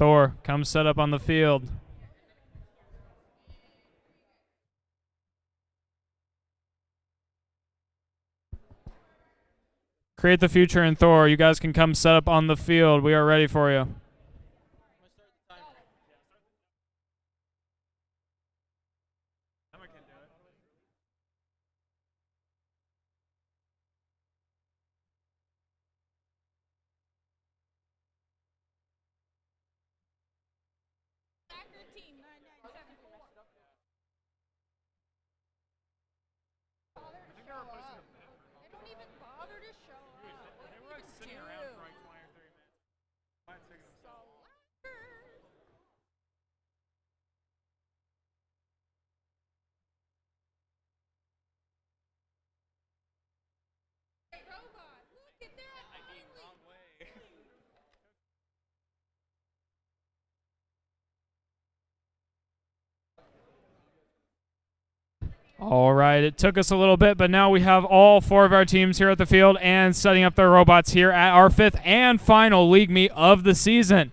Thor, come set up on the field. Create the Future and Thor, you guys can come set up on the field. We are ready for you. All right, it took us a little bit, but now we have all 4 of our teams here at the field and setting up their robots here at our 5th and final league meet of the season.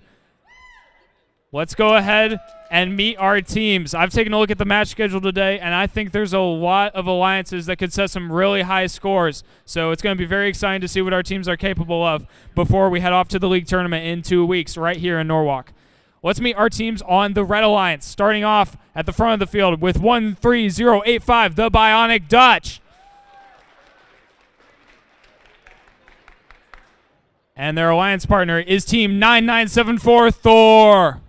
Let's go ahead and meet our teams. I've taken a look at the match schedule today, and I think there's a lot of alliances that could set some really high scores. So it's going to be very exciting to see what our teams are capable of before we head off to the league tournament in 2 weeks right here in Norwalk. Let's meet our teams on the Red Alliance, starting off at the front of the field with 13085, the Bionic Dutch. And their alliance partner is Team 9974, Thor.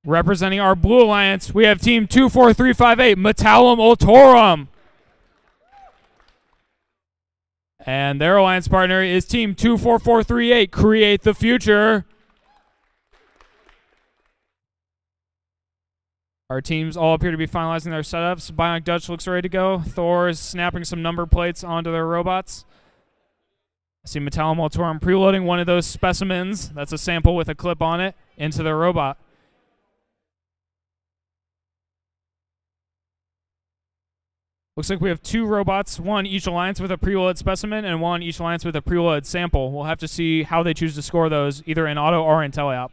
Representing our Blue Alliance, we have Team 24358, Metallum Ultorum. And their alliance partner is Team 24438, Create the Future. Our teams all appear to be finalizing their setups. Bionic Dutch looks ready to go. Thor is snapping some number plates onto their robots. I see Metallum Ultorum preloading one of those specimens. That's a sample with a clip on it into their robot. Looks like we have 2 robots, one each alliance with a preloaded specimen and one each alliance with a preloaded sample. We'll have to see how they choose to score those, either in auto or in teleop.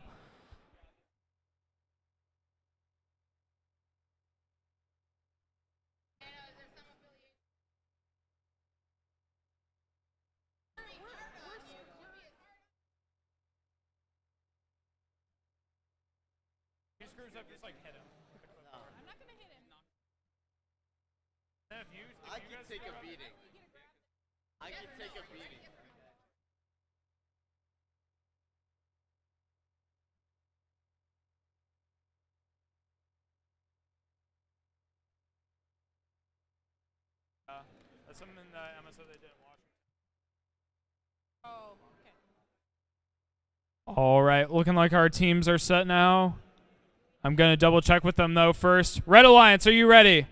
He screws up, just like hit him. No. I'm not gonna hit him. I can take a beating. I can take a beating. That's something that MSO they didn't watch. Oh, okay. All right, looking like our teams are set now. I'm going to double check with them, though, first. Red Alliance, are you ready?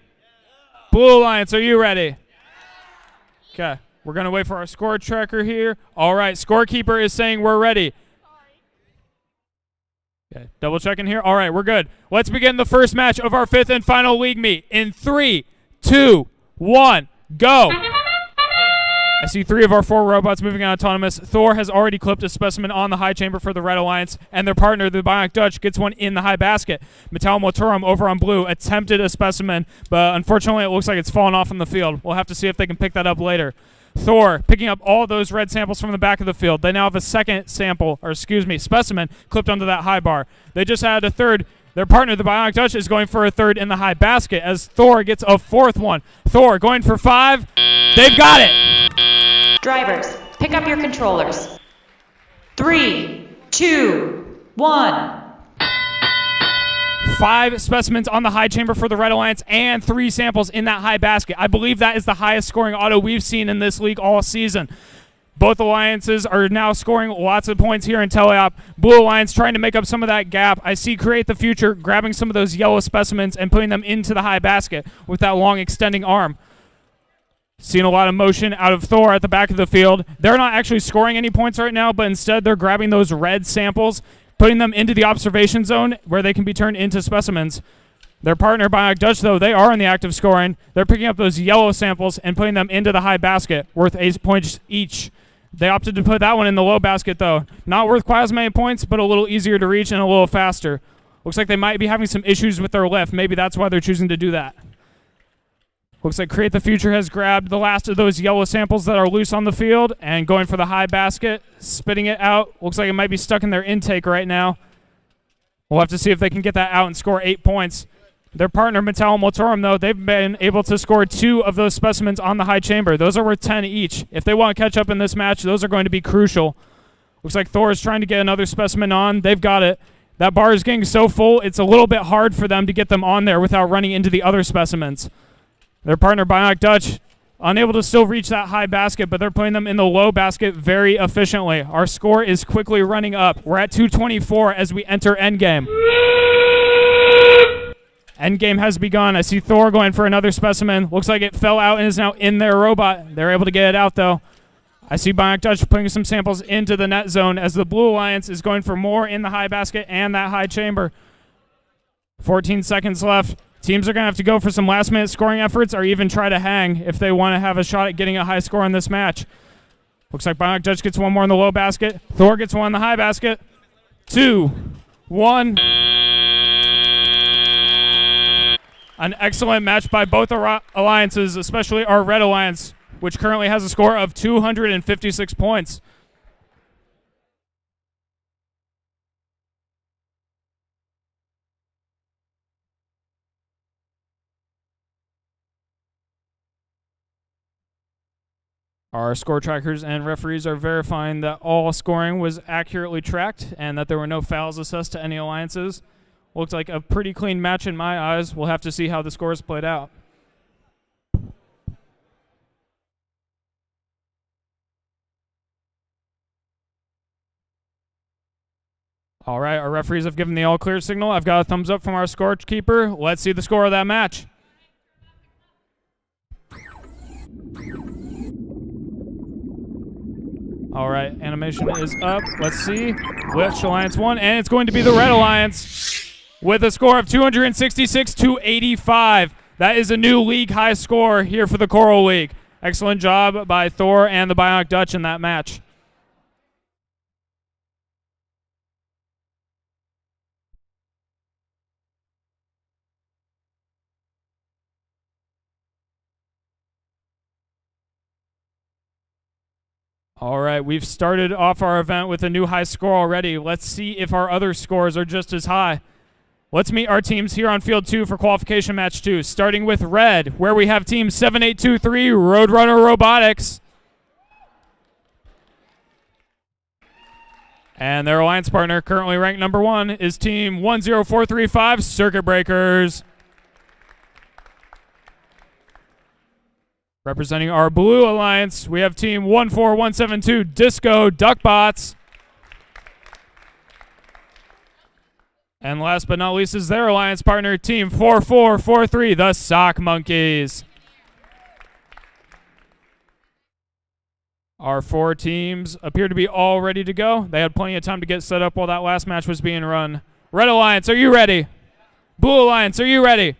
Blue Alliance, are you ready? Okay, we're going to wait for our score tracker here. All right, scorekeeper is saying we're ready. Okay, double checking here. All right, we're good. Let's begin the first match of our 5th and final league meet in 3, 2, 1, go. I see 3 of our 4 robots moving on autonomous. Thor has already clipped a specimen on the high chamber for the Red Alliance, and their partner, the Bionic Dutch, gets one in the high basket. Metallum Ultorum over on blue attempted a specimen, but unfortunately it looks like it's fallen off on the field. We'll have to see if they can pick that up later. Thor picking up all those red samples from the back of the field. They now have a second sample, or excuse me, specimen clipped onto that high bar. They just had a third. Their partner, the Bionic Dutch, is going for a third in the high basket as Thor gets a 4th one. Thor going for 5. They've got it. Drivers, pick up your controllers. 3, 2, 1. 5 specimens on the high chamber for the Red Alliance and 3 samples in that high basket. I believe that is the highest scoring auto we've seen in this league all season. Both alliances are now scoring lots of points here in teleop. Blue Alliance trying to make up some of that gap. I see Create the Future grabbing some of those yellow specimens and putting them into the high basket with that long extending arm. Seeing a lot of motion out of Thor at the back of the field. They're not actually scoring any points right now, but instead they're grabbing those red samples, putting them into the observation zone where they can be turned into specimens. Their partner, Bionic Dutch, though, they are in the act of scoring. They're picking up those yellow samples and putting them into the high basket, worth 8 points each. They opted to put that one in the low basket, though. Not worth quite as many points, but a little easier to reach and a little faster. Looks like they might be having some issues with their lift. Maybe that's why they're choosing to do that. Looks like Create the Future has grabbed the last of those yellow samples that are loose on the field and going for the high basket, spitting it out. Looks like it might be stuck in their intake right now. We'll have to see if they can get that out and score 8 points. Their partner, Metallum Motorum, though, they've been able to score 2 of those specimens on the high chamber. Those are worth 10 each. If they want to catch up in this match, those are going to be crucial. Looks like Thor is trying to get another specimen on. They've got it. That bar is getting so full, it's a little bit hard for them to get them on there without running into the other specimens. Their partner, Bionic Dutch, unable to still reach that high basket, but they're putting them in the low basket very efficiently. Our score is quickly running up. We're at 224 as we enter Endgame. Endgame has begun. I see Thor going for another specimen. Looks like it fell out and is now in their robot. They're able to get it out, though. I see Bionic Dutch putting some samples into the net zone as the Blue Alliance is going for more in the high basket and that high chamber. 14 seconds left. Teams are going to have to go for some last-minute scoring efforts or even try to hang if they want to have a shot at getting a high score in this match. Looks like Bionic Dutch gets one more in the low basket. Thor gets one in the high basket. 2, 1. An excellent match by both alliances, especially our Red Alliance, which currently has a score of 256 points. Our score trackers and referees are verifying that all scoring was accurately tracked and that there were no fouls assessed to any alliances. Looked like a pretty clean match in my eyes. We'll have to see how the scores played out. All right, our referees have given the all-clear signal. I've got a thumbs up from our scorekeeper. Let's see the score of that match. All right, animation is up. Let's see which alliance won, and it's going to be the Red Alliance with a score of 266 to 85. That is a new league high score here for the Coral League. Excellent job by Thor and the Bionic Dutch in that match. All right, we've started off our event with a new high score already. Let's see if our other scores are just as high. Let's meet our teams here on Field 2 for qualification match 2, starting with Red, where we have team 7823 Roadrunner Robotics. And their alliance partner, currently ranked number 1, is team 10435 Circuit Breakers. Representing our Blue Alliance, we have team 14172 Disco Duckbots. And last but not least is their alliance partner, team 4443 the Sock Monkeys. Our 4 teams appear to be all ready to go. They had plenty of time to get set up while that last match was being run. Red Alliance, are you ready? Blue Alliance, are you ready?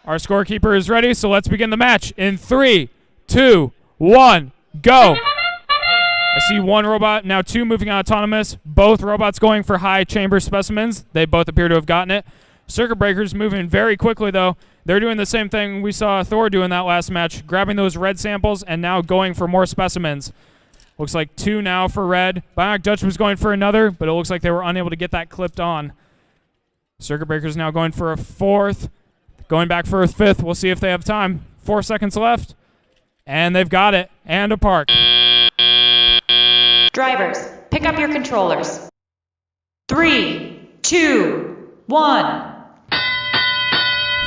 Our scorekeeper is ready, so let's begin the match in 3, 2, 1, go. I see 1 robot, now 2 moving on autonomous. Both robots going for high chamber specimens. They both appear to have gotten it. Circuit Breakers moving very quickly, though. They're doing the same thing we saw Thor do in that last match, grabbing those red samples and now going for more specimens. Looks like 2 now for Red. Bionic Dutch was going for another, but it looks like they were unable to get that clipped on. Circuit Breakers now going for a 4th. Going back for a 5th. We'll see if they have time. 4 seconds left. And they've got it. And a park. Drivers, pick up your controllers. 3, 2, 1.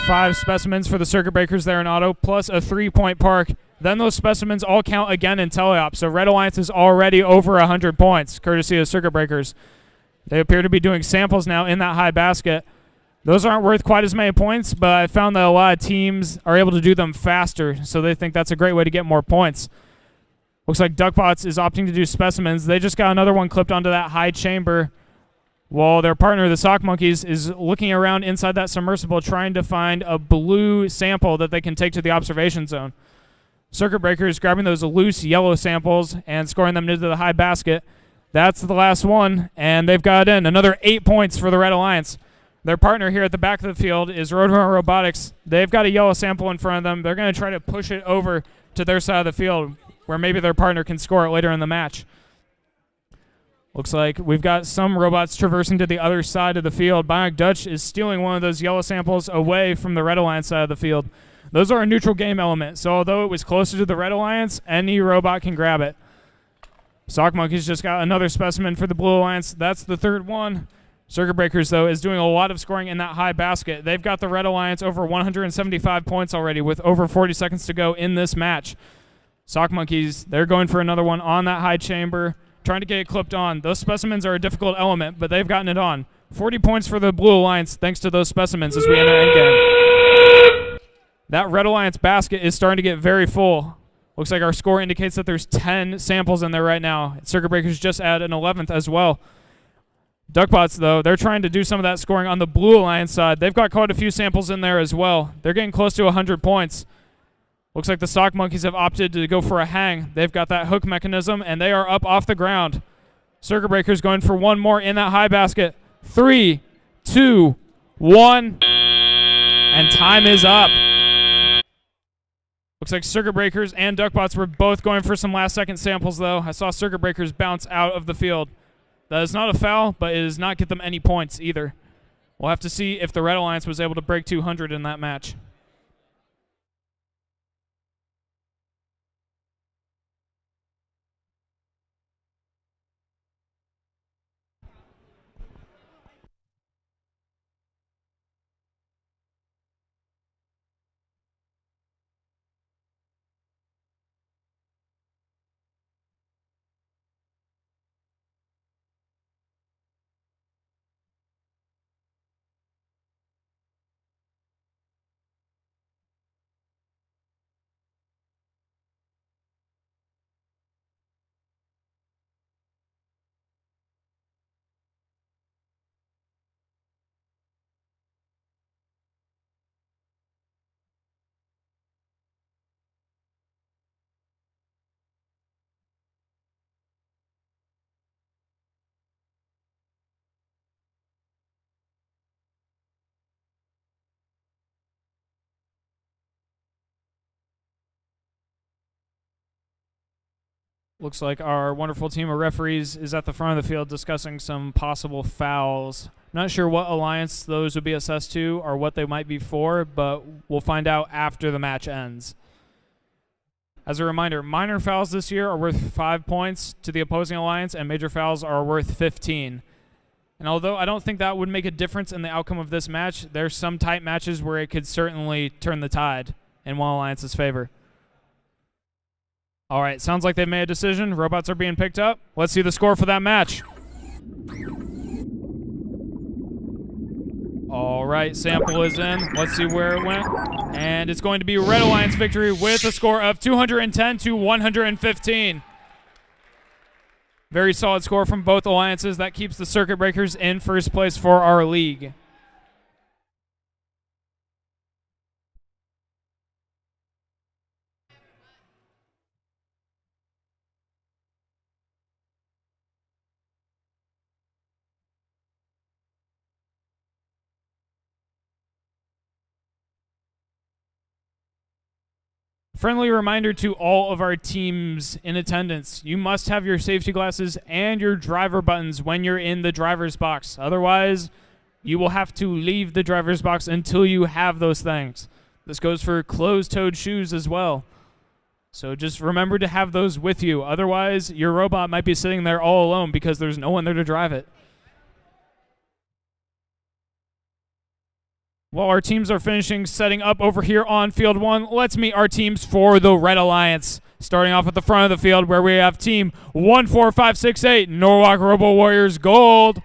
5 specimens for the Circuit Breakers there in auto, plus a 3-point park. Then those specimens all count again in teleop. So Red Alliance is already over 100 points, courtesy of Circuit Breakers. They appear to be doing samples now in that high basket. Those aren't worth quite as many points, but I found that a lot of teams are able to do them faster, so they think that's a great way to get more points. Looks like Duckbots is opting to do specimens. They just got another one clipped onto that high chamber, while their partner, the Sock Monkeys, is looking around inside that submersible trying to find a blue sample that they can take to the observation zone. Circuit Breakers grabbing those loose yellow samples and scoring them into the high basket. That's the last one, and they've got in. Another 8 points for the Red Alliance. Their partner here at the back of the field is Roadrunner Robotics. They've got a yellow sample in front of them. They're going to try to push it over to their side of the field where maybe their partner can score it later in the match. Looks like we've got some robots traversing to the other side of the field. Bionic Dutch is stealing one of those yellow samples away from the Red Alliance side of the field. Those are a neutral game element, so although it was closer to the Red Alliance, any robot can grab it. Sock Monkey's just got another specimen for the Blue Alliance. That's the third one. Circuit Breakers, though, is doing a lot of scoring in that high basket. They've got the Red Alliance over 175 points already with over 40 seconds to go in this match. Sock Monkeys, they're going for another one on that high chamber, trying to get it clipped on. Those specimens are a difficult element, but they've gotten it on. 40 points for the Blue Alliance thanks to those specimens as we enter endgame. That Red Alliance basket is starting to get very full. Looks like our score indicates that there's 10 samples in there right now. Circuit Breakers just add an 11th as well. Duckbots, though, they're trying to do some of that scoring on the Blue Alliance side. They've got quite a few samples in there as well. They're getting close to 100 points. Looks like the Sock Monkeys have opted to go for a hang. They've got that hook mechanism, and they are up off the ground. Circuit Breakers going for one more in that high basket. 3, 2, 1, and time is up. Looks like Circuit Breakers and Duckbots were both going for some last-second samples, though. I saw Circuit Breakers bounce out of the field. That is not a foul, but it does not get them any points either. We'll have to see if the Red Alliance was able to break 200 in that match. Looks like our wonderful team of referees is at the front of the field discussing some possible fouls. Not sure what alliance those would be assessed to or what they might be for, but we'll find out after the match ends. As a reminder, minor fouls this year are worth 5 points to the opposing alliance, and major fouls are worth 15. And although I don't think that would make a difference in the outcome of this match, there's some tight matches where it could certainly turn the tide in one alliance's favor. All right, sounds like they've made a decision. Robots are being picked up. Let's see the score for that match. All right, sample is in. Let's see where it went. And it's going to be Red Alliance victory with a score of 210 to 115. Very solid score from both alliances. That keeps the Circuit Breakers in first place for our league. Friendly reminder to all of our teams in attendance. You must have your safety glasses and your driver buttons when you're in the driver's box. Otherwise, you will have to leave the driver's box until you have those things. This goes for closed-toed shoes as well. So just remember to have those with you. Otherwise, your robot might be sitting there all alone because there's no one there to drive it. While our teams are finishing setting up over here on Field 1, let's meet our teams for the Red Alliance. Starting off at the front of the field where we have Team 14568, Norwalk Robo Warriors Gold.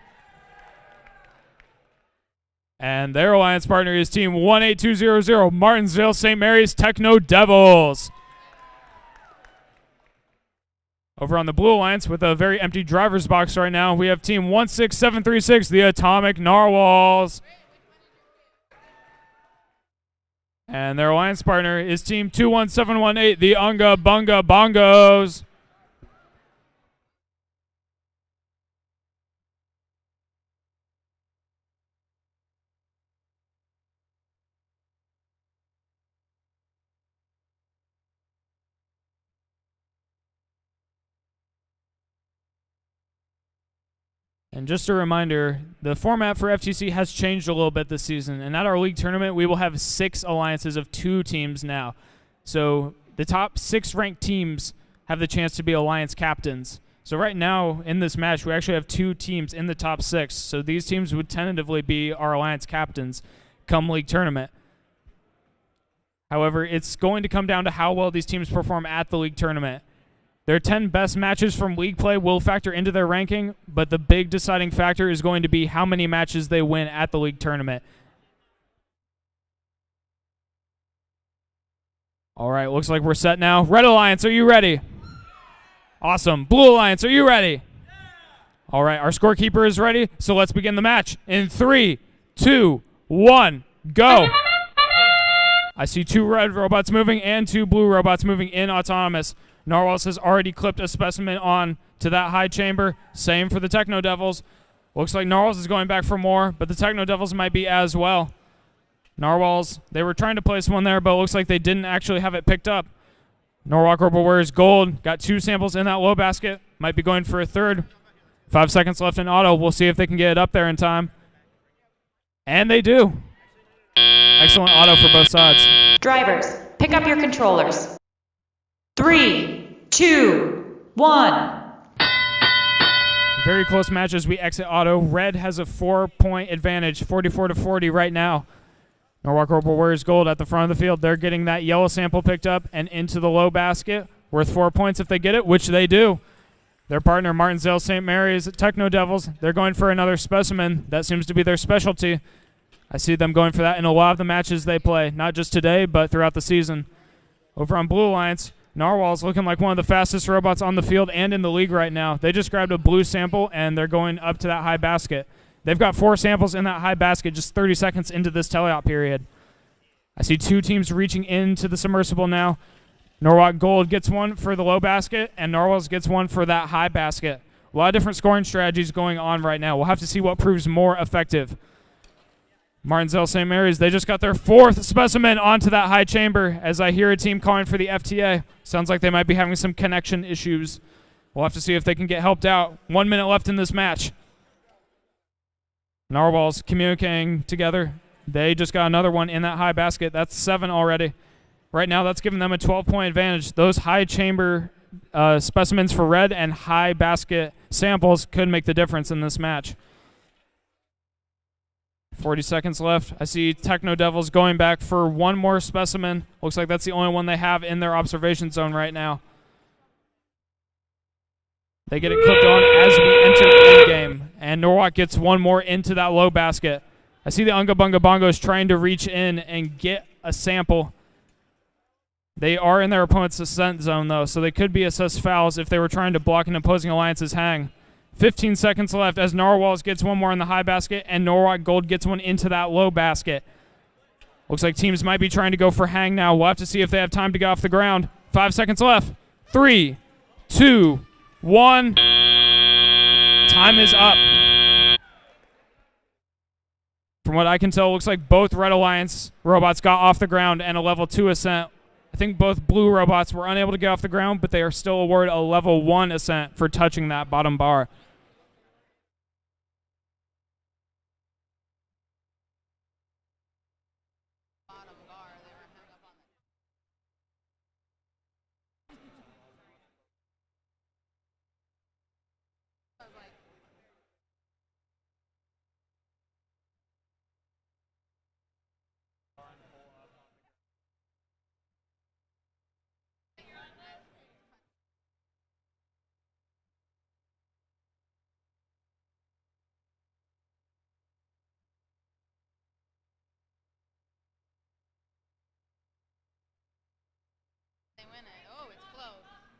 And their alliance partner is Team 18200, Martinsville St. Mary's Techno Devils. Over on the Blue Alliance with a very empty driver's box right now, we have Team 16736, the Atomic Narwhals. And their alliance partner is Team 21718, the Unga Bunga Bongos. And just a reminder, the format for FTC has changed a little bit this season. And at our league tournament, we will have 6 alliances of 2 teams now. So the top 6 ranked teams have the chance to be alliance captains. So right now, in this match, we actually have 2 teams in the top 6. So these teams would tentatively be our alliance captains come league tournament. However, it's going to come down to how well these teams perform at the league tournament. Their 10 best matches from league play will factor into their ranking, but the big deciding factor is going to be how many matches they win at the league tournament. All right, looks like we're set now. Red Alliance, are you ready? Awesome. Blue Alliance, are you ready? All right, our scorekeeper is ready, so let's begin the match. In 3, 2, 1, go. I see 2 red robots moving and 2 blue robots moving in autonomous. Narwhals has already clipped a specimen on to that high chamber. Same for the Techno Devils. Looks like Narwhals is going back for more, but the Techno Devils might be as well. Narwhals, they were trying to place one there, but it looks like they didn't actually have it picked up. Norwalk Robo Warriors Gold got 2 samples in that low basket. Might be going for a third. 5 seconds left in auto. We'll see if they can get it up there in time. And they do. Excellent auto for both sides. Drivers, pick up your controllers. 3, 2, 1. Very close match as we exit auto. Red has a 4-point advantage, 44-40 right now. Norwalk Robo Warriors Gold at the front of the field. They're getting that yellow sample picked up and into the low basket. Worth 4 points if they get it, which they do. Their partner, Martinsdale St. Mary's Techno Devils, they're going for another specimen. That seems to be their specialty. I see them going for that in a lot of the matches they play, not just today, but throughout the season. Over on Blue Alliance, Narwhal's looking like one of the fastest robots on the field and in the league right now. They just grabbed a blue sample, and they're going up to that high basket. They've got 4 samples in that high basket just 30 seconds into this teleop period. I see 2 teams reaching into the submersible now. Norwalk Gold gets one for the low basket, and Narwhal's gets one for that high basket. A lot of different scoring strategies going on right now. We'll have to see what proves more effective. Martinsdale St. Mary's, they just got their 4th specimen onto that high chamber as I hear a team calling for the FTA. Sounds like they might be having some connection issues. We'll have to see if they can get helped out. 1 minute left in this match. Narwhals communicating together. They just got another one in that high basket. That's 7 already. Right now, that's giving them a 12-point advantage. Those high chamber specimens for red and high basket samples could make the difference in this match. 40 seconds left. I see Techno Devils going back for one more specimen. Looks like that's the only one they have in their observation zone right now. They get it clipped on as we enter endgame. And Norwalk gets one more into that low basket. I see the Unga Bunga Bongos trying to reach in and get a sample. They are in their opponent's ascent zone, though, so they could be assessed fouls if they were trying to block an opposing alliance's hang. 15 seconds left as Narwhals gets one more in the high basket and Norwalk Gold gets one into that low basket. Looks like teams might be trying to go for hang now. We'll have to see if they have time to get off the ground. 5 seconds left. 3, 2, 1. Time is up. From what I can tell, it looks like both Red Alliance robots got off the ground and a level 2 ascent. I think both blue robots were unable to get off the ground, but they are still awarded a level 1 ascent for touching that bottom bar.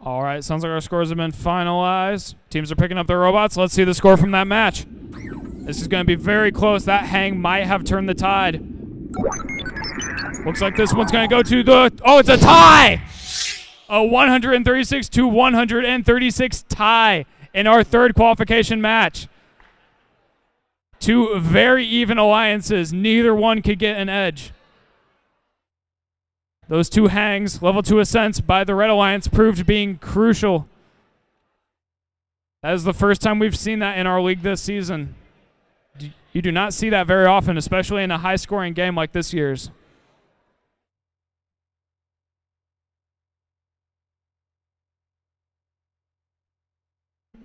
All right, sounds like our scores have been finalized. Teams are picking up their robots. Let's see the score from that match. This is going to be very close. That hang might have turned the tide. Looks like this one's going to go to the... Oh, it's a tie! A 136 to 136 tie in our third qualification match. Two very even alliances. Neither one could get an edge. Those two hangs, level 2 ascents by the Red Alliance, proved being crucial. That is the first time we've seen that in our league this season. You do not see that very often, especially in a high-scoring game like this year's.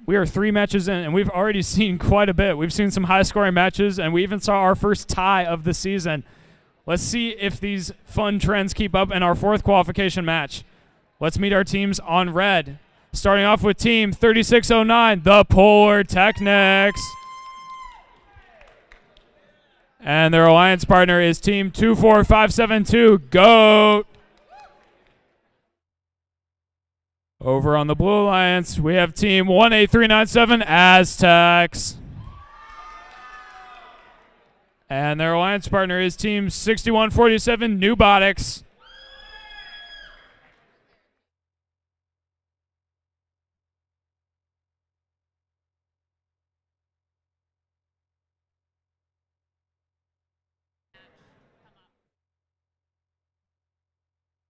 We are 3 matches in, and we've already seen quite a bit. We've seen some high-scoring matches, and we even saw our first tie of the season. Let's see if these fun trends keep up in our 4th qualification match. Let's meet our teams on red. Starting off with Team 3609, the Polar Technics. And their alliance partner is Team 24572, GOAT. Over on the Blue Alliance, we have Team 18397, Aztecs. And their alliance partner is Team 6147, Nubotics.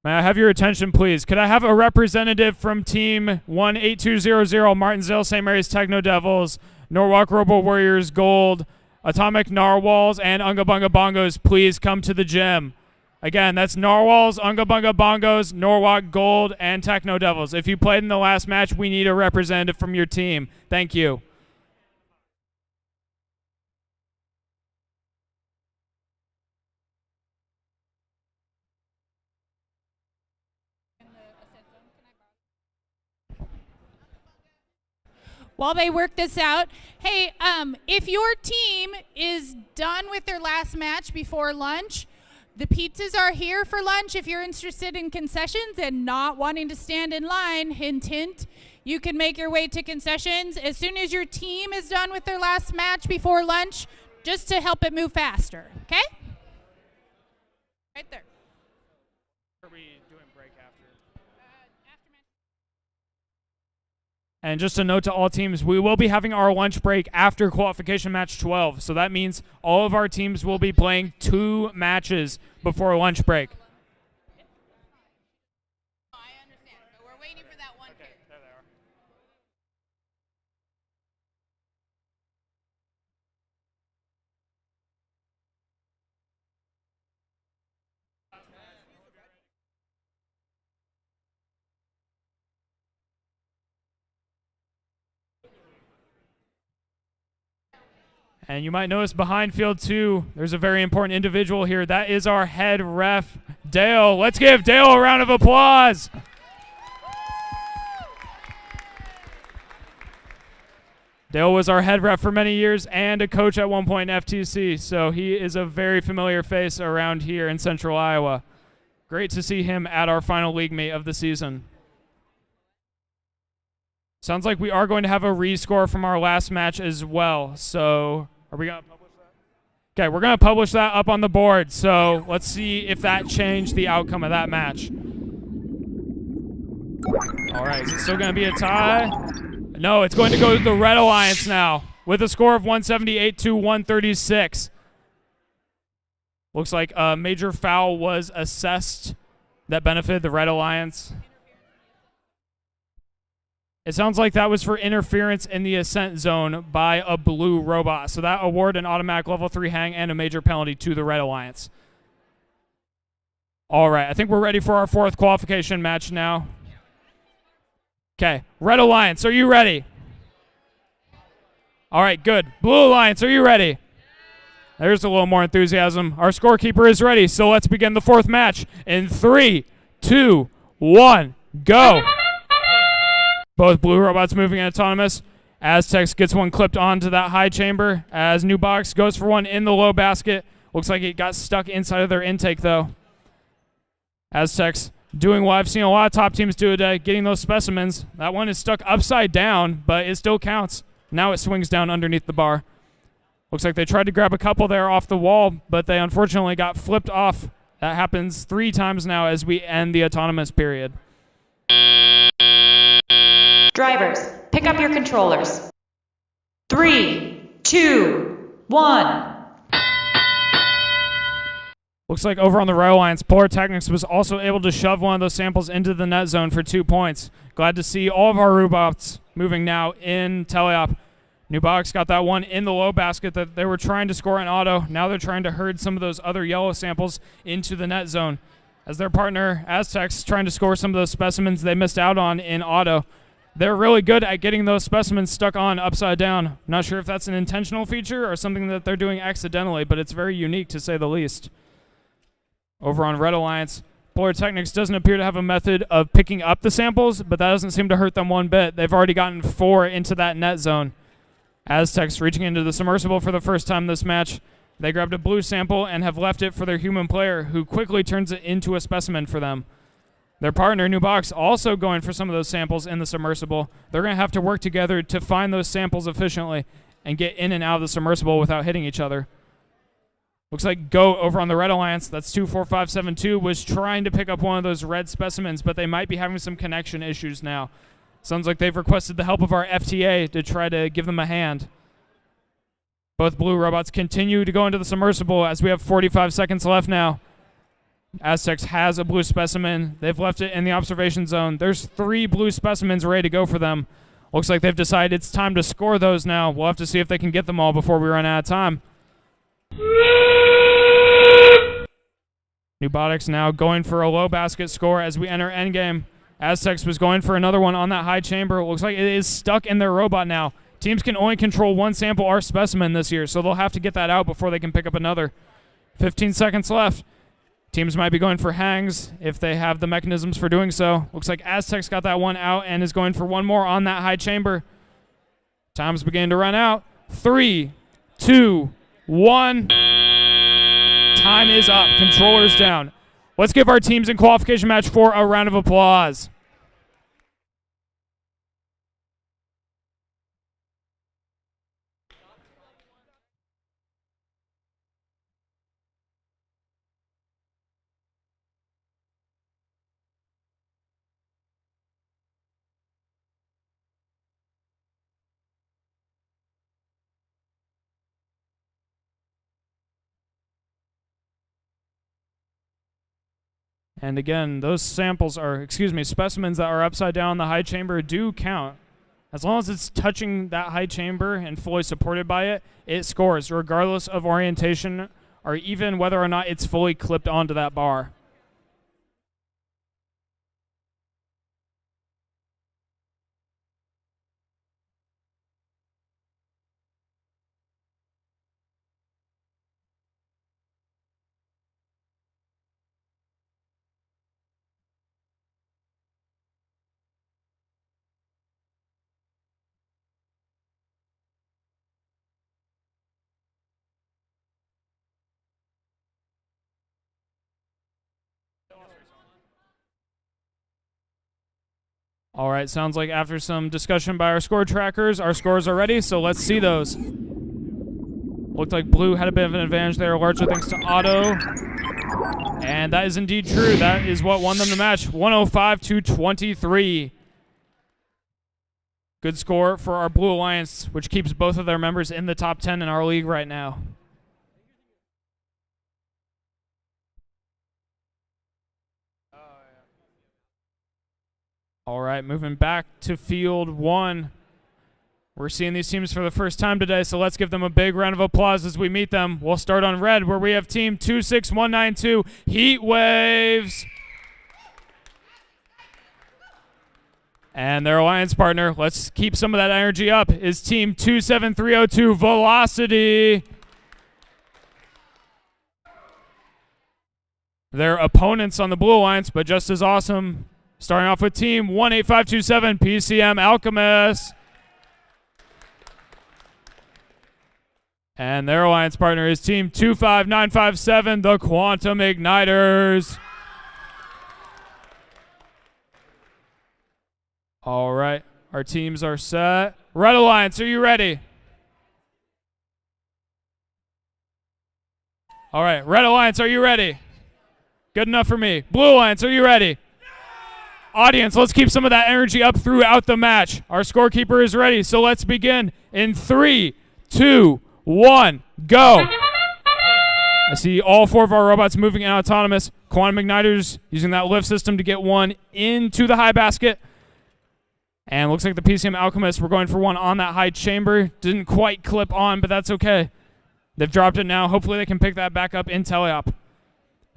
May I have your attention, please? Could I have a representative from Team 18200, Martinsville St. Mary's Techno Devils, Norwalk Robo Warriors Gold, Atomic Narwhals, and Unga Bunga Bongos, please come to the gym. Again, that's Narwhals, Unga Bunga Bongos, Norwalk Gold, and Techno Devils. If you played in the last match, we need a representative from your team. Thank you. While they work this out, hey, if your team is done with their last match before lunch, the pizzas are here for lunch. If you're interested in concessions and not wanting to stand in line, hint, hint, you can make your way to concessions as soon as your team is done with their last match before lunch, just to help it move faster, okay? Right there. Are we doing break after? And just a note to all teams, we will be having our lunch break after qualification match 12. So that means all of our teams will be playing 2 matches before lunch break. I understand, but we're waiting for that one kid. There they are. And you might notice behind field 2, there's a very important individual here. That is our head ref, Dale. Let's give Dale a round of applause. Dale was our head ref for many years and a coach at one point in FTC, so he is a very familiar face around here in Central Iowa. Great to see him at our final league meet of the season. Sounds like we are going to have a rescore from our last match as well, so... Are we going to publish that? Okay, we're going to publish that up on the board. So let's see if that changed the outcome of that match. All right, is it still going to be a tie? No, it's going to go to the Red Alliance now with a score of 178 to 136. Looks like a major foul was assessed that benefited the Red Alliance. It sounds like that was for interference in the ascent zone by a blue robot. So that awarded an automatic level 3 hang and a major penalty to the Red Alliance. All right, I think we're ready for our 4th qualification match now. Okay, Red Alliance, are you ready? All right, good. Blue Alliance, are you ready? There's a little more enthusiasm. Our scorekeeper is ready, so let's begin the 4th match in 3, 2, 1, go. Both blue robots moving in autonomous. Aztecs gets one clipped onto that high chamber as New Box goes for one in the low basket. Looks like it got stuck inside of their intake, though. Aztecs doing what I've seen a lot of top teams do today, getting those specimens. That one is stuck upside down, but it still counts. Now it swings down underneath the bar. Looks like they tried to grab a couple there off the wall, but they unfortunately got flipped off That happens 3 times now as we end the autonomous period. Drivers, pick up your controllers. 3, 2, 1. Looks like over on the Red Alliance, Polar Technics was also able to shove one of those samples into the net zone for 2 points. Glad to see all of our robots moving now in teleop. Nubotics got that one in the low basket that they were trying to score in auto. Now they're trying to herd some of those other yellow samples into the net zone, as their partner Aztecs trying to score some of those specimens they missed out on in auto. They're really good at getting those specimens stuck on upside down. Not sure if that's an intentional feature or something that they're doing accidentally, but it's very unique to say the least. Over on Red Alliance, Polar Technics doesn't appear to have a method of picking up the samples, but that doesn't seem to hurt them one bit. They've already gotten 4 into that net zone. Aztecs reaching into the submersible for the first time this match. They grabbed a blue sample and have left it for their human player, who quickly turns it into a specimen for them. Their partner, Nubox, also going for some of those samples in the submersible. They're going to have to work together to find those samples efficiently and get in and out of the submersible without hitting each other. Looks like Goat over on the Red Alliance, that's 24572, was trying to pick up one of those red specimens, but they might be having some connection issues now. Sounds like they've requested the help of our FTA to try to give them a hand. Both blue robots continue to go into the submersible as we have 45 seconds left now. Aztecs has a blue specimen. They've left it in the observation zone. There's 3 blue specimens ready to go for them. Looks like they've decided it's time to score those now. We'll have to see if they can get them all before we run out of time. Nubotics now going for a low basket score as we enter endgame. Aztecs was going for another one on that high chamber. Looks like it is stuck in their robot now. Teams can only control 1 sample or specimen this year, so they'll have to get that out before they can pick up another. 15 seconds left. Teams might be going for hangs if they have the mechanisms for doing so. Looks like Aztecs got that one out and is going for one more on that high chamber. Time's beginning to run out. 3, 2, 1. Time is up. Controllers down. Let's give our teams in qualification match 4 a round of applause. And again, those specimens that are upside down in the high chamber do count. As long as it's touching that high chamber and fully supported by it, it scores, regardless of orientation or even whether or not it's fully clipped onto that bar. All right, sounds like after some discussion by our score trackers, our scores are ready, so let's see those. Looked like blue had a bit of an advantage there, largely thanks to Otto. And that is indeed true. That is what won them the match, 105-23. Good score for our Blue Alliance, which keeps both of their members in the top 10 in our league right now. All right, moving back to field 1. We're seeing these teams for the first time today, so let's give them a big round of applause as we meet them. We'll start on red, where we have team 26192, Heat Waves. And their alliance partner, let's keep some of that energy up, is team 27302, Velocity. Their opponents on the Blue Alliance, but just as awesome, starting off with team 18527, PCM Alchemist. And their alliance partner is team 25957, the Quantum Igniters. All right, our teams are set. Red Alliance, are you ready? All right, Red Alliance, are you ready? Good enough for me. Blue Alliance, are you ready? Audience, let's keep some of that energy up throughout the match. Our scorekeeper is ready, so let's begin in 3, 2, 1, go. I see all 4 of our robots moving in autonomous. Quantum Igniters using that lift system to get one into the high basket. And looks like the PCM Alchemist, we're going for one on that high chamber. Didn't quite clip on, but that's okay. They've dropped it now. Hopefully they can pick that back up in teleop.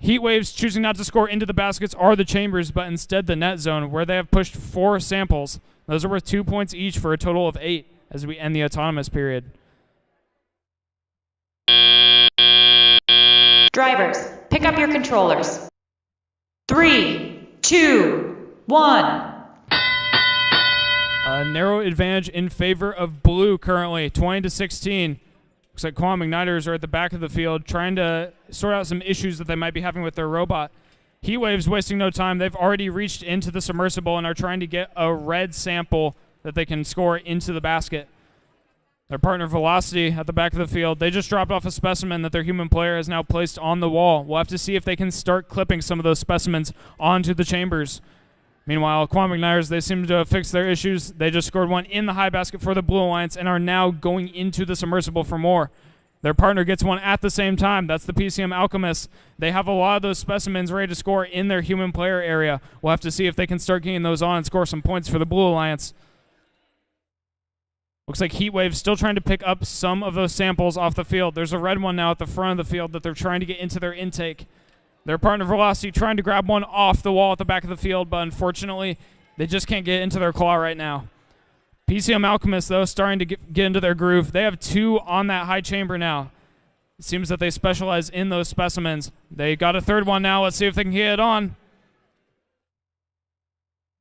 Heat Waves choosing not to score into the baskets are the chambers, but instead the net zone, where they have pushed 4 samples. Those are worth 2 points each for a total of 8 as we end the autonomous period. Drivers, pick up your controllers. 3, 2, 1. A narrow advantage in favor of blue currently, 20-16. Looks like Quantum Igniters are at the back of the field trying to sort out some issues that they might be having with their robot. Heat Waves wasting no time. They've already reached into the submersible and are trying to get a red sample that they can score into the basket. Their partner Velocity at the back of the field, they just dropped off a specimen that their human player has now placed on the wall. We'll have to see if they can start clipping some of those specimens onto the chambers. Meanwhile, Quantum Igniters, they seem to have fixed their issues. They just scored one in the high basket for the Blue Alliance and are now going into the submersible for more. Their partner gets one at the same time. That's the PCM Alchemist. They have a lot of those specimens ready to score in their human player area. We'll have to see if they can start getting those on and score some points for the Blue Alliance. Looks like Heat Wave still trying to pick up some of those samples off the field. There's a red one now at the front of the field that they're trying to get into their intake. Their partner Velocity trying to grab one off the wall at the back of the field, but unfortunately, they just can't get into their claw right now. PCM Alchemist, though, starting to get into their groove. They have 2 on that high chamber now. It seems that they specialize in those specimens. They got a 3rd one now. Let's see if they can get it on.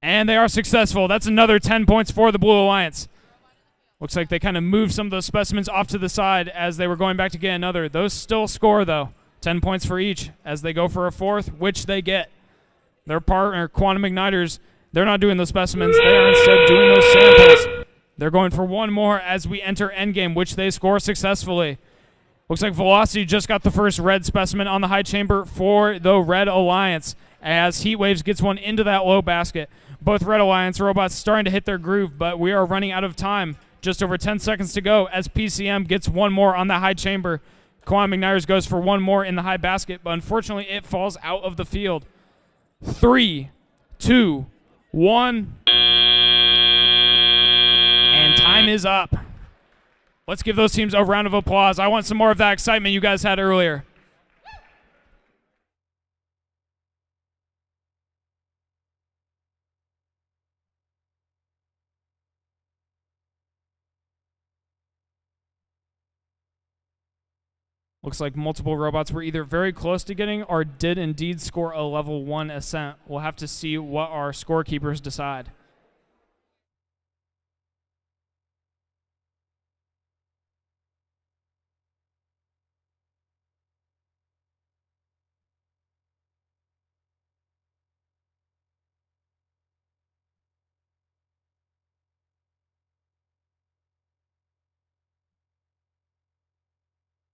And they are successful. That's another 10 points for the Blue Alliance. Looks like they kind of moved some of those specimens off to the side as they were going back to get another. Those still score, though. 10 points for each as they go for a 4th, which they get. Their partner, Quantum Igniters, they're not doing those specimens. They are instead doing those samples. They're going for one more as we enter endgame, which they score successfully. Looks like Velocity just got the first red specimen on the high chamber for the Red Alliance as Heat Waves gets one into that low basket. Both Red Alliance robots starting to hit their groove, but we are running out of time. Just over 10 seconds to go as PCM gets one more on the high chamber. Quantum Igniters goes for one more in the high basket, but unfortunately it falls out of the field. 3, 2, 1. And time is up. Let's give those teams a round of applause. I want some more of that excitement you guys had earlier. Looks like multiple robots were either very close to getting or did indeed score a level 1 ascent. We'll have to see what our scorekeepers decide.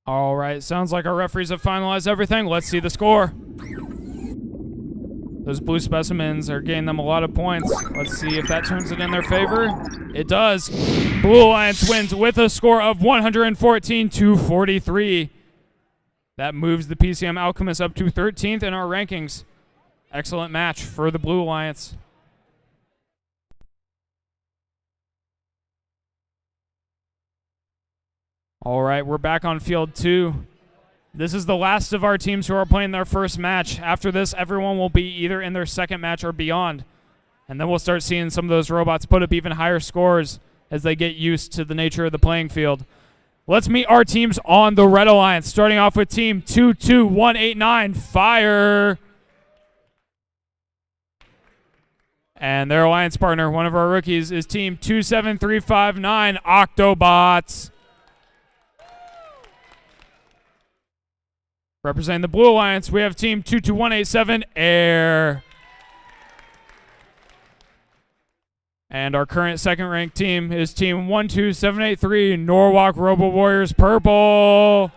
All right, sounds like our referees have finalized everything. Let's see the score. Those blue specimens are gaining them a lot of points. Let's see if that turns it in their favor. It does. Blue Alliance wins with a score of 114-43. That moves the PCM Alchemist up to 13th in our rankings. Excellent match for the Blue Alliance. All right, we're back on field 2. This is the last of our teams who are playing their first match. After this, everyone will be either in their second match or beyond. And then we'll start seeing some of those robots put up even higher scores as they get used to the nature of the playing field. Let's meet our teams on the Red Alliance, starting off with Team 22189, Fire. And their alliance partner, one of our rookies, is Team 27359, Octobots. Representing the Blue Alliance, we have Team 22187, Air. And our current second-ranked team is Team 12783, Norwalk Robo Warriors, Purple.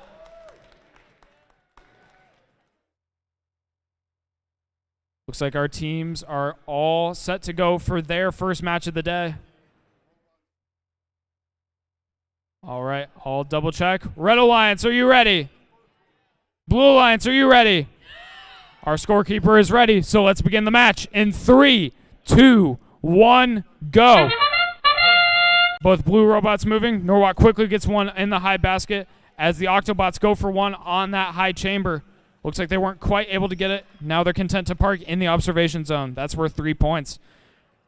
Looks like our teams are all set to go for their first match of the day. All right, I'll double check. Red Alliance, are you ready? Blue Alliance, are you ready? Our scorekeeper is ready, so let's begin the match in 3, 2, 1, go. Both blue robots moving. Norwalk quickly gets one in the high basket as the Octobots go for one on that high chamber. Looks like they weren't quite able to get it. Now they're content to park in the observation zone. That's worth 3 points.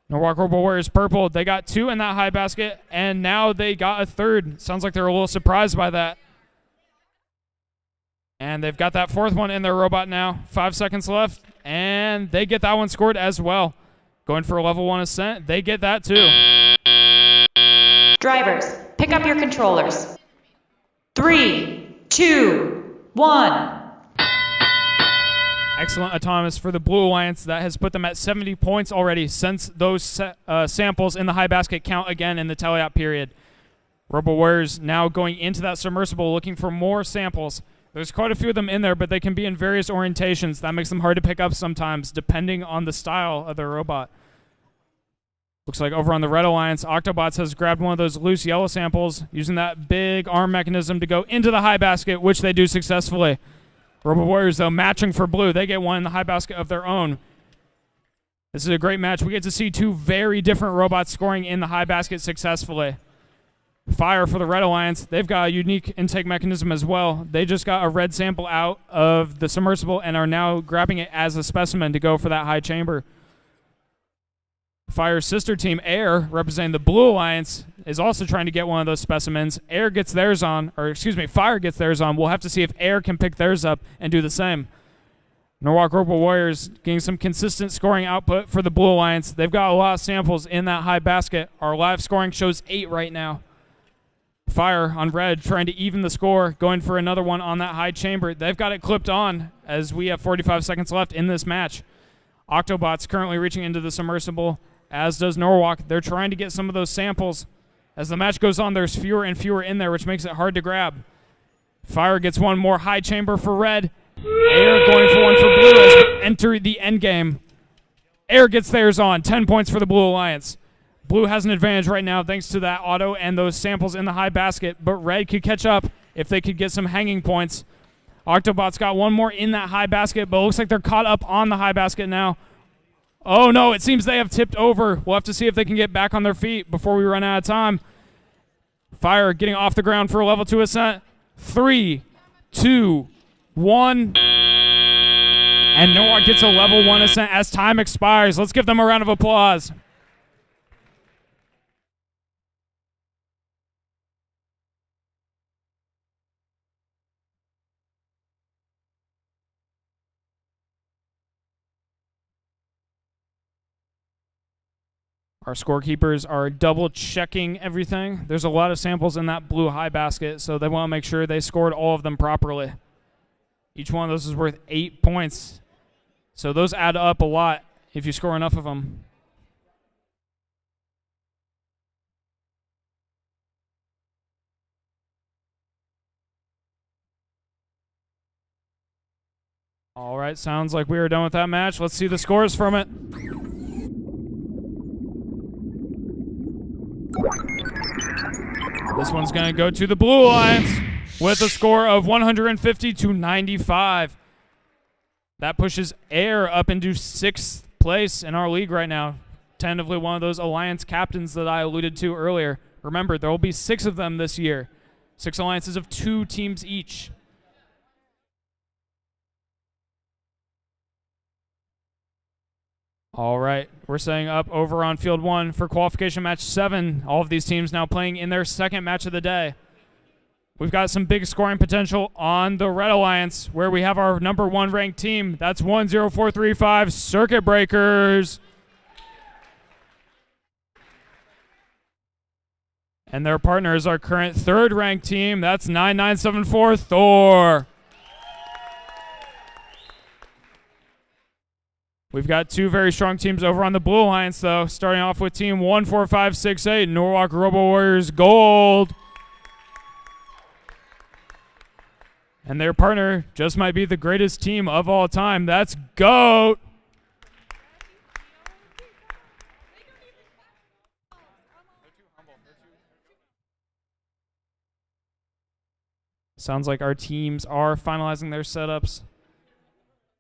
Norwalk Robo Warriors purple. They got 2 in that high basket, and now they got a third. Sounds like they're a little surprised by that. And they've got that 4th one in their robot now. 5 seconds left, and they get that one scored as well. Going for a level 1 ascent. They get that too. Drivers, pick up your controllers. 3, 2, 1. Excellent autonomous for the Blue Alliance. That has put them at 70 points already since those samples in the high basket count again in the teleop period. Robo Warriors now going into that submersible looking for more samples. There's quite a few of them in there, but they can be in various orientations. That makes them hard to pick up sometimes, depending on the style of their robot. Looks like over on the Red Alliance, Octobots has grabbed one of those loose yellow samples, using that big arm mechanism to go into the high basket, which they do successfully. Robo Warriors, though, matching for blue. They get one in the high basket of their own. This is a great match. We get to see 2 very different robots scoring in the high basket successfully. Fire for the Red Alliance. They've got a unique intake mechanism as well. They just got a red sample out of the submersible and are now grabbing it as a specimen to go for that high chamber. Fire's sister team, Air, representing the Blue Alliance, is also trying to get one of those specimens. Air gets theirs on, or excuse me, Fire gets theirs on. We'll have to see if Air can pick theirs up and do the same. Norwalk Robo Warriors getting some consistent scoring output for the Blue Alliance. They've got a lot of samples in that high basket. Our live scoring shows 8 right now. Fire on Red trying to even the score, going for another one on that high chamber. They've got it clipped on as we have 45 seconds left in this match. Octobots currently reaching into the submersible, as does Norwalk. They're trying to get some of those samples. As the match goes on, there's fewer and fewer in there, which makes it hard to grab. Fire gets one more high chamber for Red. Air going for one for Blue as we enter the end game. Air gets theirs on. 10 points for the Blue Alliance. Blue has an advantage right now thanks to that auto and those samples in the high basket, but Red could catch up if they could get some hanging points. Octobots got one more in that high basket, but it looks like they're caught up on the high basket now. Oh no, it seems they have tipped over. We'll have to see if they can get back on their feet before we run out of time. Fire getting off the ground for a level 2 ascent. 3, 2, 1. And Norwalk gets a level 1 ascent as time expires. Let's give them a round of applause. Our scorekeepers are double checking everything. There's a lot of samples in that blue high basket, so they want to make sure they scored all of them properly. Each one of those is worth 8 points. So those add up a lot if you score enough of them. All right, sounds like we are done with that match. Let's see the scores from it. This one's going to go to the Blue Alliance with a score of 150 to 95. That pushes Air up into 6th place in our league right now. Tentatively one of those Alliance captains that I alluded to earlier. Remember, there will be 6 of them this year. 6 alliances of 2 teams each. All right, we're setting up over on Field 1 for qualification match 7. All of these teams now playing in their second match of the day. We've got some big scoring potential on the Red Alliance, where we have our number 1 ranked team. That's 10435 Circuit Breakers. And their partner is our current 3rd ranked team. That's 9974 Thor. We've got 2 very strong teams over on the Blue Alliance, though. Starting off with team 14568, Norwalk Robo Warriors Gold. And their partner just might be the greatest team of all time. That's GOAT. Sounds like our teams are finalizing their setups.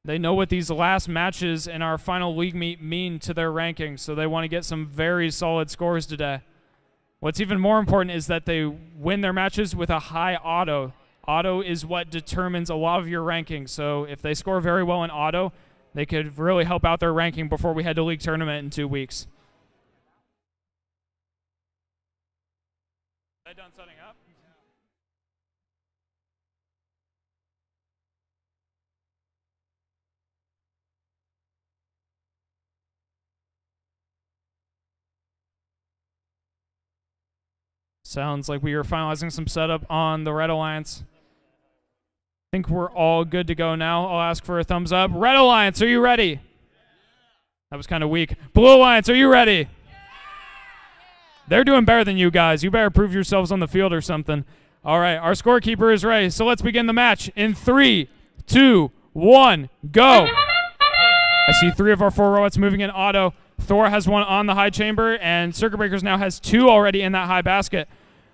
They know what these last matches in our final league meet mean to their rankings, so they want to get some very solid scores today. What's even more important is that they win their matches with a high auto. Auto is what determines a lot of your rankings, so if they score very well in auto, they could really help out their ranking before we head to league tournament in 2 weeks. Are they done setting up? Sounds like we are finalizing some setup on the Red Alliance. I think we're all good to go now. I'll ask for a thumbs up. Red Alliance, are you ready? That was kind of weak. Blue Alliance, are you ready? They're doing better than you guys. You better prove yourselves on the field or something. All right, our scorekeeper is ready. So let's begin the match in 3, 2, 1, go. I see 3 of our 4 robots moving in auto. Thor has 1 on the high chamber, and Circuit Breakers now has 2 already in that high basket.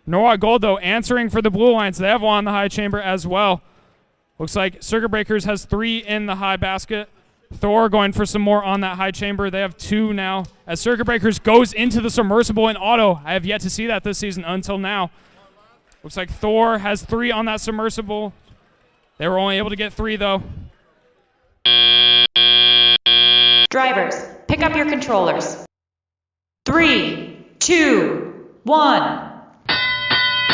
Norwalk Gold, though, answering for the Blue Alliance. They have 1 on the high chamber as well. Looks like Circuit Breakers has 3 in the high basket. Thor going for some more on that high chamber. They have 2 now. As Circuit Breakers goes into the submersible in auto. I have yet to see that this season until now. Looks like Thor has 3 on that submersible. They were only able to get 3, though. Drivers, pick up your controllers. 3, 2, 1.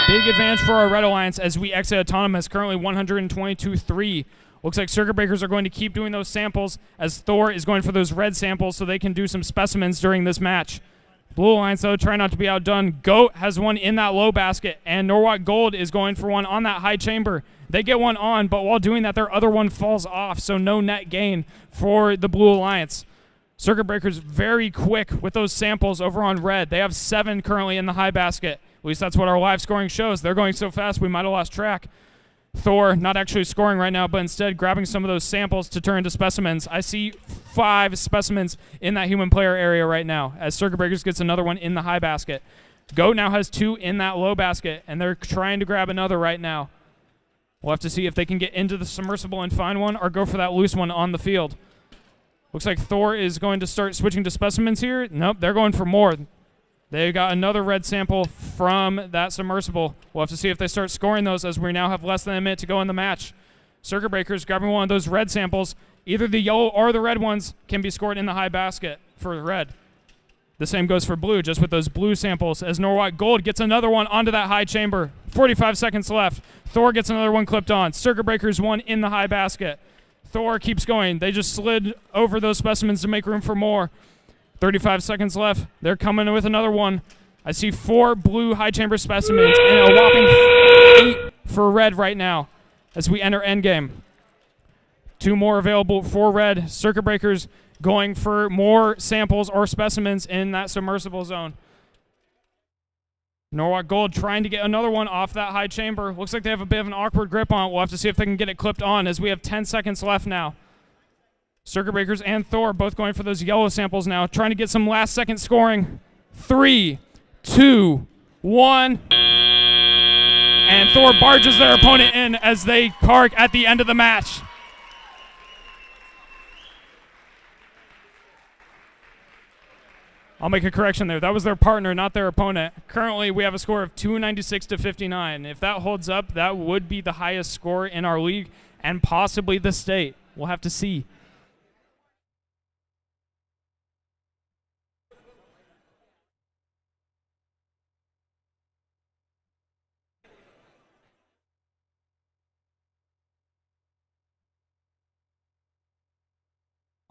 Big advantage for our Red Alliance as we exit Autonomous, currently 122-3. Looks like Circuit Breakers are going to keep doing those samples as Thor is going for those red samples so they can do some specimens during this match. Blue Alliance, though, trying not to be outdone. Goat has 1 in that low basket, and Norwalk Gold is going for 1 on that high chamber. They get 1 on, but while doing that, their other 1 falls off, so no net gain for the Blue Alliance. Circuit Breakers very quick with those samples over on red. They have 7 currently in the high basket. At least that's what our live scoring shows. They're going so fast we might have lost track. Thor not actually scoring right now, but instead grabbing some of those samples to turn into specimens. I see 5 specimens in that human player area right now as Circuit Breakers gets another 1 in the high basket. Goat now has 2 in that low basket, and they're trying to grab another right now. We'll have to see if they can get into the submersible and find one or go for that loose one on the field. Looks like Thor is going to start switching to specimens here. Nope, they're going for more. They got another red sample from that submersible. We'll have to see if they start scoring those as we now have less than a minute to go in the match. Circuit Breakers grabbing 1 of those red samples. Either the yellow or the red ones can be scored in the high basket for red. The same goes for blue, just with those blue samples, as Norwalk Gold gets another 1 onto that high chamber. 45 seconds left. Thor gets another 1 clipped on. Circuit Breakers 1 in the high basket. Thor keeps going. They just slid over those specimens to make room for more. 35 seconds left. They're coming with another 1. I see 4 blue high chamber specimens and a whopping 8 for red right now as we enter endgame. 2 more available for red. Circuit Breakers going for more samples or specimens in that submersible zone. Norwalk Gold trying to get another 1 off that high chamber. Looks like they have a bit of an awkward grip on it. We'll have to see if they can get it clipped on as we have 10 seconds left now. Circuit Breakers and Thor both going for those yellow samples now, trying to get some last-second scoring. 3, 2, 1. And Thor barges their opponent in as they park at the end of the match. I'll make a correction there. That was their partner, not their opponent. Currently, we have a score of 296-59. If that holds up, that would be the highest score in our league and possibly the state. We'll have to see.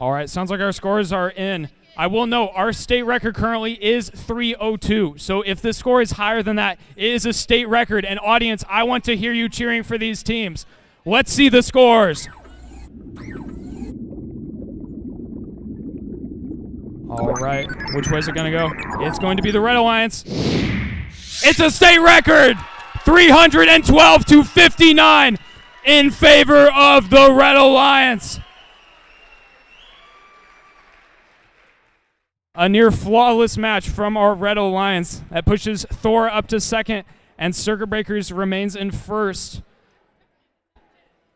All right, sounds like our scores are in. I will note our state record currently is 302. So if the score is higher than that, it is a state record. And audience, I want to hear you cheering for these teams. Let's see the scores. All right, which way is it going to go? It's going to be the Red Alliance. It's a state record, 312-59 in favor of the Red Alliance. A near flawless match from our Red Alliance that pushes Thor up to second and Circuit Breakers remains in first.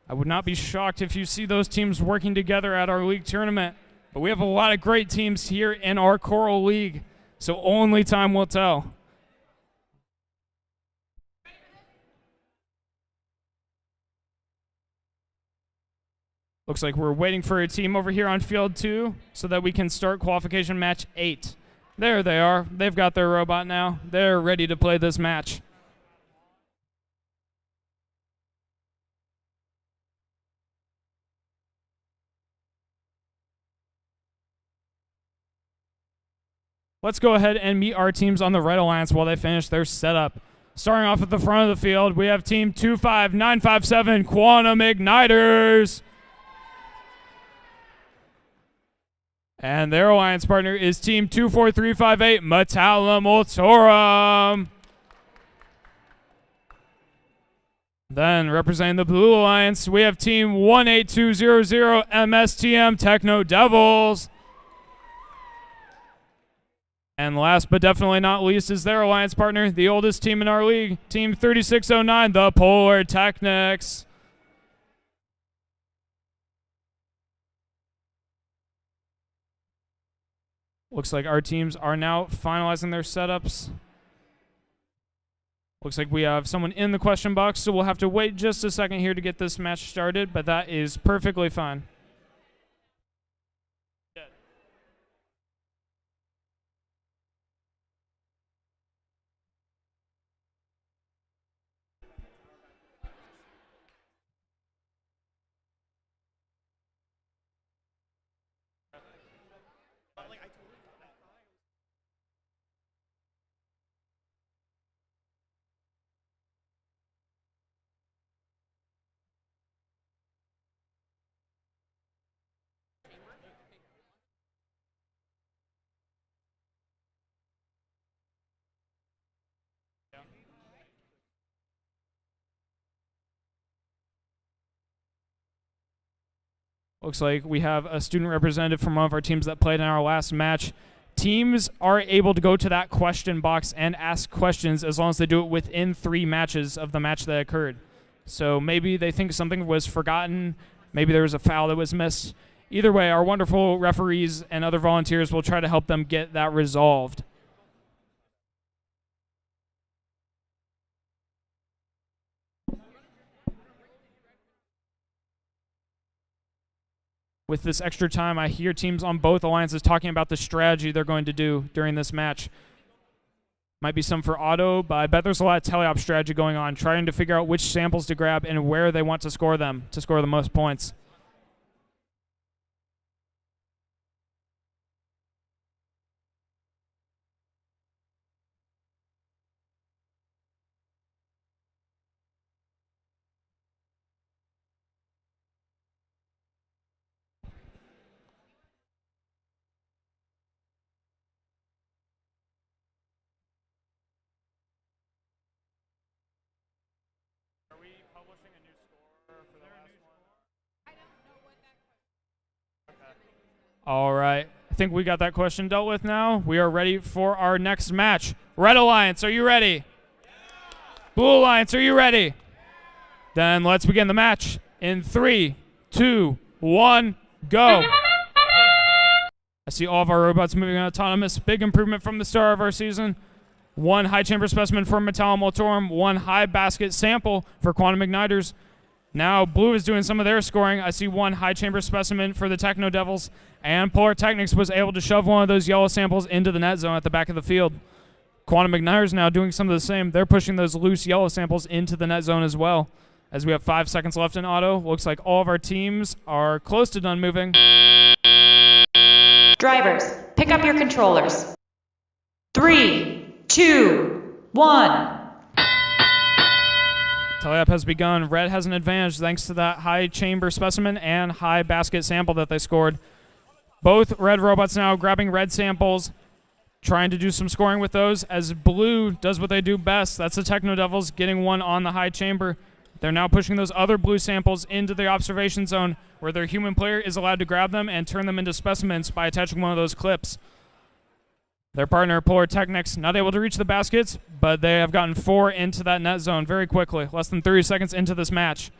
I would not be shocked if you see those teams working together at our league tournament. But we have a lot of great teams here in our Coral League, so only time will tell. Looks like we're waiting for a team over here on field 2 so that we can start qualification match 8. There they are. They've got their robot now. They're ready to play this match. Let's go ahead and meet our teams on the Red Alliance while they finish their setup. Starting off at the front of the field, we have Team 25957 Quantum Igniters. And their alliance partner is Team 24358 Metallum Ultorum. Then representing the Blue Alliance, we have Team 18200 MSTM Techno Devils. And last but definitely not least is their alliance partner, the oldest team in our league, Team 3609, the Polar Technics. Looks like our teams are now finalizing their setups. Looks like we have someone in the question box, so we'll have to wait just a second here to get this match started, but that is perfectly fine. Looks like we have a student representative from one of our teams that played in our last match. Teams are able to go to that question box and ask questions as long as they do it within 3 matches of the match that occurred. So maybe they think something was forgotten, maybe there was a foul that was missed. Either way, our wonderful referees and other volunteers will try to help them get that resolved. With this extra time, I hear teams on both alliances talking about the strategy they're going to do during this match. Might be some for auto, but I bet there's a lot of teleop strategy going on, trying to figure out which samples to grab and where they want to score them to score the most points. All right. I think we got that question dealt with now. We are ready for our next match. Red Alliance, are you ready? Yeah. Blue Alliance, are you ready? Yeah. Then let's begin the match in 3, 2, 1, go. I see all of our robots moving autonomous. Big improvement from the start of our season. 1 high chamber specimen for Metallum Ultorum, 1 high basket sample for Quantum Igniters. Now Blue is doing some of their scoring. I see 1 high chamber specimen for the Techno Devils, and Polar Technics was able to shove one of those yellow samples into the net zone at the back of the field. Quantum Igniters now doing some of the same. They're pushing those loose yellow samples into the net zone as well. As we have 5 seconds left in auto, looks like all of our teams are close to done moving. Drivers, pick up your controllers. 3, 2, 1. Teleop has begun. Red has an advantage thanks to that high chamber specimen and high basket sample that they scored. Both red robots now grabbing red samples, trying to do some scoring with those, as Blue does what they do best. That's the Techno Devils getting one on the high chamber. They're now pushing those other blue samples into the observation zone where their human player is allowed to grab them and turn them into specimens by attaching one of those clips. Their partner, Polar Technics, not able to reach the baskets, but they have gotten 4 into that net zone very quickly, less than 30 seconds into this match.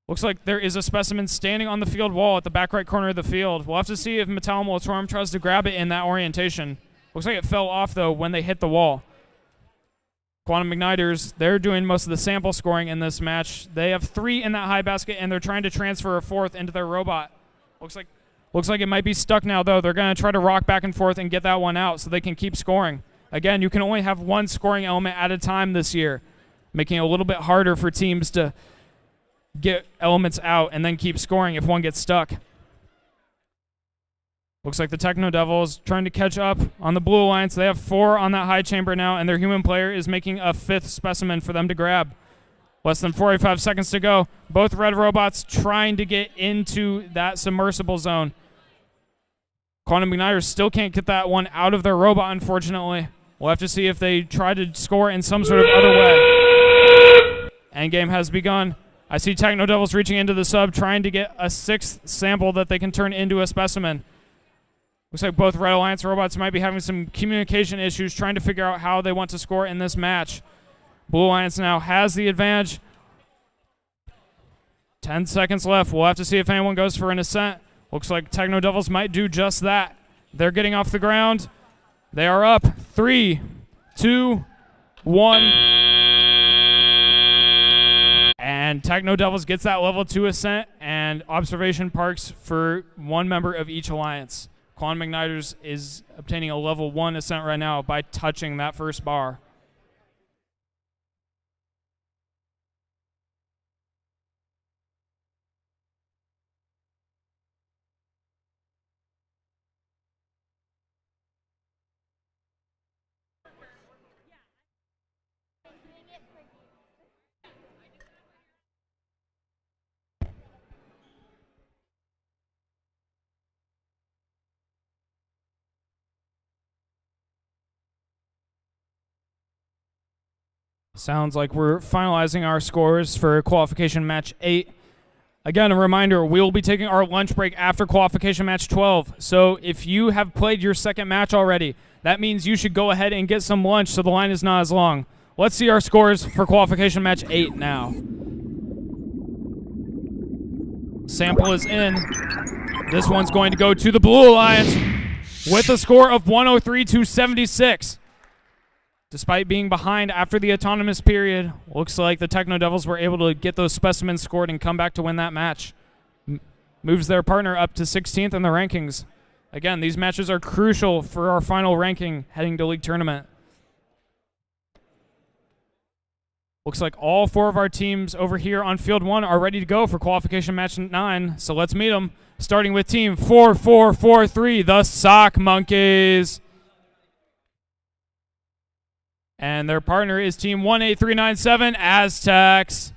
Looks like there is a specimen standing on the field wall at the back right corner of the field. We'll have to see if Metal Molitorum tries to grab it in that orientation. Looks like it fell off, though, when they hit the wall. Quantum Igniters, they're doing most of the sample scoring in this match. They have 3 in that high basket, and they're trying to transfer a 4th into their robot. Looks like it might be stuck now, though. They're going to try to rock back and forth and get that one out so they can keep scoring. Again, you can only have 1 scoring element at a time this year, making it a little bit harder for teams to get elements out and then keep scoring if one gets stuck. Looks like the Techno Devils trying to catch up on the Blue Alliance. They have 4 on that high chamber now, and their human player is making a 5th specimen for them to grab. Less than 45 seconds to go. Both red robots trying to get into that submersible zone. Quantum Igniters still can't get that one out of their robot, unfortunately. We'll have to see if they try to score in some sort of other way. Endgame has begun. I see Techno Devils reaching into the sub, trying to get a 6th sample that they can turn into a specimen. Looks like both Red Alliance robots might be having some communication issues, trying to figure out how they want to score in this match. Blue Alliance now has the advantage. 10 seconds left. We'll have to see if anyone goes for an ascent. Looks like Techno Devils might do just that. They're getting off the ground. They are up. 3, 2, 1. And Techno Devils gets that level 2 ascent and observation parks for 1 member of each alliance. Quantum Igniters is obtaining a level 1 ascent right now by touching that first bar. Sounds like we're finalizing our scores for qualification match 8. Again, a reminder, we will be taking our lunch break after qualification match 12. So if you have played your second match already, that means you should go ahead and get some lunch so the line is not as long. Let's see our scores for qualification match 8 now. Sample is in. This one's going to go to the Blue Alliance with a score of 103 to 76. Despite being behind after the autonomous period, looks like the Techno Devils were able to get those specimens scored and come back to win that match. Moves their partner up to 16th in the rankings. Again, these matches are crucial for our final ranking heading to league tournament. Looks like all 4 of our teams over here on field 1 are ready to go for qualification match 9. So let's meet them. Starting with team 4443, the Sock Monkeys. And their partner is team 18397, Aztecs.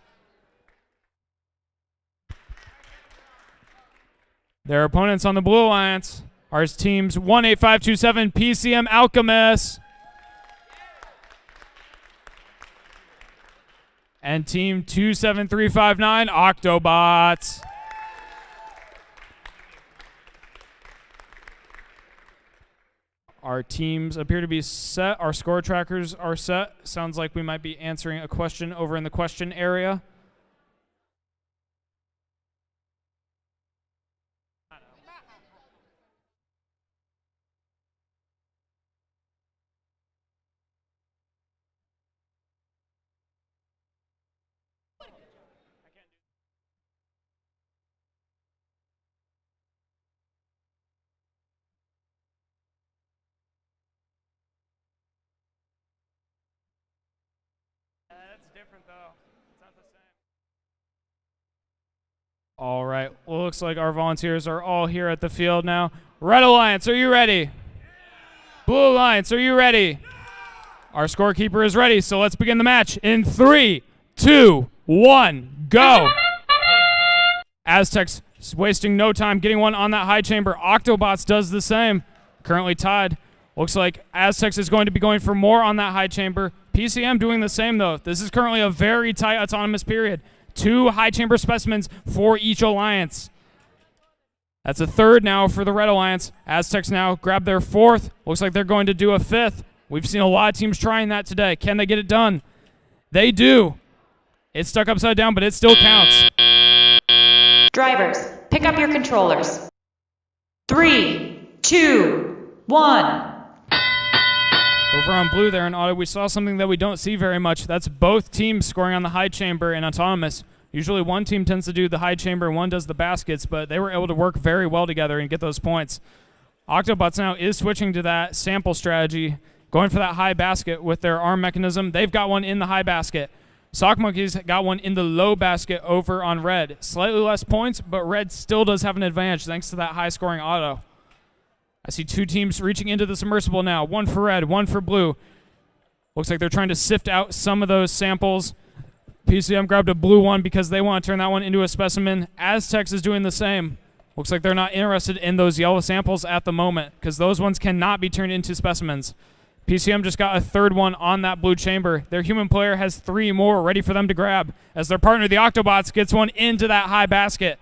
Their opponents on the Blue Alliance are teams 18527, PCM Alchemists. And team 27359, Octobots. Our teams appear to be set. Our score trackers are set. Sounds like we might be answering a question over in the question area. That's different, though. It's not the same. All right. Well, looks like our volunteers are all here at the field now. Red Alliance, are you ready? Blue Alliance, are you ready? Our scorekeeper is ready, so let's begin the match in 3, 2, 1, go. Aztecs wasting no time getting one on that high chamber. Octobots does the same. Currently tied. Looks like Aztecs is going to be going for more on that high chamber. PCM doing the same, though. This is currently a very tight autonomous period. 2 high chamber specimens for each alliance. That's a 3rd now for the Red Alliance. Aztecs now grab their 4th. Looks like they're going to do a 5th. We've seen a lot of teams trying that today. Can they get it done? They do. It's stuck upside down, but it still counts. Drivers, pick up your controllers. 3, 2, 1. Over on blue there in auto, we saw something that we don't see very much. That's both teams scoring on the high chamber in autonomous. Usually one team tends to do the high chamber and one does the baskets, but they were able to work very well together and get those points. Octobots now is switching to that sample strategy, going for that high basket with their arm mechanism. They've got one in the high basket. Sock Monkeys got one in the low basket over on red. Slightly less points, but red still does have an advantage thanks to that high scoring auto. I see two teams reaching into the submersible now. One for red, one for blue. Looks like they're trying to sift out some of those samples. PCM grabbed a blue one because they want to turn that one into a specimen. Aztecs is doing the same. Looks like they're not interested in those yellow samples at the moment because those ones cannot be turned into specimens. PCM just got a third one on that blue chamber. Their human player has 3 more ready for them to grab as their partner, the Octobots, gets one into that high basket.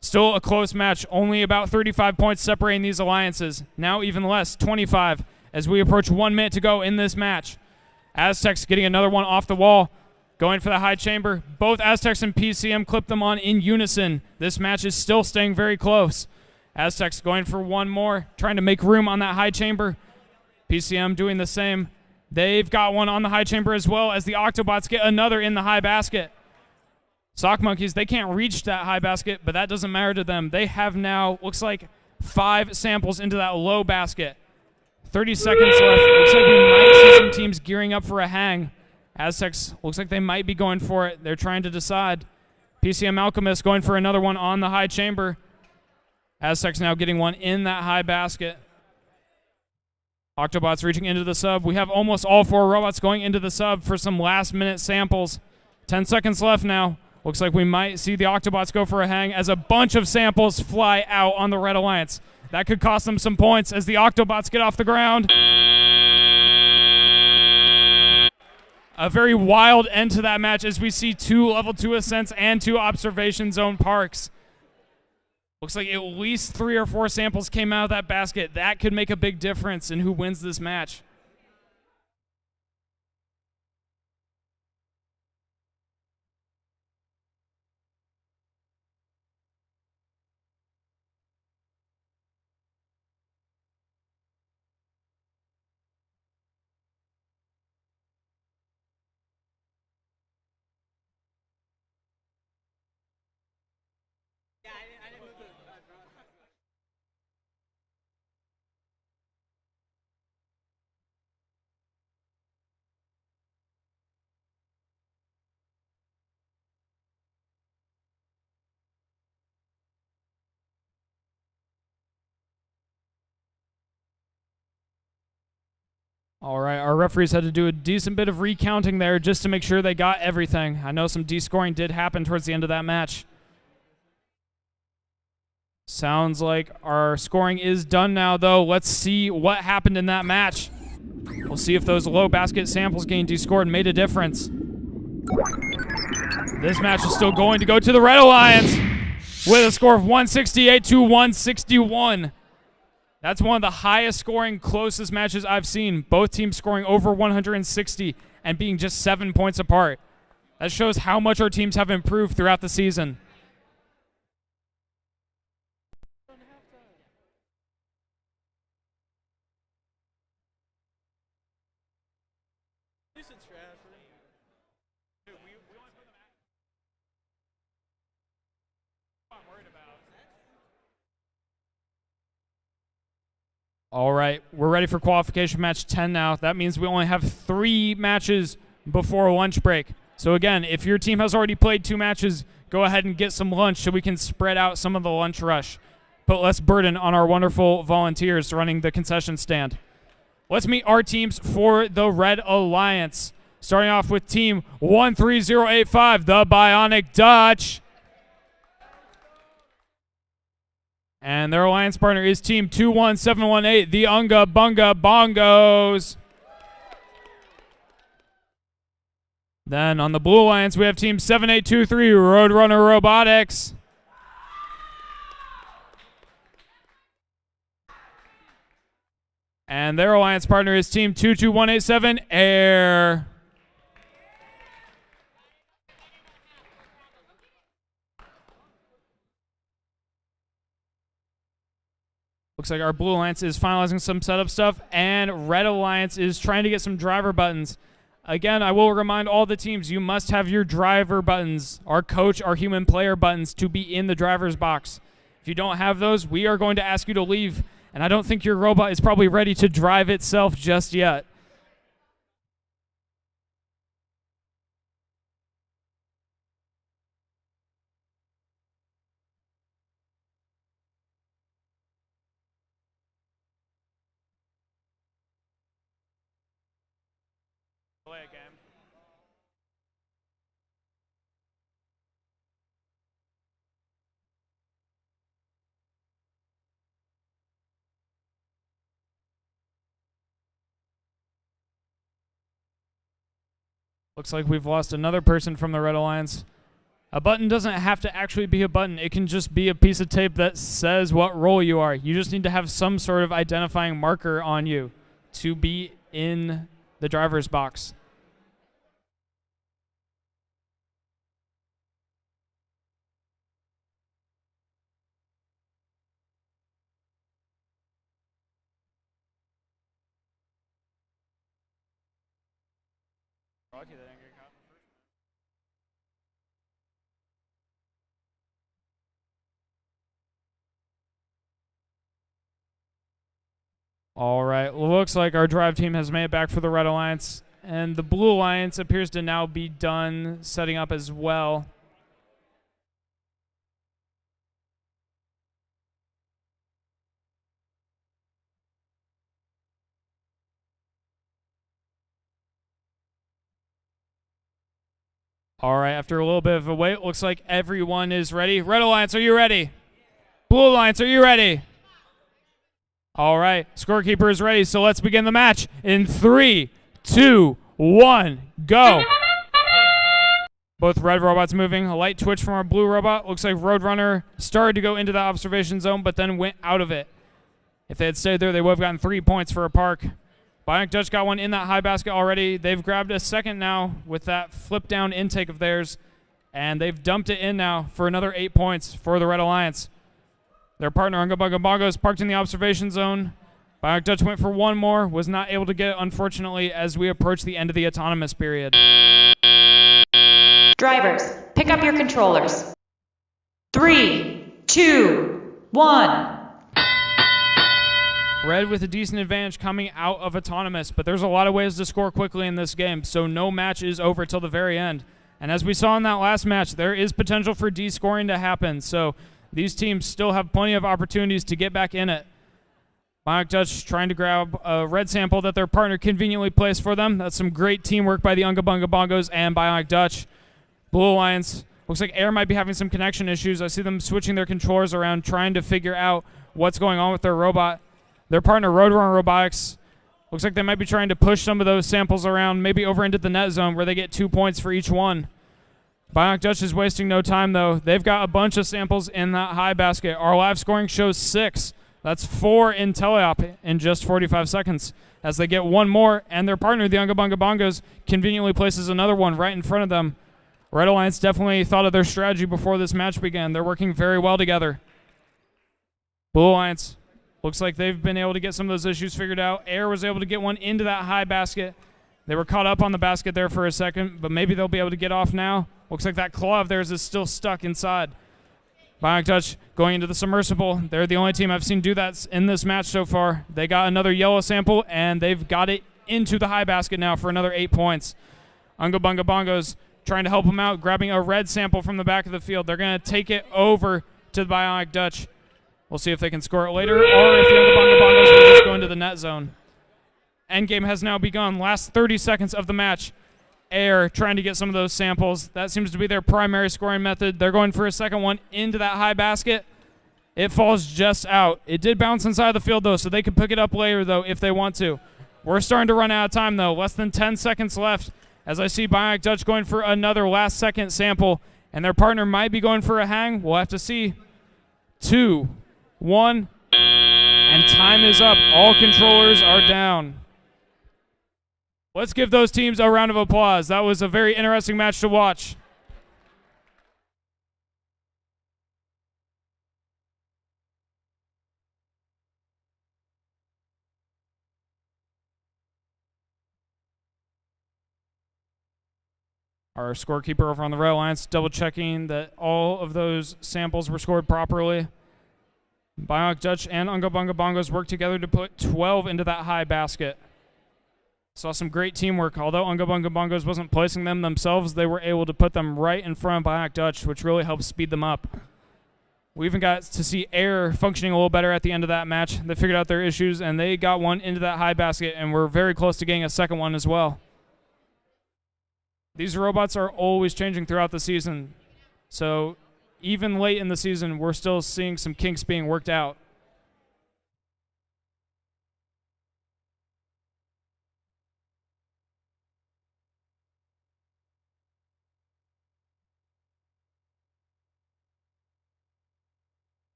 Still a close match, only about 35 points separating these alliances. Now even less, 25, as we approach 1 minute to go in this match. Aztecs getting another one off the wall, going for the high chamber. Both Aztecs and PCM clip them on in unison. This match is still staying very close. Aztecs going for one more, trying to make room on that high chamber. PCM doing the same. They've got one on the high chamber as well as the Octobots get another in the high basket. Sock Monkeys, they can't reach that high basket, but that doesn't matter to them. They have now, looks like, 5 samples into that low basket. 30 seconds left. Looks like we might see some teams gearing up for a hang. Aztecs, looks like they might be going for it. They're trying to decide. PCM Alchemist going for another one on the high chamber. Aztecs now getting one in that high basket. Octobots reaching into the sub. We have almost all 4 robots going into the sub for some last-minute samples. 10 seconds left now. Looks like we might see the Octobots go for a hang as a bunch of samples fly out on the Red Alliance. That could cost them some points as the Octobots get off the ground. A very wild end to that match as we see 2 level 2 ascents and 2 observation zone parks. Looks like at least 3 or 4 samples came out of that basket. That could make a big difference in who wins this match. All right, our referees had to do a decent bit of recounting there just to make sure they got everything. I know some descoring did happen towards the end of that match. Sounds like our scoring is done now, though. Let's see what happened in that match. We'll see if those low basket samples getting descored made a difference. This match is still going to go to the Red Alliance with a score of 168 to 161. That's one of the highest scoring, closest matches I've seen. Both teams scoring over 160 and being just 7 points apart. That shows how much our teams have improved throughout the season. All right, we're ready for qualification match 10 now. That means we only have 3 matches before lunch break. So again, if your team has already played 2 matches, go ahead and get some lunch so we can spread out some of the lunch rush. Put less burden on our wonderful volunteers running the concession stand. Let's meet our teams for the Red Alliance. Starting off with team 13085, the Bionic Dutch. And their alliance partner is team 21718, the Unga Bunga Bongos. Then on the blue alliance, we have team 7823, Roadrunner Robotics. And their alliance partner is team 22187, Air. Looks like our Blue Alliance is finalizing some setup stuff, and Red Alliance is trying to get some driver buttons. Again, I will remind all the teams, you must have your driver buttons, our coach, our human player buttons, to be in the driver's box. If you don't have those, we are going to ask you to leave, and I don't think your robot is probably ready to drive itself just yet. Play again. Looks like we've lost another person from the Red Alliance. A button doesn't have to actually be a button. It can just be a piece of tape that says what role you are. You just need to have some sort of identifying marker on you to be in the driver's box. All right, looks like our drive team has made it back for the Red Alliance, and the Blue Alliance appears to now be done setting up as well. All right, after a little bit of a wait, looks like everyone is ready. Red Alliance, are you ready? Blue Alliance, are you ready? All right, scorekeeper is ready, so let's begin the match in 3, 2, 1, go. Both red robots moving. A light twitch from our blue robot. Looks like Roadrunner started to go into the observation zone, but then went out of it. If they had stayed there, they would have gotten 3 points for a park. Bionic Dutch got one in that high basket already. They've grabbed a second now with that flip down intake of theirs, and they've dumped it in now for another 8 points for the Red Alliance. Their partner, Unga Bunga Bongos, parked in the observation zone. Bionic Dutch went for one more, was not able to get it, unfortunately, as we approach the end of the autonomous period. Drivers, pick up your controllers. 3, 2, 1. Red with a decent advantage coming out of autonomous, but there's a lot of ways to score quickly in this game, so no match is over till the very end. And as we saw in that last match, there is potential for D-scoring to happen, so these teams still have plenty of opportunities to get back in it. Bionic Dutch trying to grab a red sample that their partner conveniently placed for them. That's some great teamwork by the Unga Bunga Bongos and Bionic Dutch. Blue Alliance, looks like Air might be having some connection issues. I see them switching their controllers around, trying to figure out what's going on with their robot. Their partner, Roadrunner Robotics, looks like they might be trying to push some of those samples around, maybe over into the net zone where they get 2 points for each one. Bionic Dutch is wasting no time, though. They've got a bunch of samples in that high basket. Our live scoring shows 6. That's 4 in teleop in just 45 seconds. As they get one more, and their partner, the Unga Bunga Bongos, conveniently places another one right in front of them. Red Alliance definitely thought of their strategy before this match began. They're working very well together. Blue Alliance, looks like they've been able to get some of those issues figured out. Air was able to get one into that high basket. They were caught up on the basket there for a second, but maybe they'll be able to get off now. Looks like that claw of theirs is still stuck inside. Bionic Dutch going into the submersible. They're the only team I've seen do that in this match so far. They got another yellow sample, and they've got it into the high basket now for another 8 points. Unga Bunga Bongos trying to help them out, grabbing a red sample from the back of the field. They're going to take it over to the Bionic Dutch. We'll see if they can score it later, or if the Unga Bunga Bongos will just go into the net zone. Endgame has now begun. Last 30 seconds of the match. Air trying to get some of those samples. That seems to be their primary scoring method. They're going for a second one into that high basket. It falls just out. It did bounce inside the field, though, so they can pick it up later, though, if they want to. We're starting to run out of time, though. Less than 10 seconds left as I see Bionic Dutch going for another last-second sample, and their partner might be going for a hang. We'll have to see. 2, 1, and time is up. All controllers are down. Let's give those teams a round of applause. That was a very interesting match to watch. Our scorekeeper over on the Red Alliance double checking that all of those samples were scored properly. Bionic Dutch and Unga Bunga Bongos worked together to put 12 into that high basket. Saw some great teamwork. Although Unga Bunga Bongos wasn't placing them themselves, they were able to put them right in front of Bionic Dutch, which really helped speed them up. We even got to see Air functioning a little better at the end of that match. They figured out their issues, and they got one into that high basket, and were very close to getting a second one as well. These robots are always changing throughout the season, so even late in the season, we're still seeing some kinks being worked out.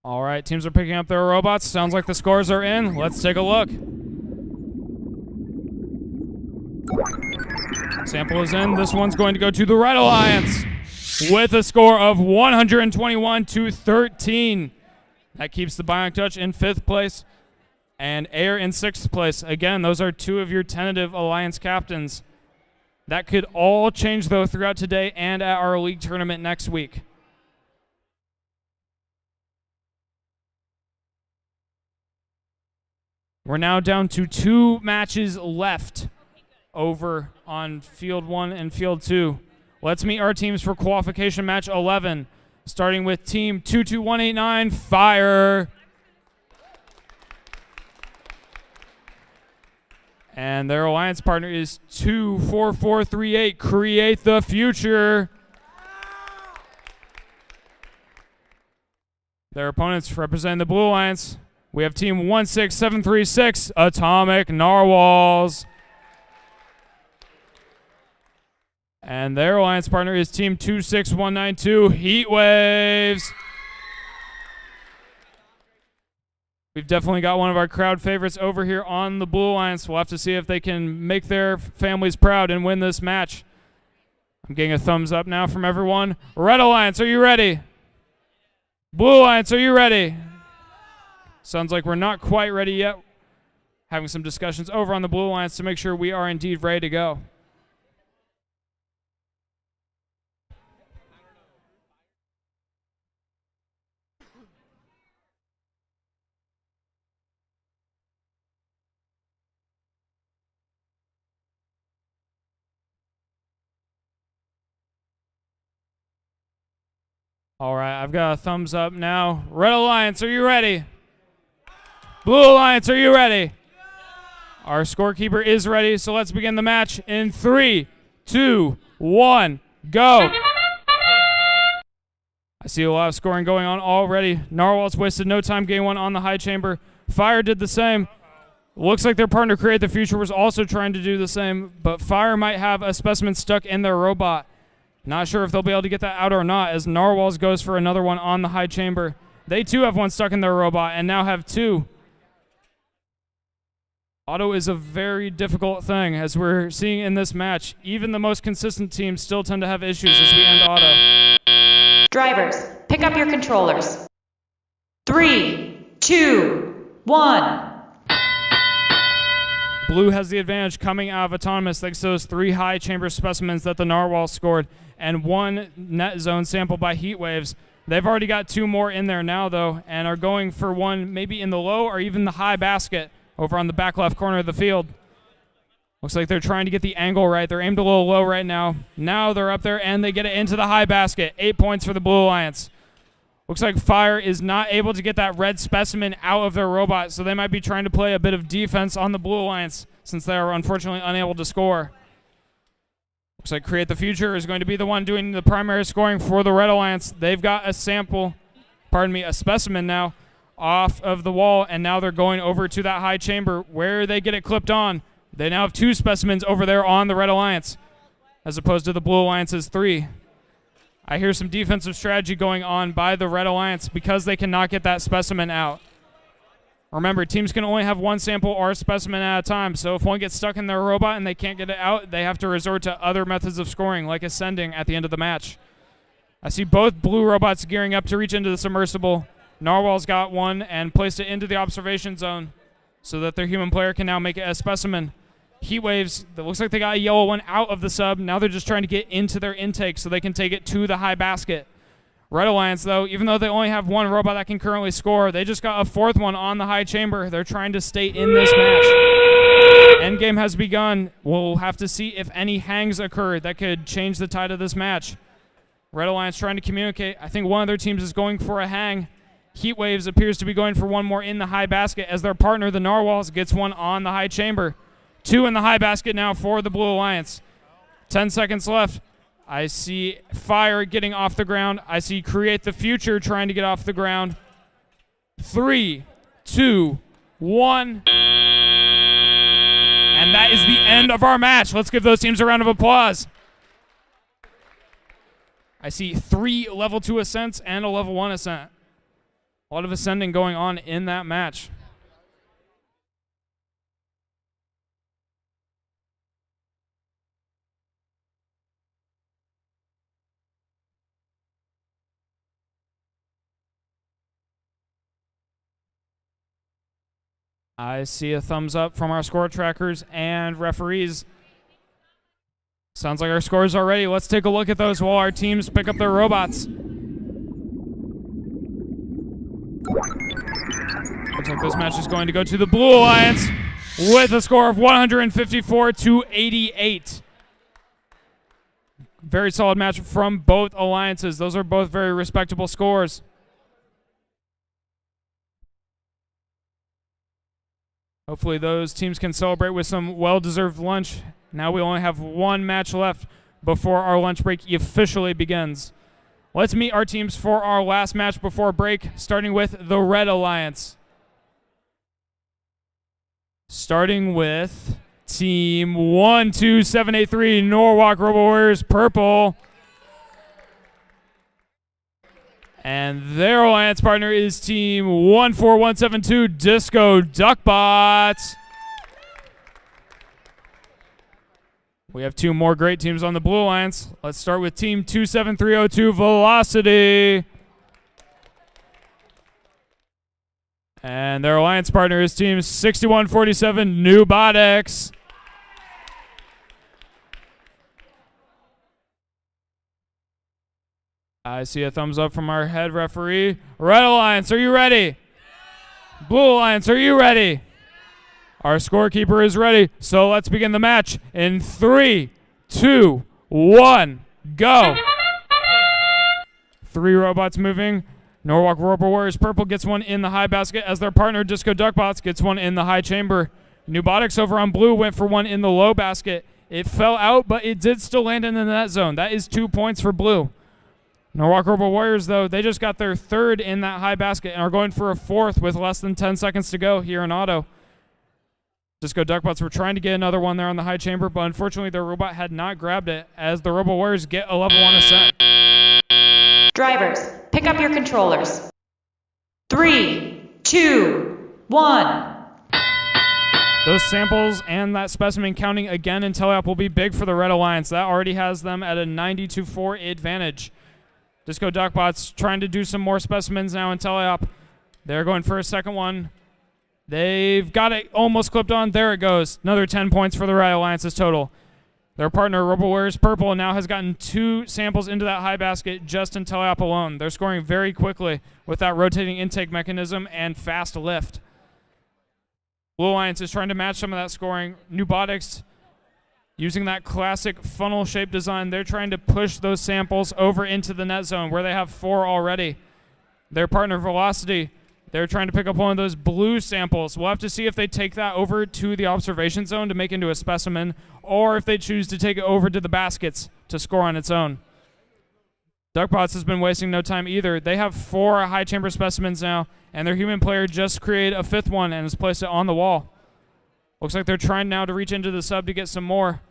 All right, teams are picking up their robots. Sounds like the scores are in. Let's take a look. Sample is in. This one's going to go to the Red Alliance with a score of 121-13. That keeps the Bionic Dutch in 5th place and Air in 6th place. Again, those are 2 of your tentative Alliance captains. That could all change, though, throughout today and at our league tournament next week. We're now down to 2 matches left over on Field 1 and Field 2. Let's meet our teams for qualification match 11, starting with Team 22189, Fire. And their alliance partner is 24438, Create the Future. Their opponents represent the Blue Alliance. We have Team 16736, Atomic Narwhals. And their alliance partner is Team 26192, Heat Waves. We've definitely got one of our crowd favorites over here on the Blue Alliance. We'll have to see if they can make their families proud and win this match. I'm getting a thumbs up now from everyone. Red Alliance, are you ready? Blue Alliance, are you ready? Sounds like we're not quite ready yet. Having some discussions over on the Blue Alliance to make sure we are indeed ready to go. All right, I've got a thumbs up now. Red Alliance, are you ready? Blue Alliance, are you ready? Our scorekeeper is ready, so let's begin the match in 3, 2, 1, go. I see a lot of scoring going on already. Narwhals wasted no time getting one on the high chamber. Fire did the same. Looks like their partner Create the Future was also trying to do the same, but Fire might have a specimen stuck in their robot. Not sure if they'll be able to get that out or not, as Narwhals goes for another one on the high chamber. They too have one stuck in their robot and now have 2. Auto is a very difficult thing, as we're seeing in this match. Even the most consistent teams still tend to have issues as we end auto. Drivers, pick up your controllers. 3, 2, 1. Blue has the advantage coming out of Autonomous thanks to those 3 high chamber specimens that the Narwhal scored and 1 net zone sample by Heat Waves. They've already got 2 more in there now, though, and are going for one maybe in the low or even the high basket over on the back left corner of the field. Looks like they're trying to get the angle right. They're aimed a little low right now. Now they're up there, and they get it into the high basket. 8 points for the Blue Alliance. Looks like Fire is not able to get that red specimen out of their robot, so they might be trying to play a bit of defense on the Blue Alliance since they are unfortunately unable to score. Looks like Create the Future is going to be the one doing the primary scoring for the Red Alliance. They've got a specimen now off of the wall, and now they're going over to that high chamber where they get it clipped on. They now have 2 specimens over there on the Red Alliance as opposed to the Blue Alliance's 3. I hear some defensive strategy going on by the Red Alliance because they cannot get that specimen out. Remember, teams can only have 1 sample or specimen at a time, so if one gets stuck in their robot and they can't get it out, they have to resort to other methods of scoring, like ascending at the end of the match. I see both blue robots gearing up to reach into the submersible. Narwhal's got one and placed it into the observation zone so that their human player can now make it a specimen. Heat Waves, it looks like they got a yellow one out of the sub. Now they're just trying to get into their intake so they can take it to the high basket. Red Alliance, though, even though they only have one robot that can currently score, they just got a fourth one on the high chamber. They're trying to stay in this match. Endgame has begun. We'll have to see if any hangs occur that could change the tide of this match. Red Alliance trying to communicate. I think one of their teams is going for a hang. Heat Waves appears to be going for one more in the high basket as their partner, the Narwhals, gets one on the high chamber. 2 in the high basket now for the Blue Alliance. 10 seconds left. I see Fire getting off the ground. I see Create the Future trying to get off the ground. 3, 2, 1. And that is the end of our match. Let's give those teams a round of applause. I see 3 level 2 ascents and a level 1 ascent. A lot of ascending going on in that match. I see a thumbs up from our score trackers and referees. Sounds like our scores are ready. Let's take a look at those while our teams pick up their robots. Looks like this match is going to go to the Blue Alliance with a score of 154-88. Very solid match from both alliances. Those are both very respectable scores. Hopefully those teams can celebrate with some well-deserved lunch. Now we only have one match left before our lunch break officially begins. Let's meet our teams for our last match before break, starting with the Red Alliance. Starting with Team 12783, Norwalk Robo Warriors Purple. And their alliance partner is Team 14172, Disco Duckbots. We have 2 more great teams on the Blue Alliance. Let's start with Team 27302, Velocity. And their alliance partner is Team 6147, Nubotics. I see a thumbs up from our head referee. Red Alliance, are you ready? Blue Alliance, are you ready? Our scorekeeper is ready, so let's begin the match in 3, 2, 1, go. 3 robots moving. Norwalk Robo Warriors Purple gets one in the high basket as their partner Disco Duckbots gets one in the high chamber. Nubotics over on blue went for one in the low basket. It fell out, but it did still land in the net zone. That is 2 points for blue. Norwalk Robo Warriors, though, they just got their 3rd in that high basket and are going for a 4th with less than 10 seconds to go here in auto. Disco Duckbots were trying to get another one there on the high chamber, but unfortunately their robot had not grabbed it as the Robo Warriors get a level 1 ascent. Drivers, pick up your controllers. 3, 2, 1. Those samples and that specimen counting again in teleop will be big for the Red Alliance. That already has them at a 90-4 advantage. Disco Duckbots trying to do some more specimens now in teleop. They're going for a second one. They've got it almost clipped on. There it goes. Another 10 points for the Red Alliance's total. Their partner, Robo Warriors Purple, now has gotten 2 samples into that high basket just in teleop alone. They're scoring very quickly with that rotating intake mechanism and fast lift. Blue Alliance is trying to match some of that scoring. Nubotics, using that classic funnel shape design, they're trying to push those samples over into the net zone where they have 4 already. Their partner, Velocity, they're trying to pick up one of those blue samples. We'll have to see if they take that over to the observation zone to make into a specimen, or if they choose to take it over to the baskets to score on its own. Duckbots has been wasting no time either. They have 4 high chamber specimens now, and their human player just created a 5th one and has placed it on the wall. Looks like they're trying now to reach into the sub to get some more,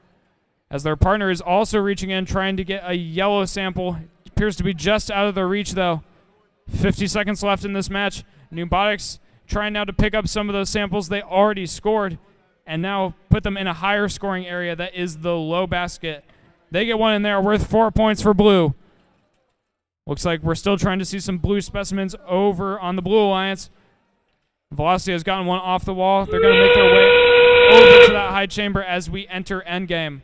as their partner is also reaching in, trying to get a yellow sample. Appears to be just out of their reach, though. 50 seconds left in this match. Nubotics trying now to pick up some of those samples they already scored and now put them in a higher scoring area that is the low basket. They get one in there worth 4 points for blue. Looks like we're still trying to see some blue specimens over on the Blue Alliance. Velocity has gotten one off the wall. They're going to make their way. over to that high chamber as we enter endgame.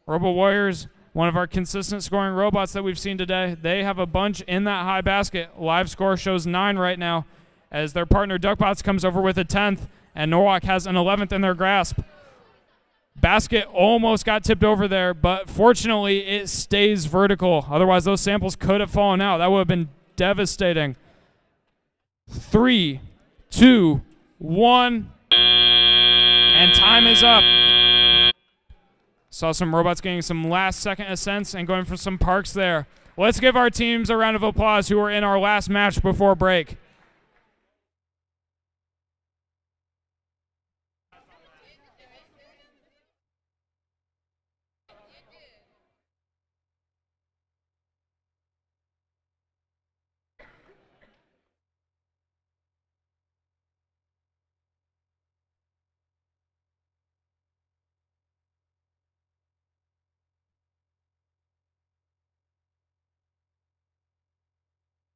Robo Warriors, one of our consistent scoring robots that we've seen today, they have a bunch in that high basket. Live score shows 9 right now as their partner Duckbots comes over with a 10th, and Norwalk has an 11th in their grasp. Basket almost got tipped over there, but fortunately it stays vertical. Otherwise, those samples could have fallen out. That would have been devastating. 3, 2, 1, and time is up. Saw some robots getting some last-second ascents and going for some parks there. Let's give our teams a round of applause who are in our last match before break.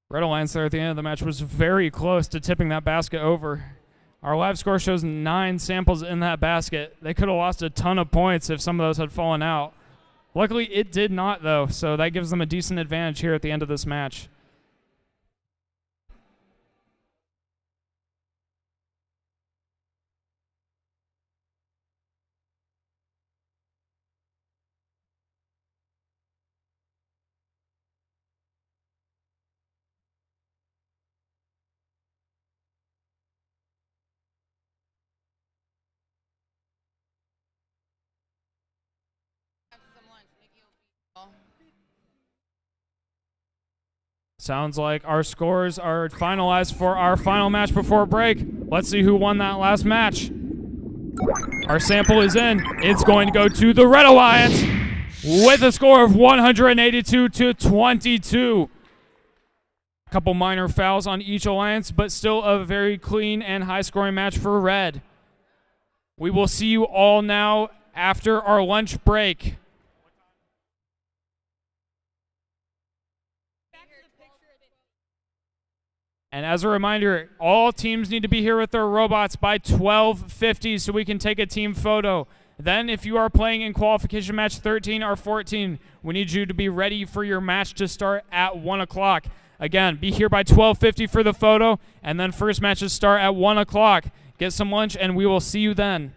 Red Alliance there at the end of the match was very close to tipping that basket over. Our live score shows 9 samples in that basket. They could have lost a ton of points if some of those had fallen out. Luckily, it did not, though, so that gives them a decent advantage here at the end of this match. Sounds like our scores are finalized for our final match before break. Let's see who won that last match. Our sample is in. It's going to go to the Red Alliance with a score of 182 to 22. A couple minor fouls on each alliance, but still a very clean and high-scoring match for Red. We will see you all now after our lunch break. And as a reminder, all teams need to be here with their robots by 12:50 so we can take a team photo. Then if you are playing in qualification match 13 or 14, we need you to be ready for your match to start at 1 o'clock. Again, be here by 12:50 for the photo, and then first matches start at 1 o'clock. Get some lunch, and we will see you then.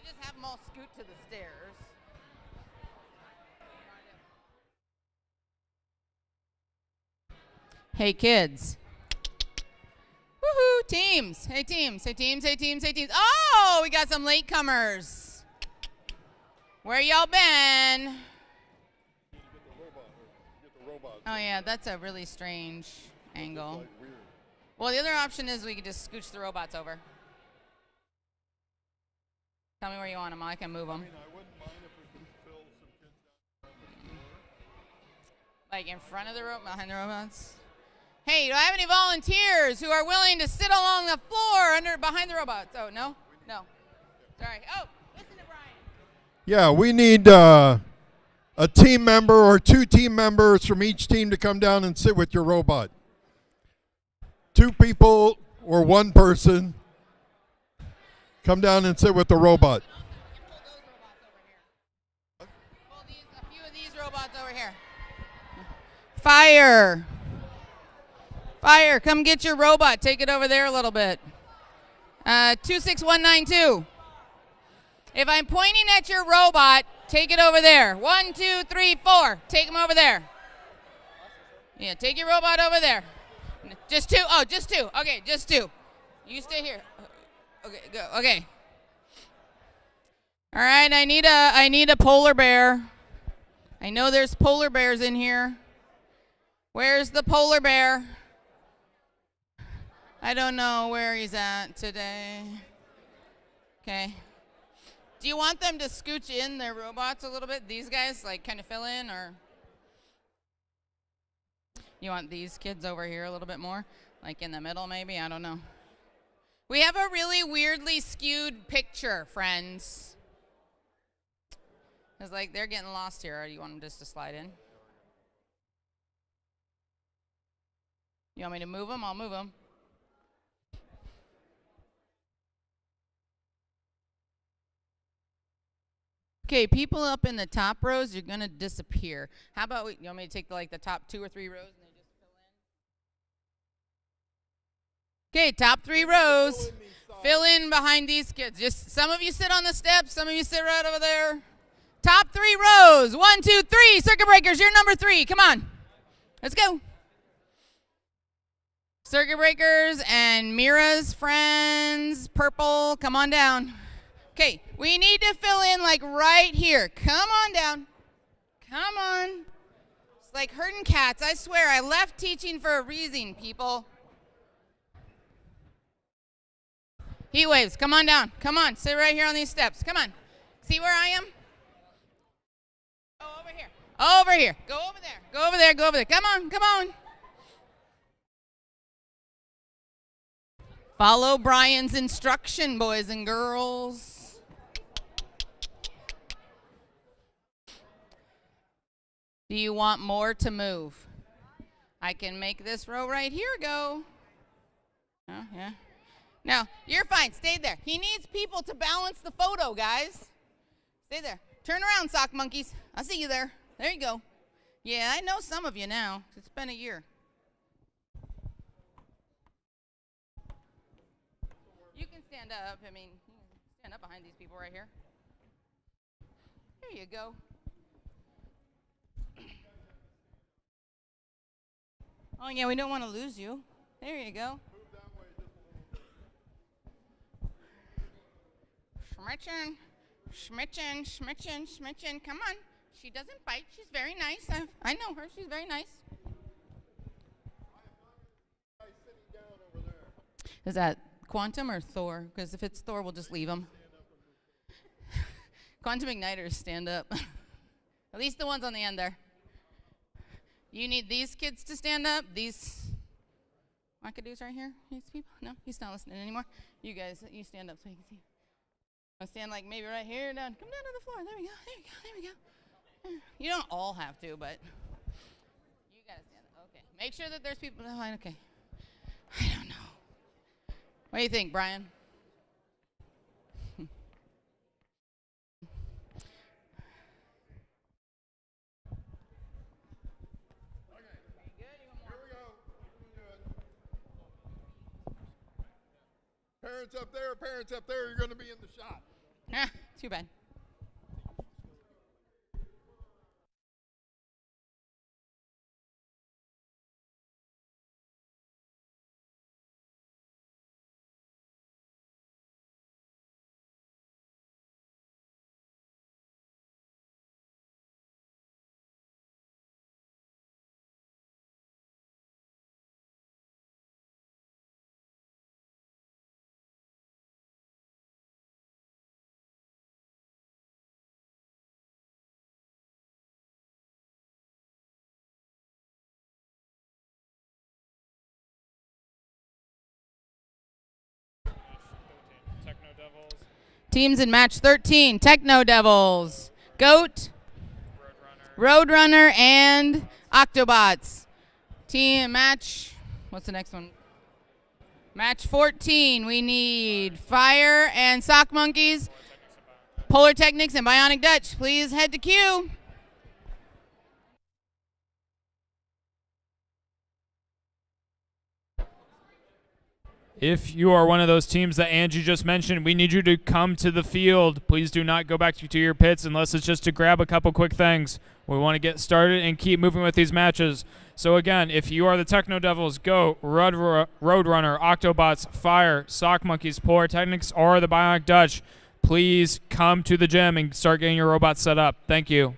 just have them all scoot to the stairs. Hey, kids. Woohoo, teams. Hey, teams. Hey, teams. Hey, teams. Hey, teams. Oh, we got some latecomers. Where y'all been? Oh, yeah, that's a really strange angle. Well, the other option is we could just scooch the robots over. Tell me where you want them. I can move them. Like in front of the robot, behind the robots? Hey, do I have any volunteers who are willing to sit along the floor behind the robots? Oh, no? No. Sorry. Oh, listen to Brian. Yeah, we need a team member or 2 team members from each team to come down and sit with your robot. 2 people or 1 person come down and sit with the robot. Pull a few of these robots over here. Fire. Fire, come get your robot. Take it over there a little bit. 26192. If I'm pointing at your robot, take it over there. 1, 2, 3, 4. Take him over there. Yeah, take your robot over there. Just 2. Oh, just 2. Okay, just 2. You stay here. Okay, go. Okay. All right, I need a polar bear. I know there's polar bears in here. Where's the polar bear? I don't know where he's at today. Okay. Do you want them to scooch in their robots a little bit? These guys, like, kind of fill in, or you want these kids over here a little bit more? Like in the middle, maybe? I don't know. We have a really weirdly skewed picture, friends. It's like they're getting lost here. Or do you want them just to slide in? You want me to move them? I'll move them. Okay, people up in the top rows, you're going to disappear. How about you want me to take the top 2 or 3 rows and they just fill in? Okay, top 3 rows. Fill in behind these kids. Just some of you sit on the steps, some of you sit right over there. Top 3 rows. 1, 2, 3. Circuit breakers, you're number 3. Come on. Let's go. Circuit breakers and Mira's friends, purple, come on down. Okay, we need to fill in like right here. Come on down. Come on. It's like herding cats. I swear, I left teaching for a reason, people. Heat waves, come on down. Come on, sit right here on these steps. Come on. See where I am? Oh, over here. Over here. Go over there. Go over there. Go over there. Come on. Come on. Follow Brian's instruction, boys and girls. Do you want more to move? I can make this row right here go. Oh, yeah. No, you're fine. Stay there. He needs people to balance the photo, guys. Stay there. Turn around, sock monkeys. I see you there. There you go. Yeah, I know some of you now. It's been a year. You can stand up. I mean, you can stand up behind these people right here. There you go. Oh, yeah, we don't want to lose you. There you go. Schmitchen, schmitchen, schmitchen, schmitchen. Come on. She doesn't bite. She's very nice. I know her. She's very nice. Is that Quantum or Thor? Because if it's Thor, we'll just leave him. Quantum igniters, stand up. At least the ones on the end there. You need these kids to stand up. These wackadoos right here. These people. No, he's not listening anymore. You guys, you stand up so you can see. I'll stand like maybe right here. Down. Come down to the floor. There we go. There we go. There we go. You don't all have to, but you gotta stand up. Okay. Make sure that there's people behind. Okay. I don't know. What do you think, Brian? Parents up there, you're going to be in the shot. Too bad. Techno Devils. Teams in match 13, Techno Devils, Goat, Roadrunner, and Octobots. Team match, what's the next one? Match 14, we need Fire and Sock Monkeys, Polar Technics, and Bionic Dutch. Please head to queue. If you are one of those teams that Angie just mentioned, we need you to come to the field. Please do not go back to your pits unless it's just to grab a couple quick things. We want to get started and keep moving with these matches. So again, if you are the Techno Devils, Go, Roadrunner, Octobots, Fire, Sock Monkeys, Polar Technics, or the Bionic Dutch, please come to the gym and start getting your robots set up. Thank you.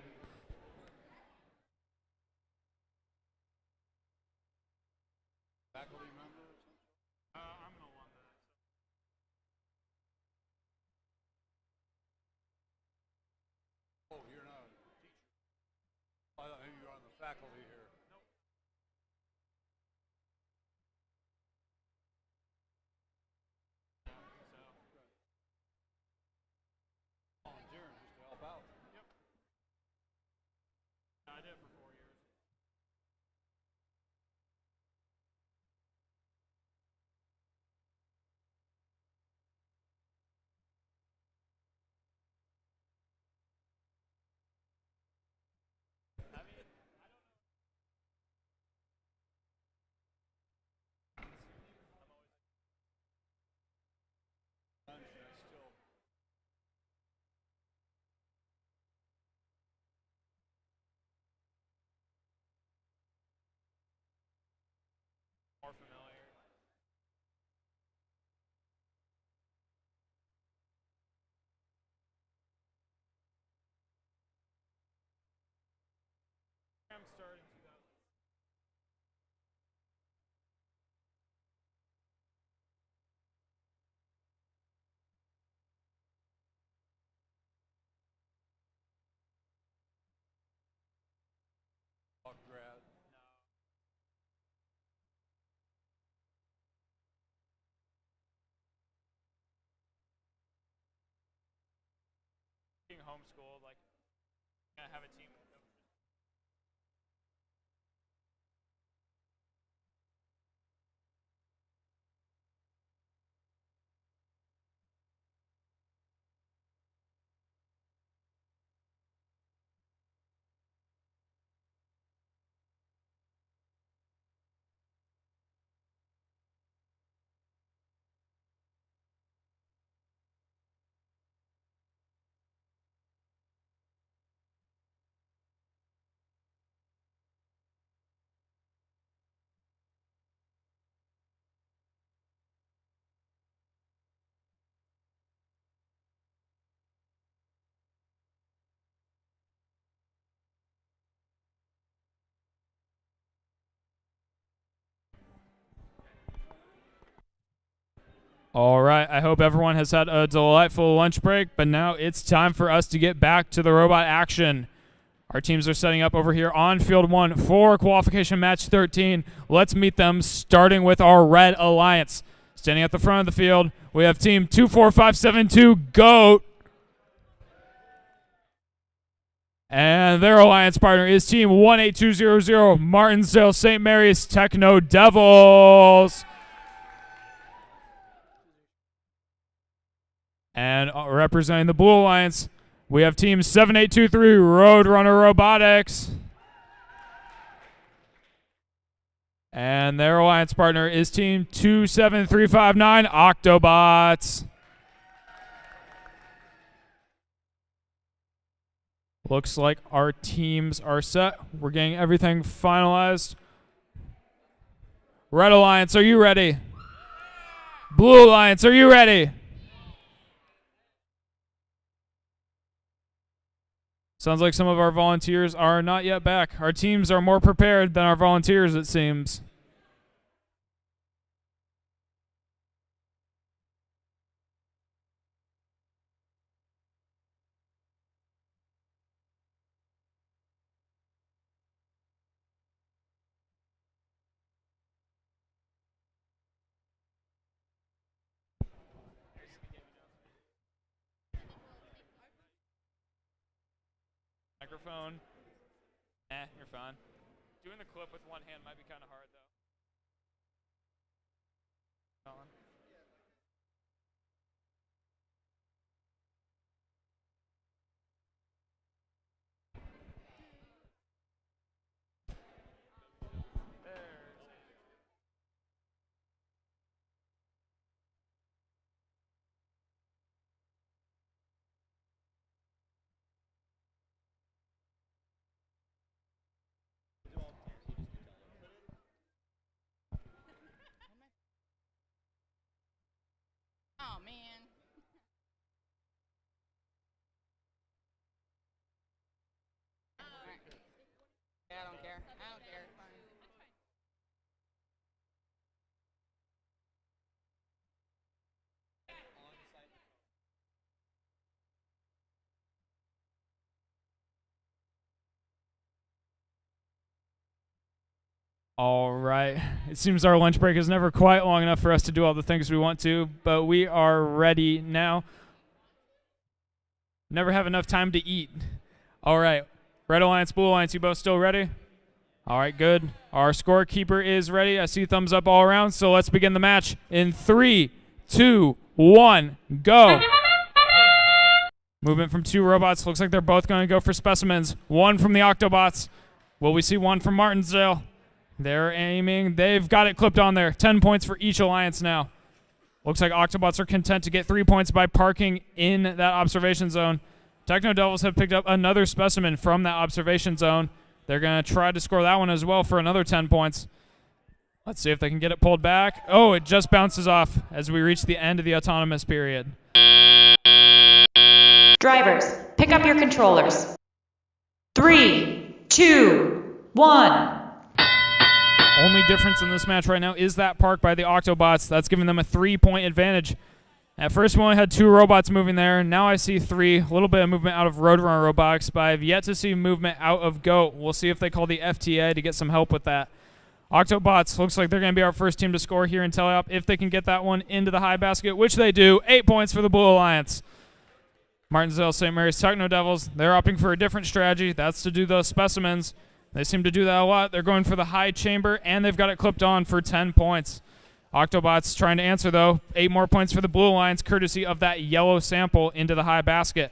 More familiar. I'm starting 2000. Being homeschooled, like, I have a team. All right, I hope everyone has had a delightful lunch break, but now it's time for us to get back to the robot action. Our teams are setting up over here on Field 1 for qualification match 13. Let's meet them, starting with our Red Alliance. Standing at the front of the field, we have team 24572 GOAT. And their alliance partner is team 18200 Martinsdale St. Mary's Techno Devils. And representing the Blue Alliance, we have team 7823 Roadrunner Robotics. And their alliance partner is team 27359 Octobots. Looks like our teams are set. We're getting everything finalized. Red Alliance, are you ready? Blue Alliance, are you ready? Sounds like some of our volunteers are not yet back. Our teams are more prepared than our volunteers, it seems. Microphone. You're fine. Doing the clip with one hand might be kind of hard, though. Colin? Oh, man. Alright. Yeah, I don't care. I don't care. Fine. All right. It seems our lunch break is never quite long enough for us to do all the things we want to, but we are ready now. Never have enough time to eat. All right. Red Alliance, Blue Alliance, you both still ready? All right, good. Our scorekeeper is ready. I see thumbs up all around, so let's begin the match in 3, 2, 1, go. Movement from 2 robots. Looks like they're both going to go for specimens. 1 from the Octobots. Will we see 1 from Martinsdale? They're aiming. They've got it clipped on there. 10 points for each alliance now. Looks like Octobots are content to get 3 points by parking in that observation zone. Techno Devils have picked up another specimen from that observation zone. They're going to try to score that one as well for another 10 points. Let's see if they can get it pulled back. Oh, it just bounces off as we reach the end of the autonomous period. Drivers, pick up your controllers. 3, 2, 1. Only difference in this match right now is that park by the Octobots. That's giving them a 3-point advantage. At first, we only had 2 robots moving there. Now I see 3. A little bit of movement out of Roadrunner Robotics, but I've yet to see movement out of GOAT. We'll see if they call the FTA to get some help with that. Octobots, looks like they're going to be our first team to score here in Teleop if they can get that one into the high basket, which they do. 8 points for the Blue Alliance. Martinsdale St. Mary's Techno Devils, they're opting for a different strategy. That's to do those specimens. They seem to do that a lot. They're going for the high chamber, and they've got it clipped on for 10 points. Octobots trying to answer, though. 8 more points for the Blue Alliance, courtesy of that yellow sample into the high basket.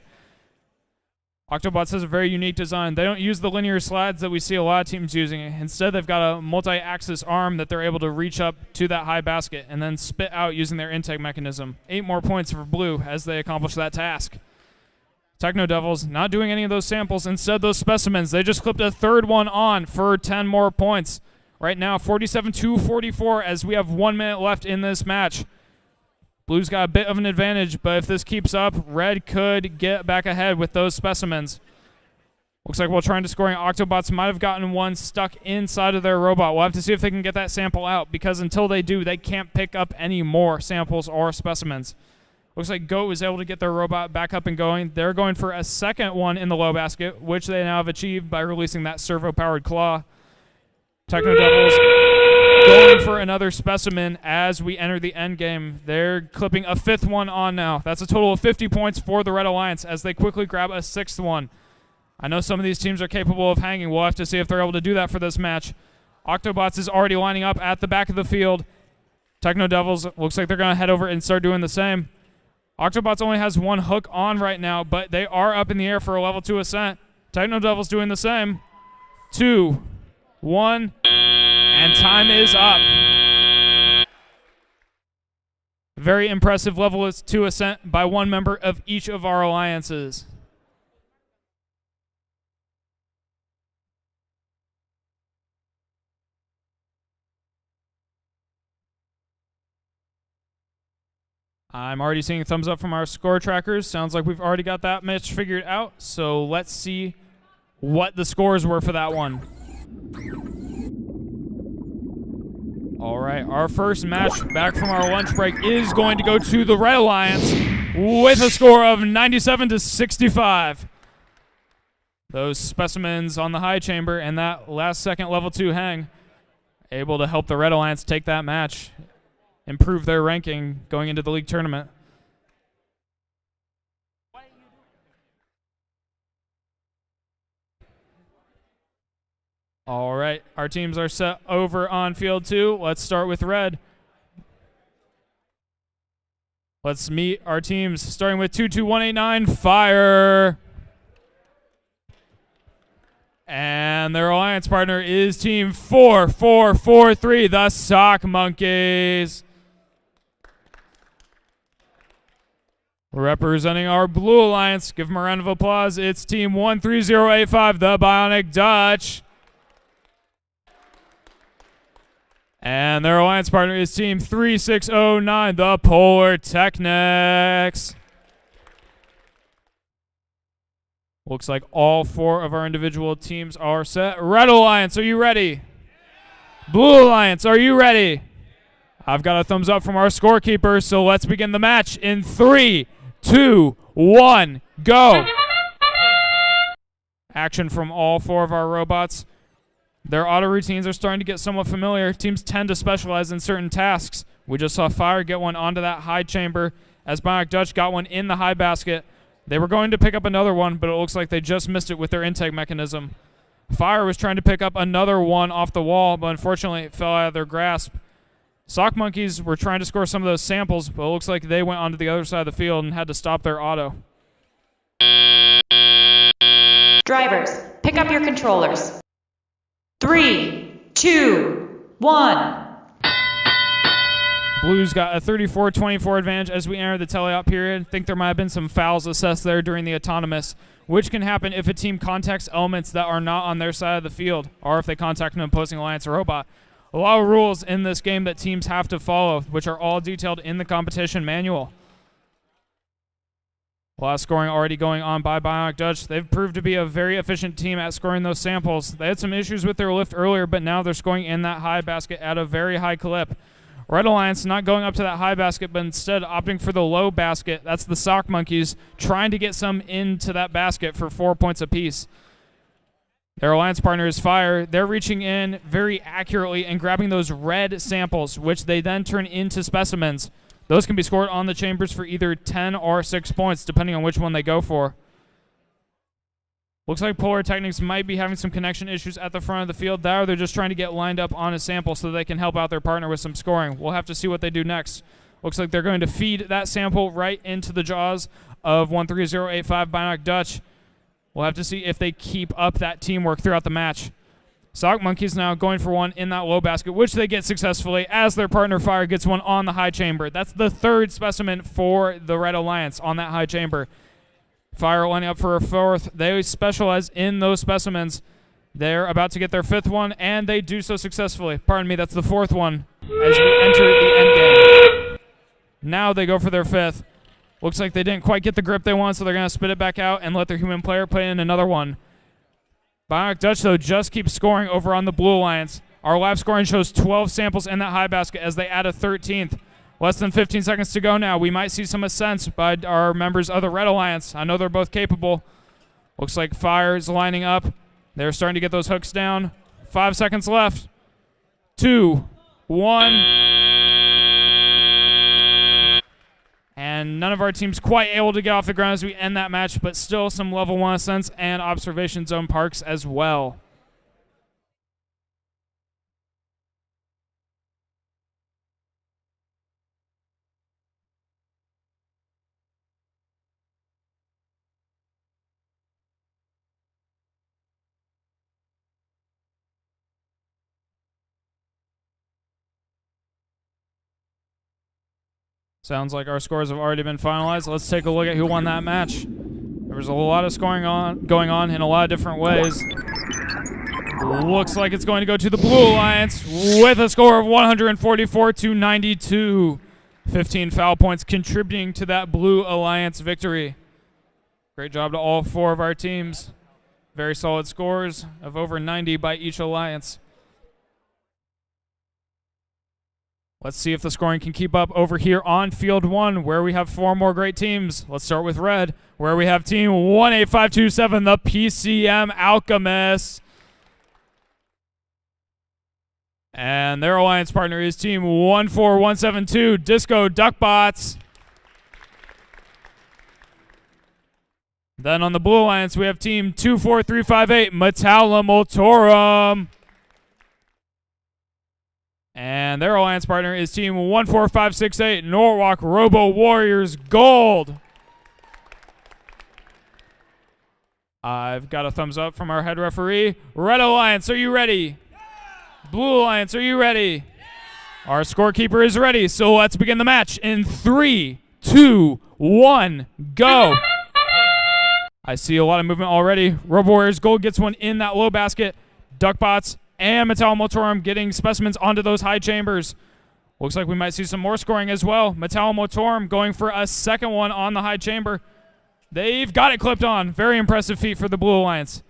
Octobots has a very unique design. They don't use the linear slides that we see a lot of teams using. Instead, they've got a multi-axis arm that they're able to reach up to that high basket and then spit out using their intake mechanism. 8 more points for Blue as they accomplish that task. Techno Devils not doing any of those samples. Instead, those specimens, they just clipped a third one on for 10 more points. Right now, 47-44 as we have 1 minute left in this match. Blue's got a bit of an advantage, but if this keeps up, Red could get back ahead with those specimens. Looks like while trying to scoring, Octobots might have gotten one stuck inside of their robot. We'll have to see if they can get that sample out, because until they do, they can't pick up any more samples or specimens. Looks like GOAT was able to get their robot back up and going. They're going for a second one in the low basket, which they now have achieved by releasing that servo-powered claw. Techno Devils going for another specimen as we enter the end game. They're clipping a 5th one on now. That's a total of 50 points for the Red Alliance as they quickly grab a 6th one. I know some of these teams are capable of hanging. We'll have to see if they're able to do that for this match. Octobots is already lining up at the back of the field. Techno Devils looks like they're going to head over and start doing the same. Octobots only has 1 hook on right now, but they are up in the air for a level 2 ascent. Techno Devils doing the same. 2, 1, and time is up. Very impressive level 2 ascent by 1 member of each of our alliances. I'm already seeing thumbs up from our score trackers. Sounds like we've already got that match figured out. So let's see what the scores were for that one. All right, our first match back from our lunch break is going to go to the Red Alliance with a score of 97-65. Those specimens on the high chamber and that last second level 2 hang able to help the Red Alliance take that match, improve their ranking going into the league tournament. All right, our teams are set over on field 2. Let's start with red. Let's meet our teams, starting with 22189, Fire. And their alliance partner is team 4443, the Sock Monkeys. Representing our blue alliance, give them a round of applause, it's team 13085, the Bionic Dutch. And their alliance partner is team 3609, the Polar Technics. Looks like all 4 of our individual teams are set. Red Alliance, are you ready? Blue Alliance, are you ready? I've got a thumbs up from our scorekeepers, so let's begin the match in 3, 2, 1, go. Action from all 4 of our robots. Their auto routines are starting to get somewhat familiar. Teams tend to specialize in certain tasks. We just saw Fire get one onto that high chamber as Bionic Dutch got one in the high basket. They were going to pick up another one, but it looks like they just missed it with their intake mechanism. Fire was trying to pick up another one off the wall, but unfortunately it fell out of their grasp. Sock Monkeys were trying to score some of those samples, but it looks like they went onto the other side of the field and had to stop their auto. Drivers, pick up your controllers. 3, 2, 1. Blues got a 34-24 advantage as we enter the teleop period. Think there might have been some fouls assessed there during the autonomous, which can happen if a team contacts elements that are not on their side of the field, or if they contact an opposing alliance robot. A lot of rules in this game that teams have to follow, which are all detailed in the competition manual. A lot of scoring already going on by Bionic Dutch. They've proved to be a very efficient team at scoring those samples. They had some issues with their lift earlier, but now they're scoring in that high basket at a very high clip. Red Alliance not going up to that high basket, but instead opting for the low basket. That's the Sock Monkeys trying to get some into that basket for 4 points apiece. Their alliance partner is Fire. They're reaching in very accurately and grabbing those red samples, which they then turn into specimens. Those can be scored on the chambers for either 10 or 6 points, depending on which one they go for. Looks like Polar Technics might be having some connection issues at the front of the field. That or they're just trying to get lined up on a sample so they can help out their partner with some scoring. We'll have to see what they do next. Looks like they're going to feed that sample right into the jaws of 13085 Bionic Dutch. We'll have to see if they keep up that teamwork throughout the match. Sock Monkeys now going for one in that low basket, which they get successfully as their partner Fire gets one on the high chamber. That's the 3rd specimen for the Red Alliance on that high chamber. Fire lining up for a 4th. They specialize in those specimens. They're about to get their 5th one, and they do so successfully. Pardon me, that's the 4th one as we enter the end game. Now they go for their 5th. Looks like they didn't quite get the grip they want, so they're going to spit it back out and let their human player put in another one. Bionic Dutch, though, just keeps scoring over on the Blue Alliance. Our live scoring shows 12 samples in that high basket as they add a 13th. Less than 15 seconds to go now. We might see some ascents by our members of the Red Alliance. I know they're both capable. Looks like Fire is lining up. They're starting to get those hooks down. 5 seconds left. 2, 1. And none of our teams quite able to get off the ground as we end that match, but still some level 1 ascents and observation zone parks as well. Sounds like our scores have already been finalized. Let's take a look at who won that match. There was a lot of scoring going on in a lot of different ways. Looks like it's going to go to the Blue Alliance with a score of 144-92. 15 foul points contributing to that Blue Alliance victory. Great job to all 4 of our teams. Very solid scores of over 90 by each alliance. Let's see if the scoring can keep up over here on Field 1, where we have 4 more great teams. Let's start with red, where we have team 18527, the PCM Alchemists. And their alliance partner is team 14172, Disco Duckbots. Then on the Blue Alliance, we have team 24358, Metalla Motorum. And their alliance partner is team 14568, Norwalk Robo Warriors Gold. I've got a thumbs up from our head referee. Red Alliance, are you ready? Blue Alliance, are you ready? Our scorekeeper is ready, so let's begin the match in 3, 2, 1, go. I see a lot of movement already. Robo Warriors Gold gets one in that low basket. Duckbots and Metalla Motorum getting specimens onto those high chambers. Looks like we might see some more scoring as well. Metalla Motorum going for a second one on the high chamber. They've got it clipped on. Very impressive feat for the Blue Alliance.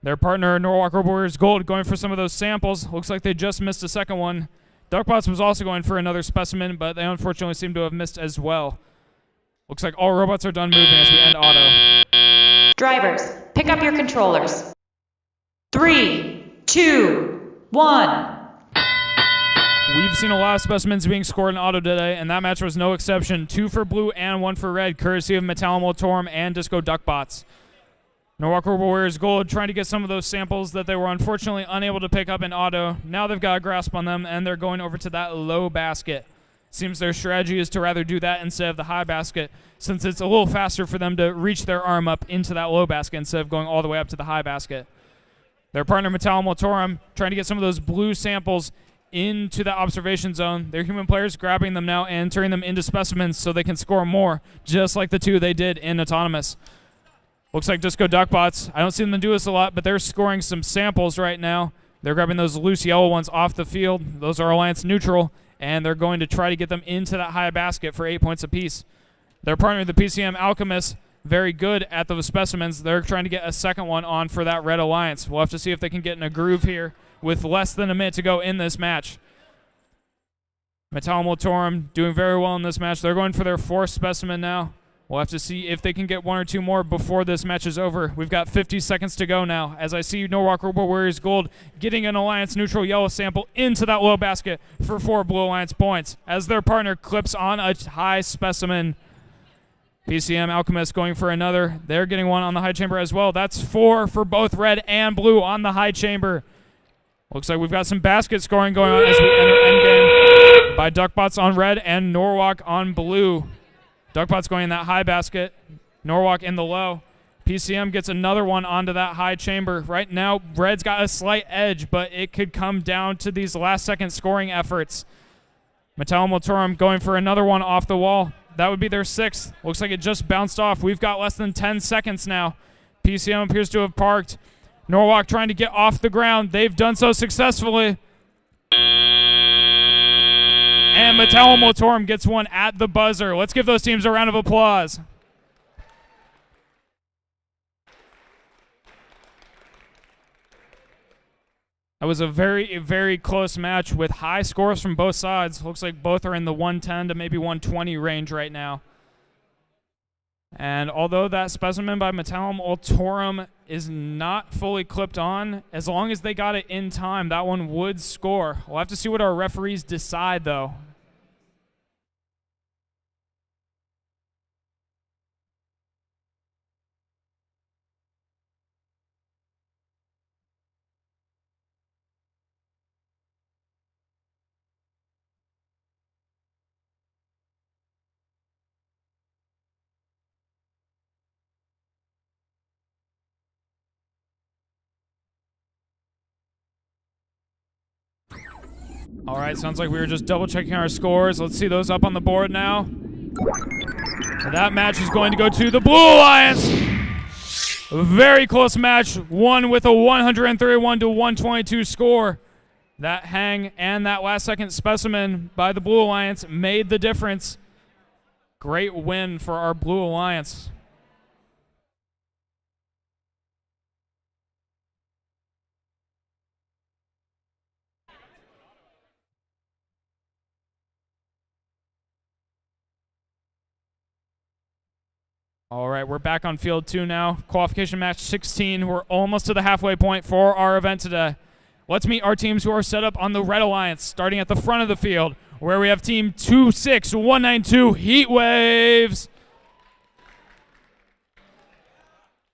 Their partner, Norwalk Robo Warriors Gold, going for some of those samples. Looks like they just missed a second one. Duckbots was also going for another specimen, but they unfortunately seem to have missed as well. Looks like all robots are done moving as we end auto. Drivers, pick up your controllers. 3, 2, 1. We've seen a lot of specimens being scored in auto today, and that match was no exception. 2 for blue and 1 for red, courtesy of Metalla Motorum and Disco Duckbots. Norwalk Robo Warriors Gold trying to get some of those samples that they were unfortunately unable to pick up in auto. Now they've got a grasp on them, and they're going over to that low basket. Seems their strategy is to rather do that instead of the high basket, since it's a little faster for them to reach their arm up into that low basket instead of going all the way up to the high basket. Their partner, Metalla Motorum, trying to get some of those blue samples into the observation zone. Their human players grabbing them now and turning them into specimens so they can score more, just like the 2 they did in Autonomous. Looks like Disco Duckbots, I don't see them do this a lot, but they're scoring some samples right now. They're grabbing those loose yellow ones off the field. Those are Alliance neutral, and they're going to try to get them into that high basket for 8 points apiece. Their partner, the PCM Alchemists, very good at those specimens. They're trying to get a second one on for that Red Alliance. We'll have to see if they can get in a groove here with less than a minute to go in this match. Metalla Motorum doing very well in this match. They're going for their 4th specimen now. We'll have to see if they can get 1 or 2 more before this match is over. We've got 50 seconds to go now. As I see Norwalk Robo Warriors Gold getting an Alliance neutral yellow sample into that low basket for 4 Blue Alliance points as their partner clips on a high specimen. PCM Alchemist going for another. They're getting one on the high chamber as well. That's 4 for both red and blue on the high chamber. Looks like we've got some basket scoring going on as we enter endgame by Duckbots on red and Norwalk on blue. Duckbots going in that high basket, Norwalk in the low. PCM gets another one onto that high chamber. Right now, red's got a slight edge, but it could come down to these last-second scoring efforts. Metalla Motorum going for another one off the wall. That would be their 6th. Looks like it just bounced off. We've got less than 10 seconds now. PCM appears to have parked. Norwalk trying to get off the ground. They've done so successfully. And Metalla Motorum gets one at the buzzer. Let's give those teams a round of applause. That was a very, very close match with high scores from both sides. Looks like both are in the 110 to maybe 120 range right now. And although that specimen by Metalla Motorum is not fully clipped on, as long as they got it in time, that one would score. We'll have to see what our referees decide, though. All right, sounds like we were just double-checking our scores. Let's see those up on the board now. That match is going to go to the Blue Alliance. A very close match, one with a 131 to 122 score. That hang and that last-second specimen by the Blue Alliance made the difference. Great win for our Blue Alliance. All right, we're back on field 2 now. Qualification match 16. We're almost to the halfway point for our event today. Let's meet our teams who are set up on the Red Alliance, starting at the front of the field, where we have team 26192 Heat Waves.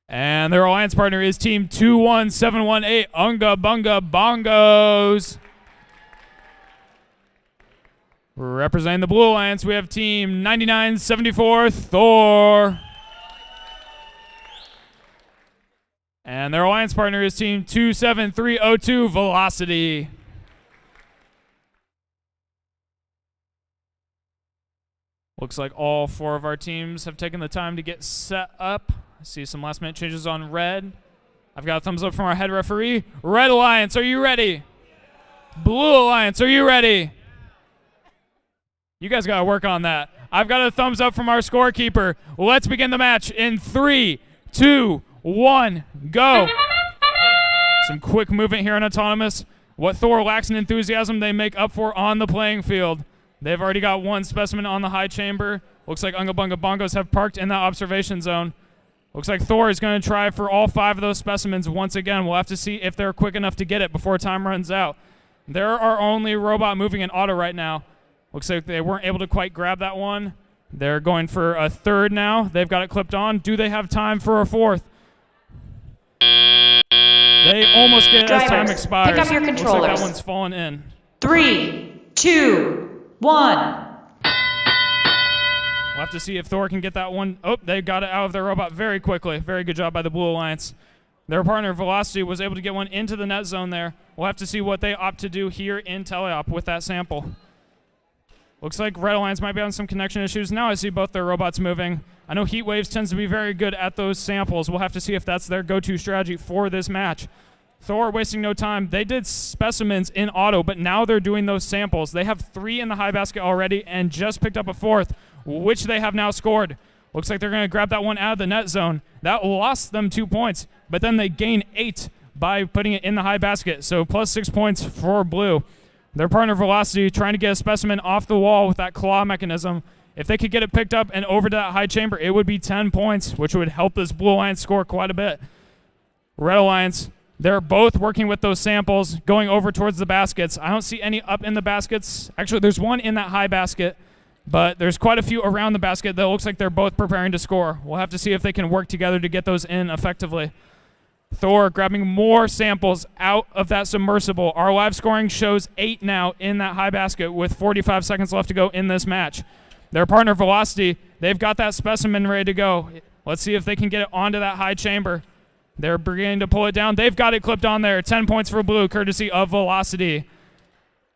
And their alliance partner is team 21718 Unga Bunga Bongos. Representing the Blue Alliance, we have team 9974 Thor. And their alliance partner is team 27302 Velocity. Looks like all 4 of our teams have taken the time to get set up. I see some last minute changes on red. I've got a thumbs up from our head referee. Red Alliance, are you ready? Blue Alliance, are you ready? You guys got to work on that. I've got a thumbs up from our scorekeeper. Let's begin the match in 3, 2, 1, go. Some quick movement here on Autonomous. What Thor lacks in enthusiasm, they make up for on the playing field. They've already got 1 specimen on the high chamber. Looks like Unga Bunga Bongos have parked in that observation zone. Looks like Thor is going to try for all 5 of those specimens once again. We'll have to see if they're quick enough to get it before time runs out. There are only robot moving in auto right now. Looks like they weren't able to quite grab that one. They're going for a 3rd now. They've got it clipped on. Do they have time for a 4th? They almost get it as time expires. Pick up your controllers. Looks like that one's fallen in. 3, 2, 1. We'll have to see if Thor can get that one. Oh, they got it out of their robot very quickly. Very good job by the Blue Alliance. Their partner, Velocity, was able to get one into the net zone there. We'll have to see what they opt to do here in teleop with that sample. Looks like Red Alliance might be having some connection issues. Now I see both their robots moving. I know Heat Waves tends to be very good at those samples. We'll have to see if that's their go-to strategy for this match. Thor wasting no time. They did specimens in auto, but now they're doing those samples. They have 3 in the high basket already and just picked up a 4th, which they have now scored. Looks like they're going to grab that one out of the net zone. That lost them 2 points, but then they gain 8 by putting it in the high basket. So plus 6 points for Blue. Their partner, Velocity, trying to get a specimen off the wall with that claw mechanism. If they could get it picked up and over to that high chamber, it would be 10 points, which would help this Blue Alliance score quite a bit. Red Alliance, they're both working with those samples, going over towards the baskets. I don't see any up in the baskets. Actually, there's one in that high basket, but there's quite a few around the basket that looks like they're both preparing to score. We'll have to see if they can work together to get those in effectively. Thor grabbing more samples out of that submersible. Our live scoring shows 8 now in that high basket with 45 seconds left to go in this match. Their partner, Velocity, they've got that specimen ready to go. Let's see if they can get it onto that high chamber. They're beginning to pull it down. They've got it clipped on there. 10 points for Blue, courtesy of Velocity.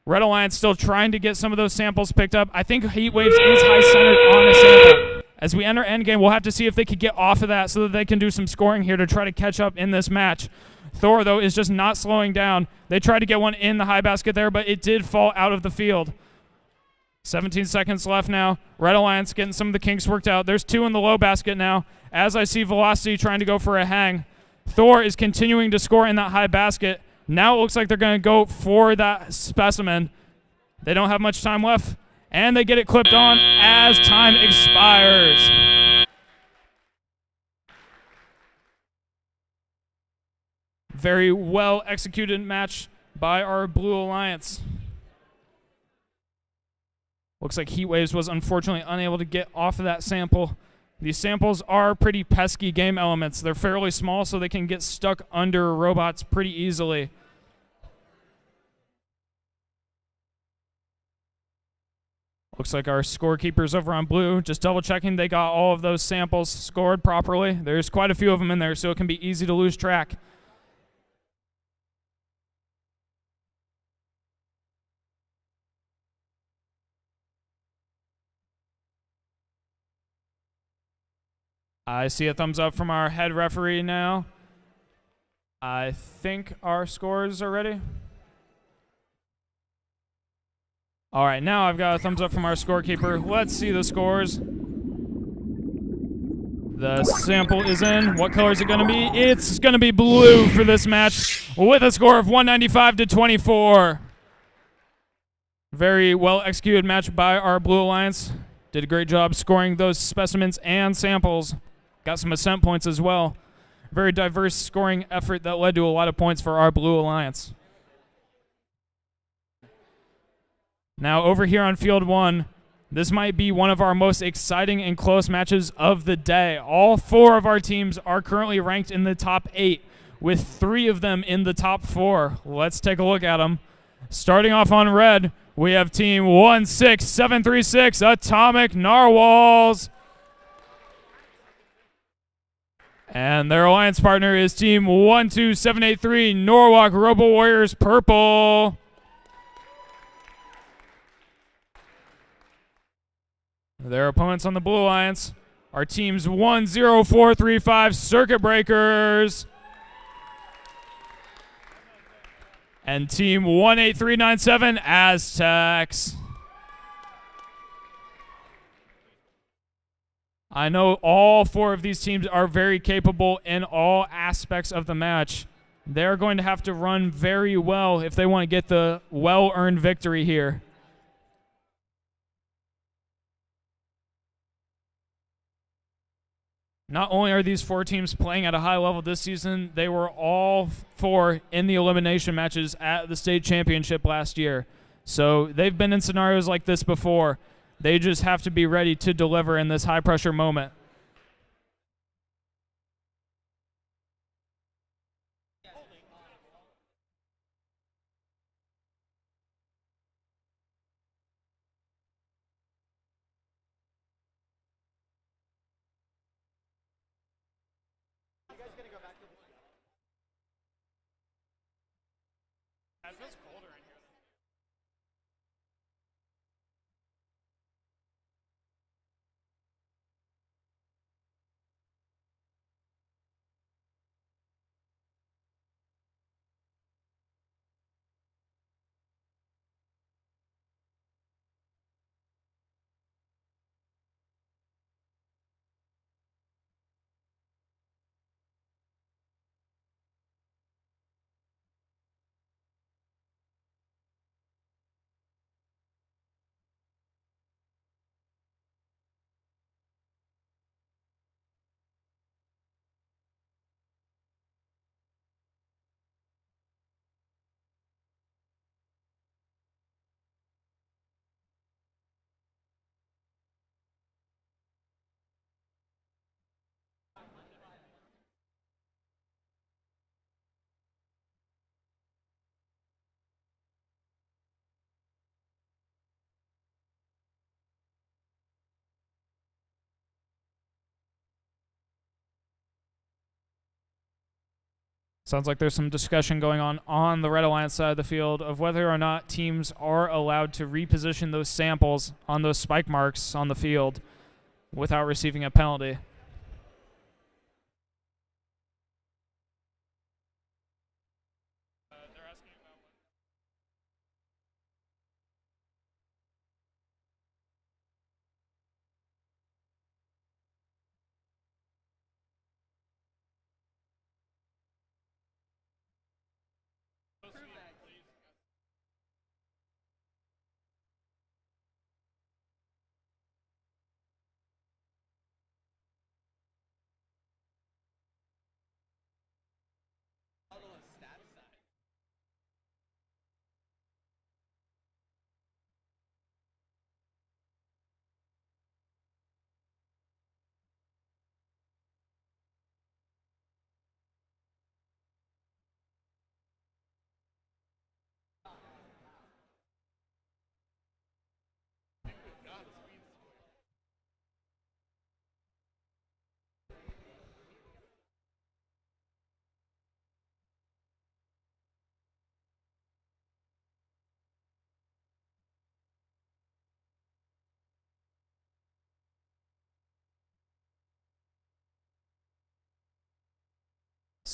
Red Alliance still trying to get some of those samples picked up. I think Heat Waves is high-centered on a sample. As we enter endgame, we'll have to see if they could get off of that so that they can do some scoring here to try to catch up in this match. Thor, though, is just not slowing down. They tried to get one in the high basket there, but it did fall out of the field. 17 seconds left now. Red Alliance getting some of the kinks worked out. There's 2 in the low basket now. As I see Velocity trying to go for a hang. Thor is continuing to score in that high basket. Now it looks like they're going to go for that specimen. They don't have much time left, and they get it clipped on as time expires. Very well executed match by our Blue Alliance. Looks like Heat Waves was unfortunately unable to get off of that sample. These samples are pretty pesky game elements. They're fairly small, so they can get stuck under robots pretty easily. Looks like our scorekeepers over on Blue just double checking they got all of those samples scored properly. There's quite a few of them in there, so it can be easy to lose track. I see a thumbs up from our head referee now. I think our scores are ready. All right, now I've got a thumbs up from our scorekeeper. Let's see the scores. The sample is in. What color is it going to be? It's going to be blue for this match with a score of 195 to 24. Very well executed match by our Blue Alliance. Did a great job scoring those specimens and samples. Got some ascent points as well. Very diverse scoring effort that led to a lot of points for our Blue Alliance. Now over here on Field 1, this might be one of our most exciting and close matches of the day. All 4 of our teams are currently ranked in the top 8, with 3 of them in the top 4. Let's take a look at them. Starting off on red, we have Team 16736, Atomic Narwhals. And their alliance partner is Team 12783, Norwalk Robo Warriors Purple. Their opponents on the Blue Alliance are Teams 10435, Circuit Breakers. And Team 18397, Aztecs. I know all 4 of these teams are very capable in all aspects of the match. They're going to have to run very well if they want to get the well-earned victory here. Not only are these 4 teams playing at a high level this season, they were all 4 in the elimination matches at the state championship last year. So they've been in scenarios like this before. They just have to be ready to deliver in this high-pressure moment. Sounds like there's some discussion going on the Red Alliance side of the field of whether or not teams are allowed to reposition those samples on those spike marks on the field without receiving a penalty.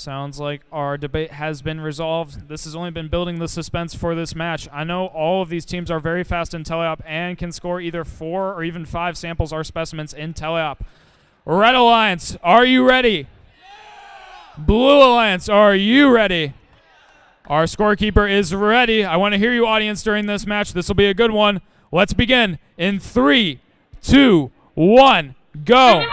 Sounds like our debate has been resolved. This has only been building the suspense for this match. I know all of these teams are very fast in teleop and can score either 4 or even 5 samples or specimens in teleop. Red Alliance, are you ready? Blue Alliance, are you ready? Our scorekeeper is ready. I want to hear you, audience, during this match. This will be a good one. Let's begin in 3, 2, 1, go.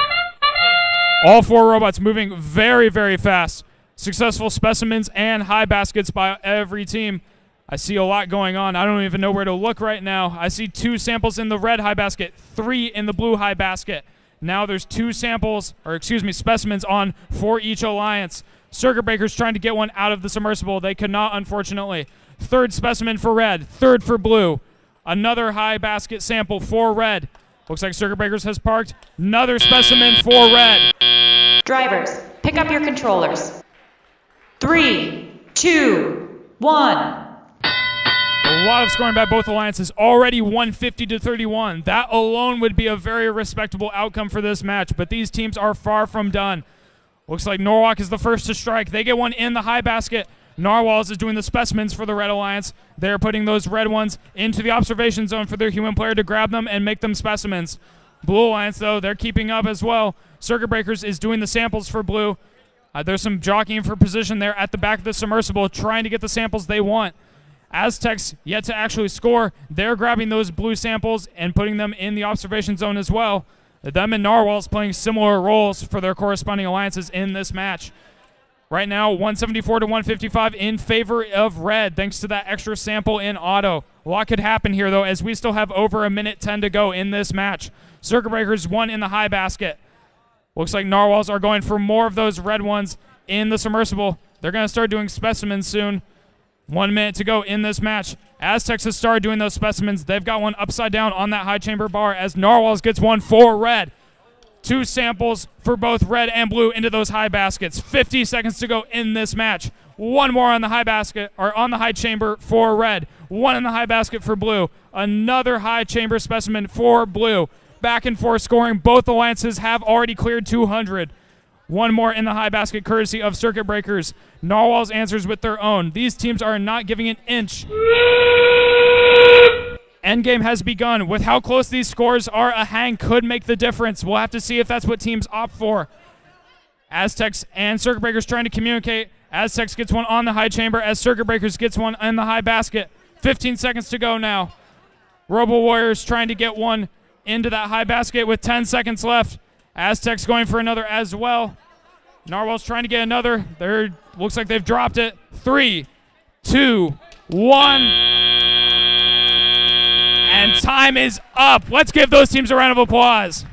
All 4 robots moving very, very fast. Successful specimens and high baskets by every team. I see a lot going on. I don't even know where to look right now. I see 2 samples in the red high basket, 3 in the blue high basket. Now there's 2 samples, or excuse me, specimens on for each alliance. Circuit Breakers trying to get one out of the submersible. They could not, unfortunately. 3rd specimen for red, 3rd for blue. Another high basket sample for red. Looks like Circuit Breakers has parked. Another specimen for red. Drivers, pick up your controllers. 3, 2, 1. A lot of scoring by both alliances. Already 150 to 31. That alone would be a very respectable outcome for this match, but these teams are far from done. Looks like Norwalk is the first to strike. They get one in the high basket. Narwhals is doing the specimens for the Red Alliance. They're putting those red ones into the observation zone for their human player to grab them and make them specimens. Blue Alliance, though, they're keeping up as well. Circuit Breakers is doing the samples for blue. There's some jockeying for position there at the back of the submersible, trying to get the samples they want. Aztecs yet to actually score. They're grabbing those blue samples and putting them in the observation zone as well. Them and Narwhals playing similar roles for their corresponding alliances in this match. Right now, 174 to 155 in favor of red, thanks to that extra sample in auto. A lot could happen here, though, as we still have over 1:10 to go in this match. Circuit Breakers won in the high basket. Looks like Narwhals are going for more of those red ones in the submersible. They're going to start doing specimens soon. 1 minute to go in this match. Aztecs has started doing those specimens. They've got one upside down on that high chamber bar as Narwhals gets one for red. 2 samples for both red and blue into those high baskets. 50 seconds to go in this match. 1 more on the high basket, or on the high chamber for red. 1 in the high basket for blue. Another high chamber specimen for blue. Back and forth scoring. Both alliances have already cleared 200. 1 more in the high basket courtesy of Circuit Breakers. Narwhals answers with their own. These teams are not giving an inch. Endgame has begun. With how close these scores are, a hang could make the difference. We'll have to see if that's what teams opt for. Aztecs and Circuit Breakers trying to communicate. Aztecs gets one on the high chamber as Circuit Breakers gets one in the high basket. 15 seconds to go now. Robo Warriors trying to get one into that high basket with 10 seconds left. Aztecs going for another as well. Narwhals trying to get another. Looks like they've dropped it. 3, 2, 1. And time is up. Let's give those teams a round of applause.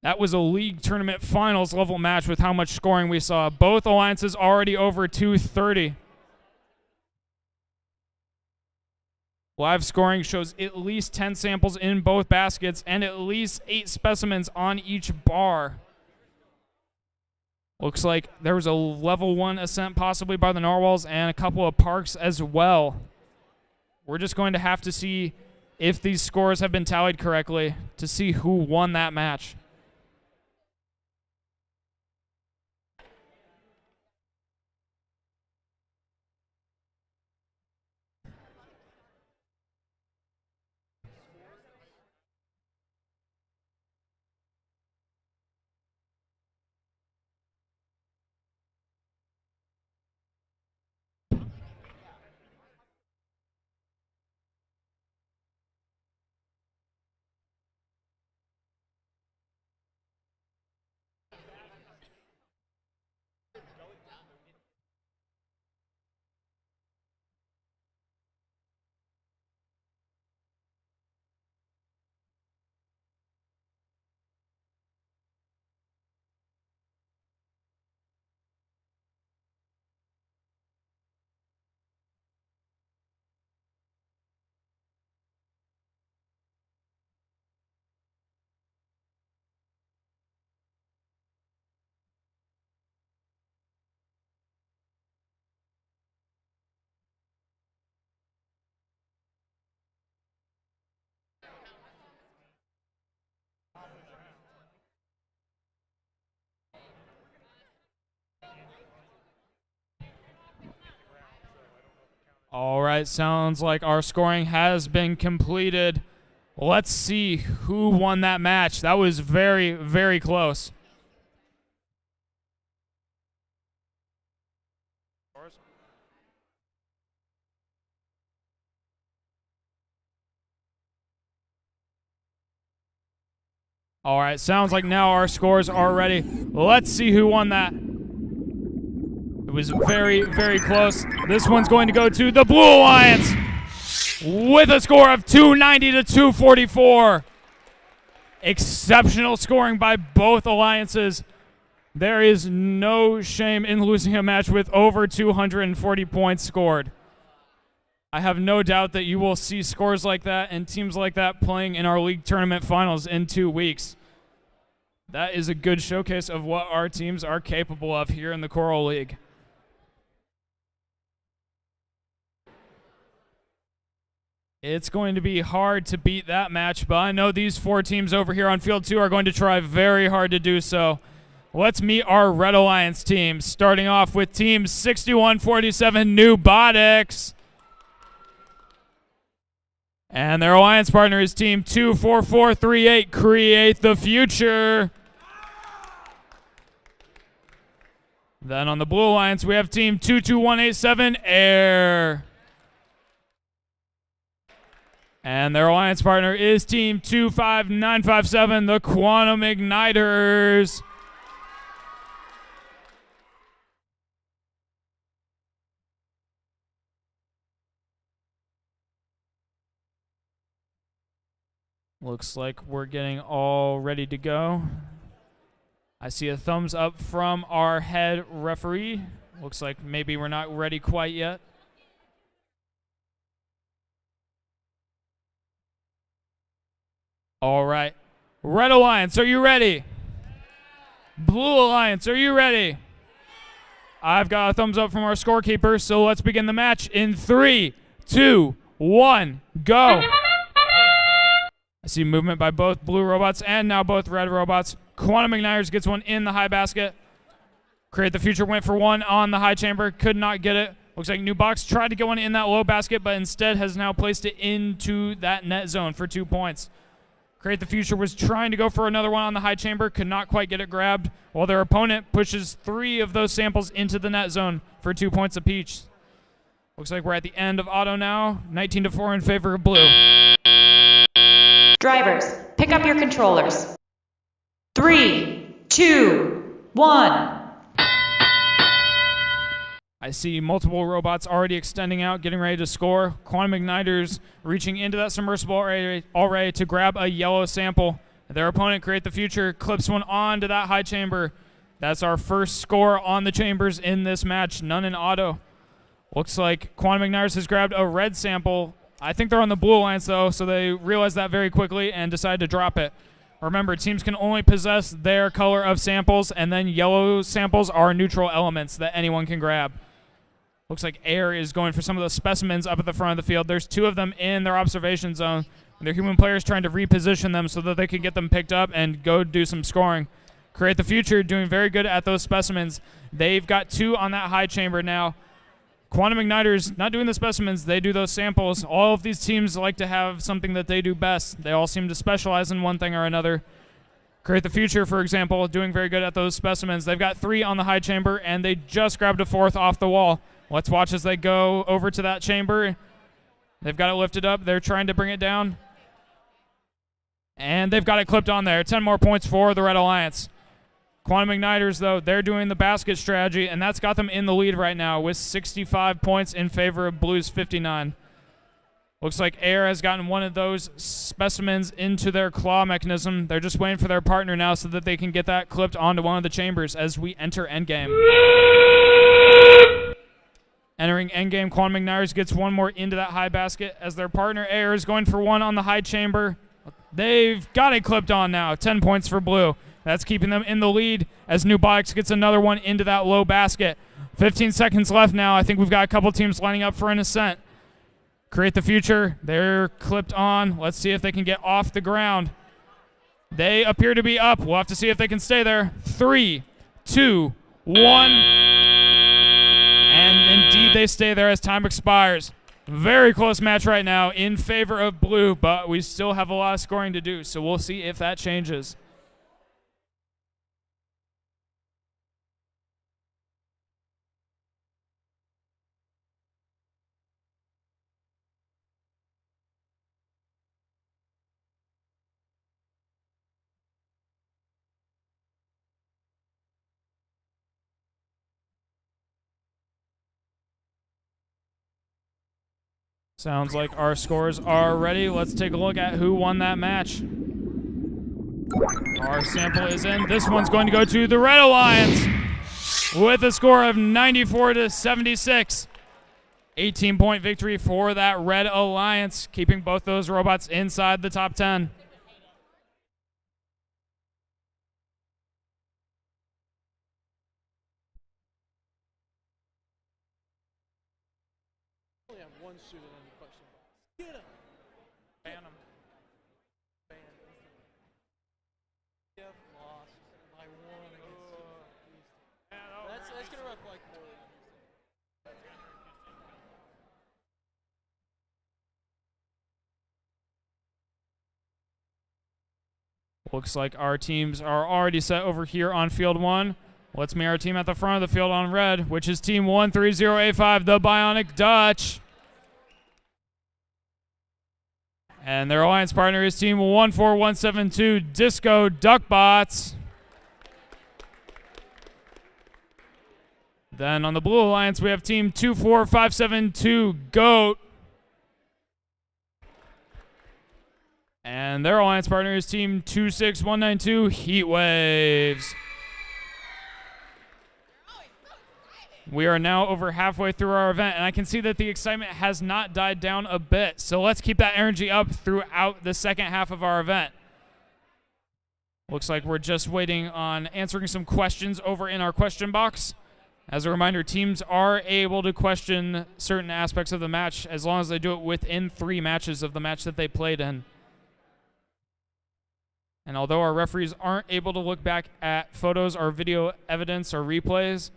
That was a league tournament finals level match with how much scoring we saw. Both alliances already over 230. Live scoring shows at least 10 samples in both baskets and at least 8 specimens on each bar. Looks like there was a level 1 ascent possibly by the Narwhals and a couple of parks as well. We're just going to have to see if these scores have been tallied correctly to see who won that match. All right, sounds like our scoring has been completed. Let's see who won that match. That was very, very close. All right, sounds like now our scores are ready. Let's see who won that. It was very, very close. This one's going to go to the Blue Alliance with a score of 290 to 244. Exceptional scoring by both alliances. There is no shame in losing a match with over 240 points scored. I have no doubt that you will see scores like that and teams like that playing in our league tournament finals in 2 weeks. That is a good showcase of what our teams are capable of here in the Coral League. It's going to be hard to beat that match, but I know these 4 teams over here on Field 2 are going to try very hard to do so. Let's meet our Red Alliance teams, starting off with Team 6147 Nubotics. And their alliance partner is Team 24438 Create the Future. Then on the Blue Alliance, we have Team 22187 Air. And their alliance partner is Team 25957 the Quantum Igniters. Looks like we're getting all ready to go. I see a thumbs up from our head referee. Looks like maybe we're not ready quite yet. All right. Red Alliance, are you ready? Blue Alliance, are you ready? I've got a thumbs up from our scorekeeper, so let's begin the match in 3, 2, 1, go. I see movement by both blue robots and now both red robots. Quantum Igniters gets one in the high basket. Create the Future went for one on the high chamber. Could not get it. Looks like Nubox tried to get one in that low basket, but instead has now placed it into that net zone for 2 points. Create the Future was trying to go for another one on the high chamber. Could not quite get it grabbed, while their opponent pushes 3 of those samples into the net zone for 2 points apiece. Looks like we're at the end of auto now. 19-4 in favor of blue. Drivers, pick up your controllers. 3, 2, 1. I see multiple robots already extending out, getting ready to score. Quantum Igniters reaching into that submersible already to grab a yellow sample. Their opponent, Create the Future, clips one onto that high chamber. That's our first score on the chambers in this match, none in auto. Looks like Quantum Igniters has grabbed a red sample. I think they're on the Blue Alliance, though, so they realized that very quickly and decided to drop it. Remember, teams can only possess their color of samples, and then yellow samples are neutral elements that anyone can grab. Looks like Air is going for some of those specimens up at the front of the field. There's 2 of them in their observation zone. Their human players trying to reposition them so that they can get them picked up and go do some scoring. Create the Future doing very good at those specimens. They've got 2 on that high chamber now. Quantum Igniters not doing the specimens, they do those samples. All of these teams like to have something that they do best. They all seem to specialize in one thing or another. Create the Future, for example, doing very good at those specimens. They've got 3 on the high chamber, and they just grabbed a 4th off the wall. Let's watch as they go over to that chamber. They've got it lifted up. They're trying to bring it down. And they've got it clipped on there. 10 more points for the Red Alliance. Quantum Igniters, though, they're doing the basket strategy, and that's got them in the lead right now with 65 points in favor of Blue's 59. Looks like Air has gotten one of those specimens into their claw mechanism. They're just waiting for their partner now so that they can get that clipped onto one of the chambers as we enter endgame. Entering endgame, Quantum Igniters gets one more into that high basket as their partner Air is going for one on the high chamber. They've got it clipped on now. 10 points for Blue. That's keeping them in the lead as Nubotics gets another one into that low basket. 15 seconds left now. I think we've got a couple teams lining up for an ascent. Create the Future. They're clipped on. Let's see if they can get off the ground. They appear to be up. We'll have to see if they can stay there. 3, 2, 1. And indeed they stay there as time expires. Very close match right now in favor of blue, but we still have a lot of scoring to do, so we'll see if that changes. Sounds like our scores are ready. Let's take a look at who won that match. Our sample is in. This one's going to go to the Red Alliance with a score of 94-76. 18-point victory for that Red Alliance, keeping both those robots inside the top 10. That's gonna rock like more. Looks like our teams are already set over here on field 1. Let's meet our team at the front of the field on red, which is team 13085, the Bionic Dutch. And their alliance partner is team 14172, Disco Duckbots. Then on the blue alliance, we have team 24572, Goat. And their alliance partner is team 26192, Heat Waves. We are now over halfway through our event, and I can see that the excitement has not died down a bit. So let's keep that energy up throughout the second half of our event. Looks like we're just waiting on answering some questions over in our question box. As a reminder, teams are able to question certain aspects of the match as long as they do it within 3 matches of the match that they played in. And although our referees aren't able to look back at photos or video evidence or replays,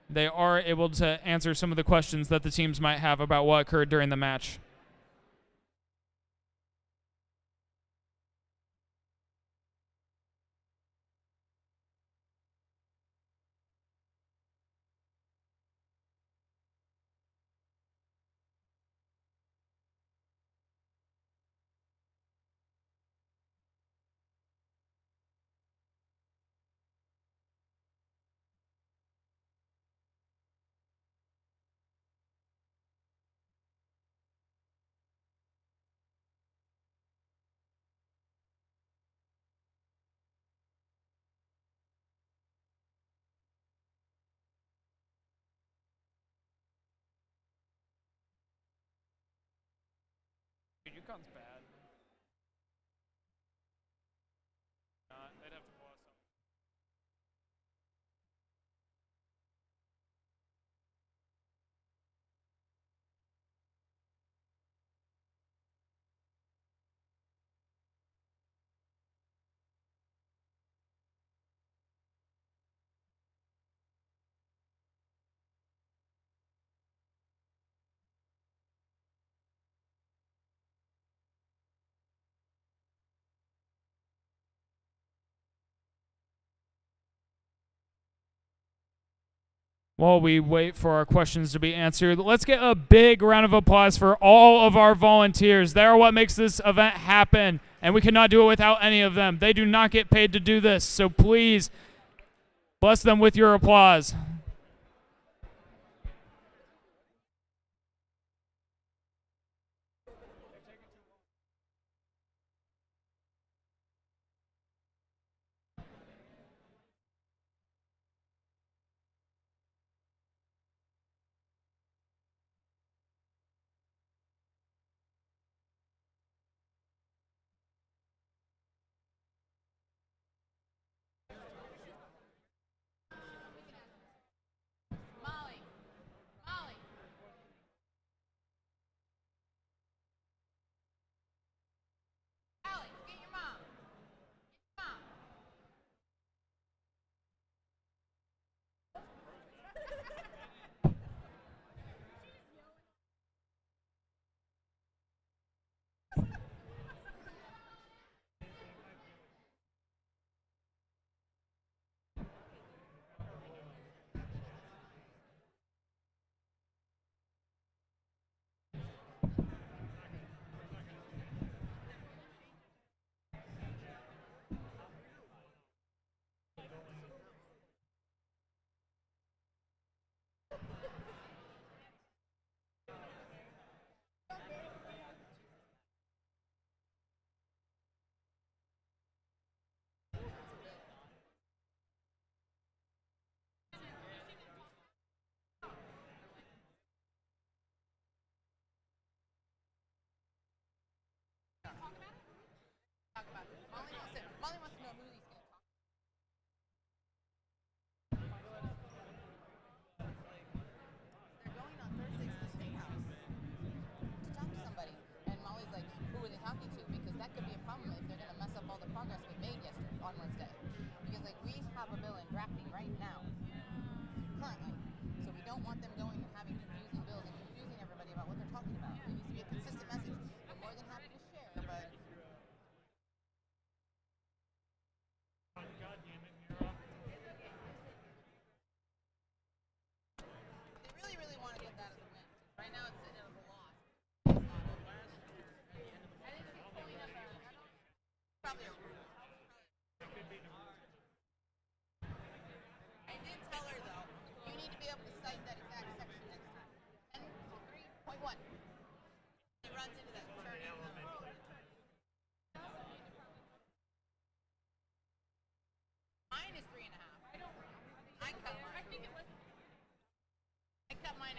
they are able to answer some of the questions that the teams might have about what occurred during the match. UConn's bad. They'd have to pull us up. While we wait for our questions to be answered, let's get a big round of applause for all of our volunteers. They are what makes this event happen, and we cannot do it without any of them. They do not get paid to do this, so please bless them with your applause.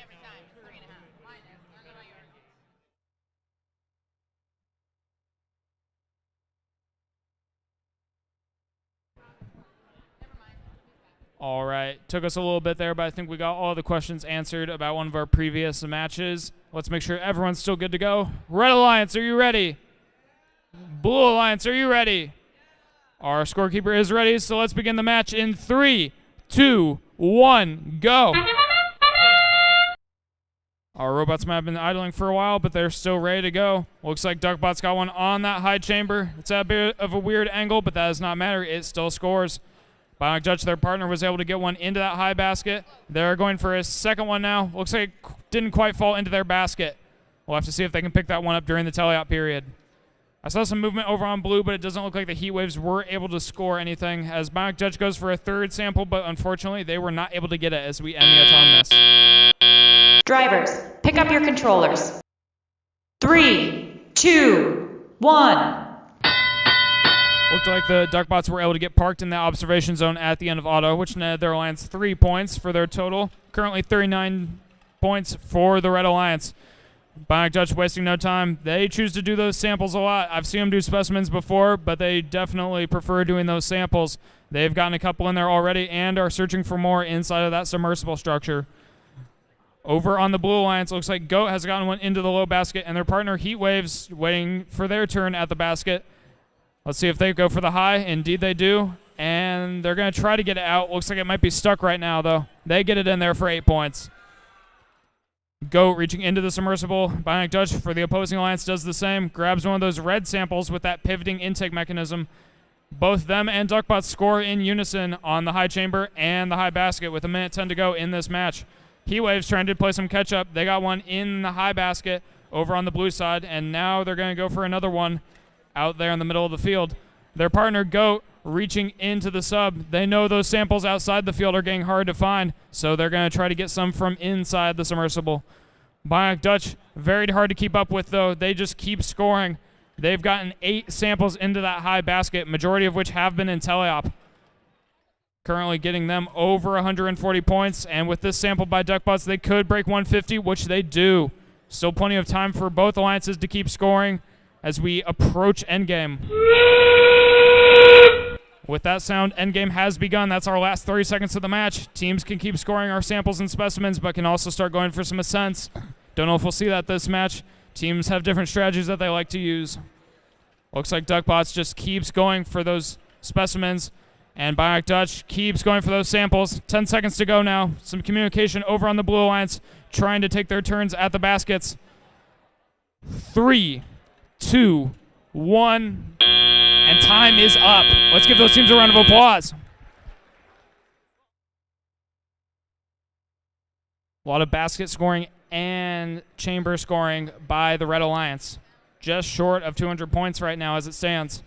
every time. It's 3.5. Mine is. I don't know yours. Never mind. All right. Took us a little bit there, but I think we got all the questions answered about one of our previous matches. Let's make sure everyone's still good to go. Red Alliance, are you ready? Blue Alliance, are you ready? Our scorekeeper is ready, so let's begin the match in 3, 2, 1, go. Our robots might have been idling for a while, but they're still ready to go. Looks like Duckbot's got one on that high chamber. It's at a bit of a weird angle, but that does not matter. It still scores. Bionic Dutch, their partner, was able to get one into that high basket. They're going for a second one now. Looks like it didn't quite fall into their basket. We'll have to see if they can pick that one up during the teleop period. I saw some movement over on blue, but it doesn't look like the Heat Waves were able to score anything as Bionic Dutch goes for a third sample, but unfortunately they were not able to get it as we end the autonomous. Drivers, pick up your controllers. 3, 2, 1. Looked like the Duckbots were able to get parked in the observation zone at the end of auto, which netted their Alliance 3 points for their total. Currently 39 points for the Red Alliance. Bionic Dutch wasting no time. They choose to do those samples a lot. I've seen them do specimens before, but they definitely prefer doing those samples. They've gotten a couple in there already and are searching for more inside of that submersible structure. Over on the Blue Alliance, looks like Goat has gotten one into the low basket, and their partner Heat Waves waiting for their turn at the basket. Let's see if they go for the high. Indeed they do, and they're going to try to get it out. Looks like it might be stuck right now, though. They get it in there for 8 points. Goat reaching into the submersible. Bionic Dutch for the opposing alliance does the same. Grabs one of those red samples with that pivoting intake mechanism. Both them and Duckbot score in unison on the high chamber and the high basket with 1:10 to go in this match. Heat Waves trying to play some catch up. They got one in the high basket over on the blue side, and now they're going to go for another one out there in the middle of the field. Their partner Goat reaching into the sub. They know those samples outside the field are getting hard to find, so they're going to try to get some from inside the submersible. Bionic Dutch, very hard to keep up with, though. They just keep scoring. They've gotten 8 samples into that high basket, majority of which have been in teleop. Currently getting them over 140 points, and with this sample by Duckbots, they could break 150, which they do. Still plenty of time for both alliances to keep scoring as we approach endgame. With that sound, endgame has begun. That's our last 30 seconds of the match. Teams can keep scoring our samples and specimens, but can also start going for some ascents. Don't know if we'll see that this match. Teams have different strategies that they like to use. Looks like Duckbots just keeps going for those specimens, and Bionic Dutch keeps going for those samples. 10 seconds to go now. Some communication over on the Blue Alliance, trying to take their turns at the baskets. 3, 2, 1. And time is up. Let's give those teams a round of applause. A lot of basket scoring and chamber scoring by the Red Alliance. Just short of 200 points right now as it stands.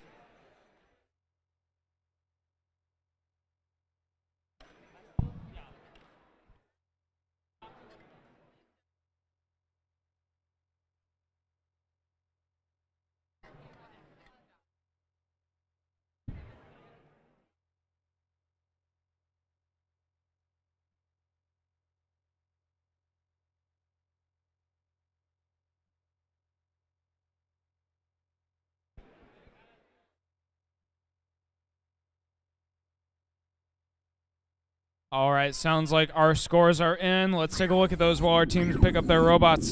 All right, sounds like our scores are in. Let's take a look at those while our teams pick up their robots.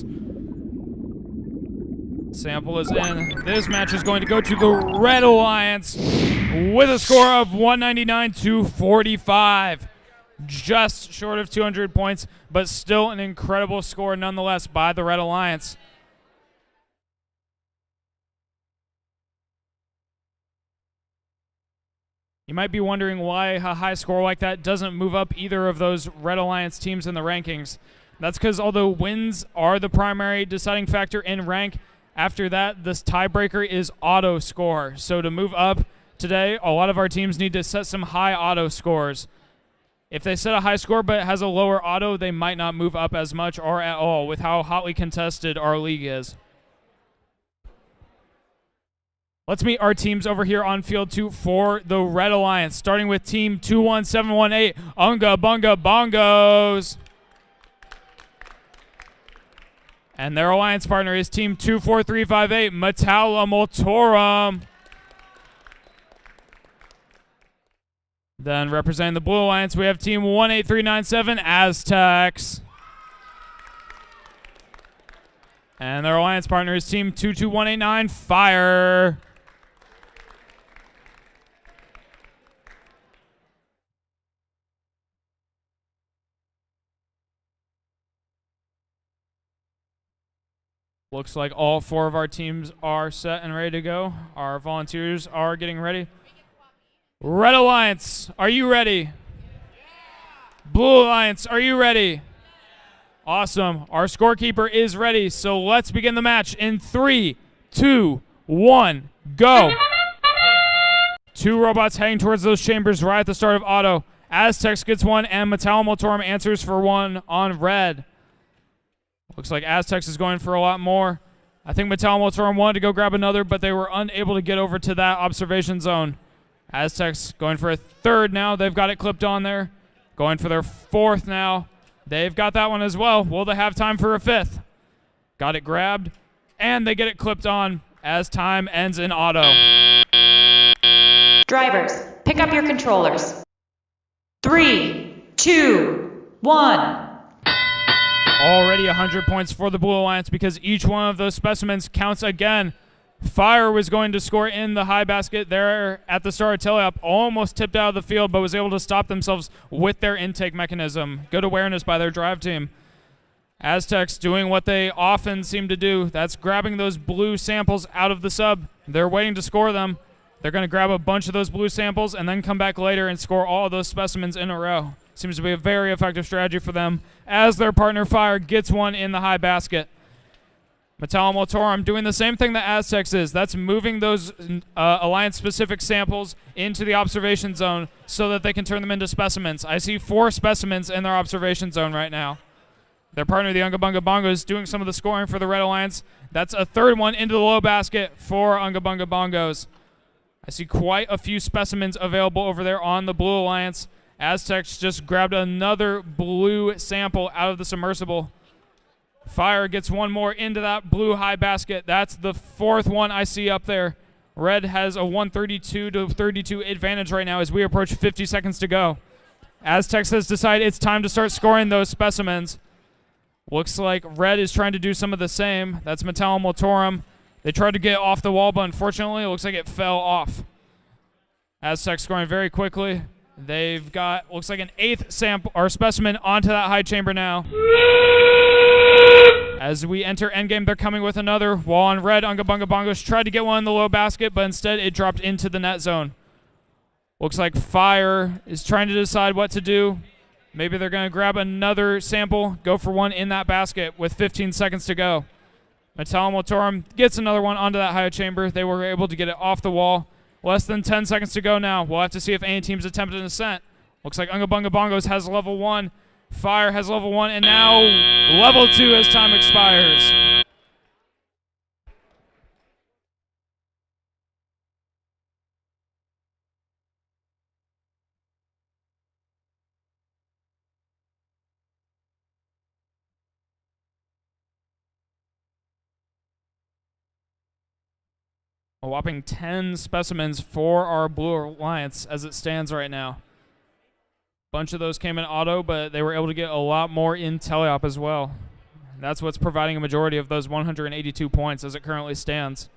Sample is in. This match is going to go to the Red Alliance with a score of 199 to 45. Just short of 200 points, but still an incredible score nonetheless by the Red Alliance. You might be wondering why a high score like that doesn't move up either of those Red Alliance teams in the rankings. That's because although wins are the primary deciding factor in rank, after that, this tiebreaker is auto score. So to move up today, a lot of our teams need to set some high auto scores. If they set a high score but it has a lower auto, they might not move up as much or at all with how hotly contested our league is. Let's meet our teams over here on field 2 for the Red Alliance, starting with team 21718, Unga Bunga Bongos. And their alliance partner is Team 24358, Metalla Motorum. Then representing the Blue Alliance, we have Team 18397, Aztecs. And their alliance partner is Team 22189, Fire. Looks like all 4 of our teams are set and ready to go. Our volunteers are getting ready. Red Alliance, are you ready? Yeah. Blue Alliance, are you ready? Awesome. Our scorekeeper is ready, so let's begin the match in 3, 2, 1, go. 2 robots heading towards those chambers right at the start of auto. Aztecs gets 1, and Metalla Motorum answers for 1 on red. Looks like Aztecs is going for a lot more. I think Metalla Motorum wanted to go grab another, but they were unable to get over to that observation zone. Aztecs going for a 3rd now. They've got it clipped on there. Going for their 4th now. They've got that one as well. Will they have time for a 5th? Got it grabbed, and they get it clipped on as time ends in auto. Drivers, pick up your controllers. 3, 2, 1. Already 100 points for the Blue Alliance because each one of those specimens counts again. Fire was going to score in the high basket there at the start of teleop, almost tipped out of the field, but was able to stop themselves with their intake mechanism. Good awareness by their drive team. Aztecs doing what they often seem to do. That's grabbing those blue samples out of the sub. They're waiting to score them. They're going to grab a bunch of those blue samples and then come back later and score all of those specimens in a row. Seems to be a very effective strategy for them as their partner Fire gets one in the high basket. Metalla Motorum doing the same thing that Aztecs is. That's moving those Alliance-specific samples into the observation zone so that they can turn them into specimens. I see 4 specimens in their observation zone right now. Their partner, the Unga Bunga Bongos, doing some of the scoring for the Red Alliance. That's a 3rd one into the low basket for Unga Bunga Bongos. I see quite a few specimens available over there on the Blue Alliance. Aztecs just grabbed another blue sample out of the submersible. Fire gets 1 more into that blue high basket. That's the 4th one I see up there. Red has a 132 to 32 advantage right now as we approach 50 seconds to go. Aztecs has decided it's time to start scoring those specimens. Looks like Red is trying to do some of the same. That's Metalla Motorum. They tried to get off the wall, but unfortunately it looks like it fell off. Aztecs scoring very quickly. They've got, looks like an 8th sample or specimen onto that high chamber now. As we enter endgame, they're coming with another. While on red, Unga Bunga Bongos tried to get one in the low basket, but instead it dropped into the net zone. Looks like Fire is trying to decide what to do. Maybe they're going to grab another sample, go for one in that basket with 15 seconds to go. Metalla Motorum gets another one onto that high chamber. They were able to get it off the wall. Less than 10 seconds to go now. We'll have to see if any team's attempted an ascent. Looks like Unga Bunga Bongos has level 1. Fire has level 1, and now level 2 as time expires. A whopping 10 specimens for our Blue Alliance as it stands right now. Bunch of those came in auto, but they were able to get a lot more in teleop as well. That's what's providing a majority of those 182 points as it currently stands.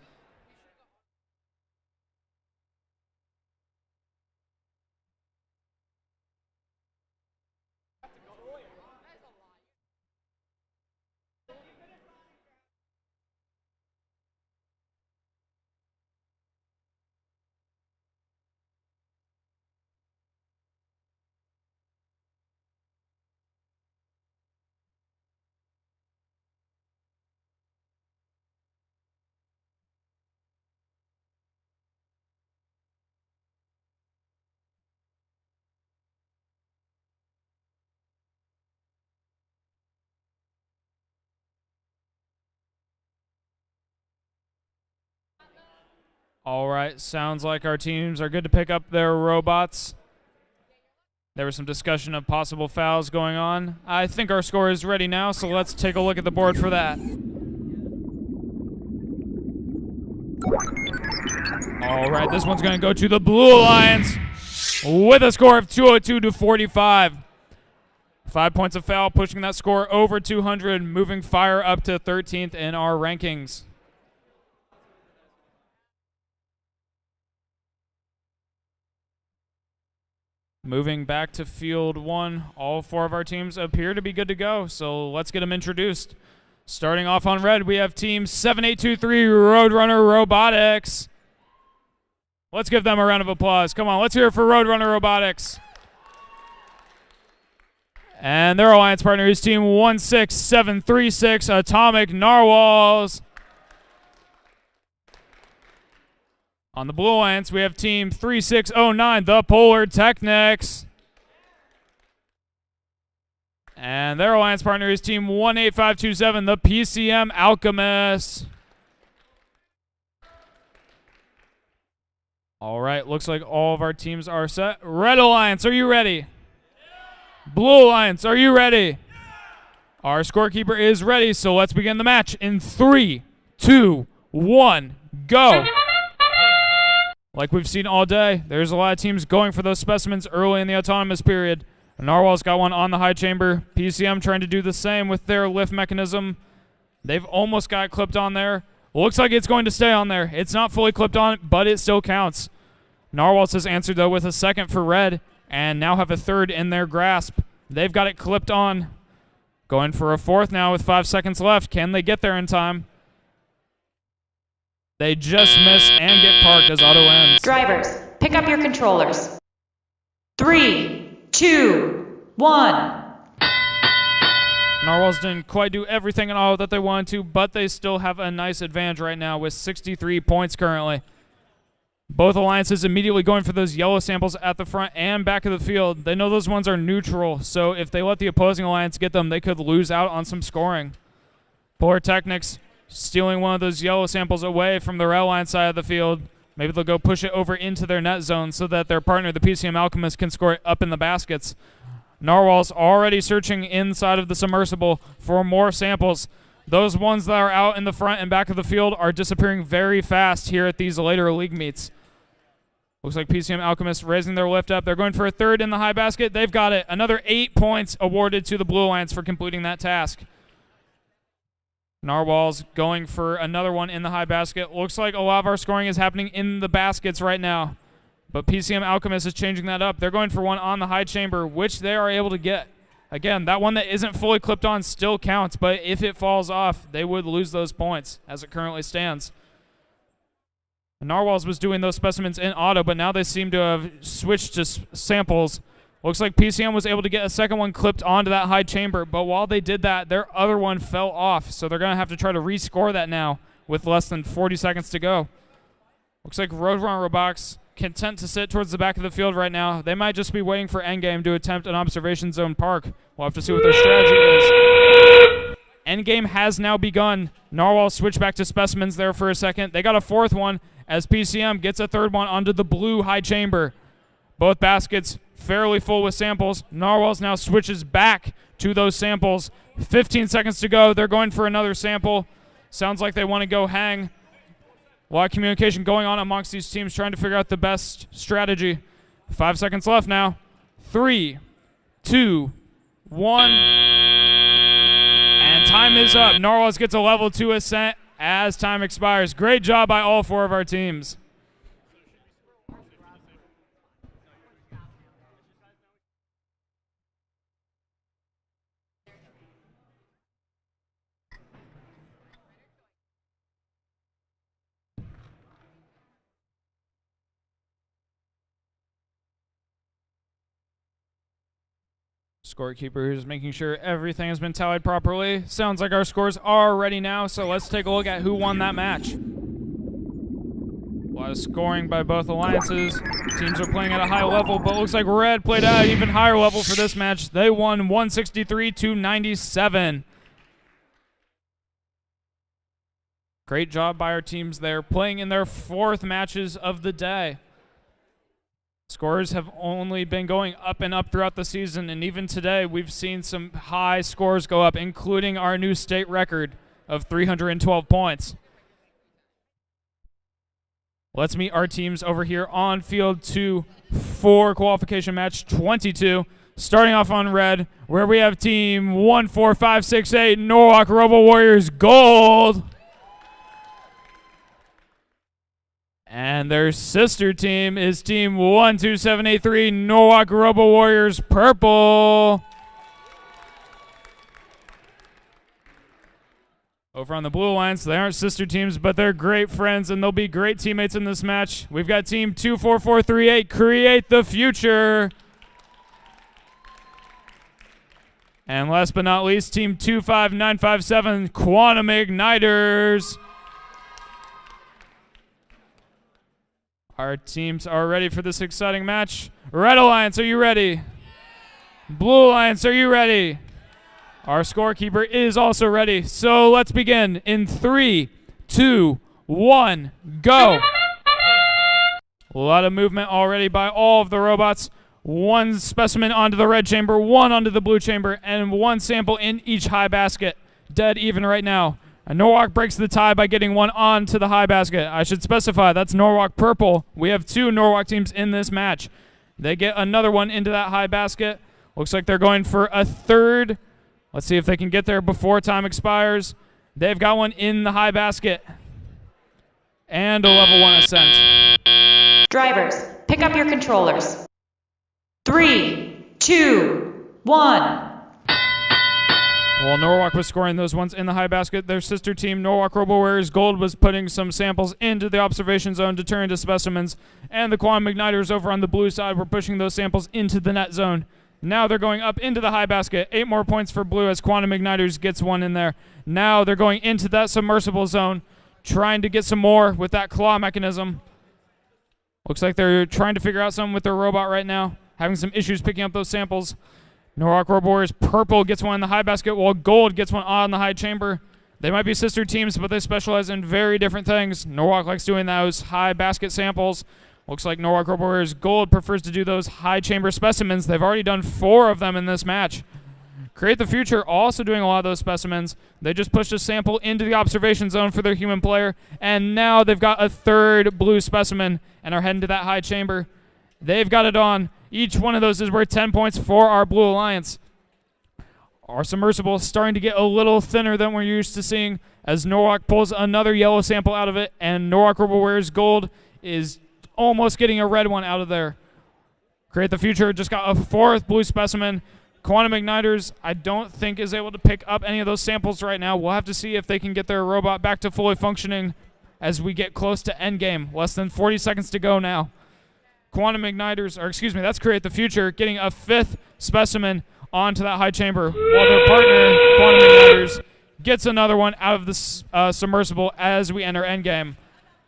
All right, sounds like our teams are good to pick up their robots. There was some discussion of possible fouls going on. I think our score is ready now, so let's take a look at the board for that. All right, this one's going to go to the Blue Alliance with a score of 202-45. 5 points of foul, pushing that score over 200, moving Fire up to 13th in our rankings. Moving back to field one, all 4 of our teams appear to be good to go, so let's get them introduced. Starting off on red, we have team 7823 Roadrunner Robotics. Let's give them a round of applause. Come on, let's hear it for Roadrunner Robotics. And their alliance partner is team 16736 Atomic Narwhals. On the Blue Alliance, we have team 3609, the Polar Technics. And their alliance partner is team 18527, the PCM Alchemists. All right, looks like all of our teams are set. Red Alliance, are you ready? Blue Alliance, are you ready? Our scorekeeper is ready, so let's begin the match in 3, 2, 1, go. Like we've seen all day, there's a lot of teams going for those specimens early in the autonomous period. Narwhal's got one on the high chamber. PCM trying to do the same with their lift mechanism. They've almost got it clipped on there. Looks like it's going to stay on there. It's not fully clipped on, but it still counts. Narwhals has answered, though, with a second for red, and now have a third in their grasp. They've got it clipped on. Going for a fourth now with 5 seconds left. Can they get there in time? They just miss and get parked as auto ends. Drivers, pick up your controllers. 3, 2, 1. Narwhals didn't quite do everything in auto that they wanted to, but they still have a nice advantage right now with 63 points currently. Both alliances immediately going for those yellow samples at the front and back of the field. They know those ones are neutral, so if they let the opposing alliance get them, they could lose out on some scoring. Polar Technics stealing one of those yellow samples away from the rail line side of the field. Maybe they'll go push it over into their net zone so that their partner, the PCM Alchemist, can score it up in the baskets. Narwhal's already searching inside of the submersible for more samples. Those ones that are out in the front and back of the field are disappearing very fast here at these later league meets. Looks like PCM Alchemist raising their lift up. They're going for a third in the high basket. They've got it. Another 8 points awarded to the Blue Alliance for completing that task. Narwhal's going for another one in the high basket. Looks like a lot of our scoring is happening in the baskets right now. But PCM Alchemist is changing that up. They're going for one on the high chamber, which they are able to get. Again, that one that isn't fully clipped on still counts, but if it falls off, they would lose those points as it currently stands. Narwhals was doing those specimens in auto, but now they seem to have switched to samples. Looks like PCM was able to get a second one clipped onto that high chamber, but while they did that, their other one fell off, so they're going to have to try to rescore that now with less than 40 seconds to go. Looks like Roadrunner Robotics content to sit towards the back of the field right now. They might just be waiting for Endgame to attempt an observation zone park. We'll have to see what their strategy is. Endgame has now begun. Narwhal switched back to specimens there for a second. They got a fourth one as PCM gets a third one onto the blue high chamber. Both baskets fairly full with samples. Narwhals now switches back to those samples. 15 seconds to go. They're going for another sample. Sounds like they want to go hang. A lot of communication going on amongst these teams trying to figure out the best strategy. 5 seconds left now. 3, 2, 1. And time is up. Narwhals gets a level 2 ascent as time expires. Great job by all 4 of our teams. Scorekeeper is making sure everything has been tallied properly. Sounds like our scores are ready now, so let's take a look at who won that match. A lot of scoring by both alliances. Teams are playing at a high level, but looks like Red played at an even higher level for this match. They won 163-97. Great job by our teams there, playing in their 4th matches of the day. Scores have only been going up and up throughout the season, and even today we've seen some high scores go up, including our new state record of 312 points. Let's meet our teams over here on field 2 for qualification match 22. Starting off on red, where we have team 14568 Norwalk Robo Warriors Gold. And their sister team is team 12783 Norwalk Robo Warriors Purple. Over on the Blue Alliance, they aren't sister teams, but they're great friends, and they'll be great teammates in this match. We've got team 24438 Create the Future. And last but not least, team 25957 Quantum Igniters. Our teams are ready for this exciting match. Red Alliance, are you ready? Blue Alliance, are you ready? Our scorekeeper is also ready. So let's begin in 3, 2, 1, go. A lot of movement already by all of the robots. One specimen onto the red chamber, one onto the blue chamber, and one sample in each high basket. Dead even right now. And Norwalk breaks the tie by getting one onto the high basket. I should specify that's Norwalk Purple. We have 2 Norwalk teams in this match. They get another one into that high basket. Looks like they're going for a third. Let's see if they can get there before time expires. They've got one in the high basket. And a level 1 ascent. Drivers, pick up your controllers. 3, 2, 1. While Norwalk was scoring those ones in the high basket, their sister team, Norwalk Robo Warriors Gold, was putting some samples into the observation zone to turn into specimens. And the Quantum Igniters over on the blue side were pushing those samples into the net zone. Now they're going up into the high basket. 8 more points for blue as Quantum Igniters gets one in there. Now they're going into that submersible zone, trying to get some more with that claw mechanism. Looks like they're trying to figure out something with their robot right now, having some issues picking up those samples. Norwalk Robo Warriors Purple gets one in the high basket, while Gold gets one on the high chamber. They might be sister teams, but they specialize in very different things. Norwalk likes doing those high basket samples. Looks like Norwalk Robo Warriors Gold prefers to do those high chamber specimens. They've already done 4 of them in this match. Create the Future also doing a lot of those specimens. They just pushed a sample into the observation zone for their human player, and now they've got a third blue specimen and are heading to that high chamber. They've got it on. Each one of those is worth 10 points for our Blue Alliance. Our submersible is starting to get a little thinner than we're used to seeing as Norwalk pulls another yellow sample out of it, and Norwalk Robo Warriors Gold is almost getting a red one out of there. Create the Future just got a 4th blue specimen. Quantum Igniters, I don't think, is able to pick up any of those samples right now. We'll have to see if they can get their robot back to fully functioning as we get close to endgame. Less than 40 seconds to go now. Quantum Igniters, or excuse me, that's Create the Future, getting a 5th specimen onto that high chamber, while their partner, Quantum Igniters, gets another one out of the submersible as we enter endgame.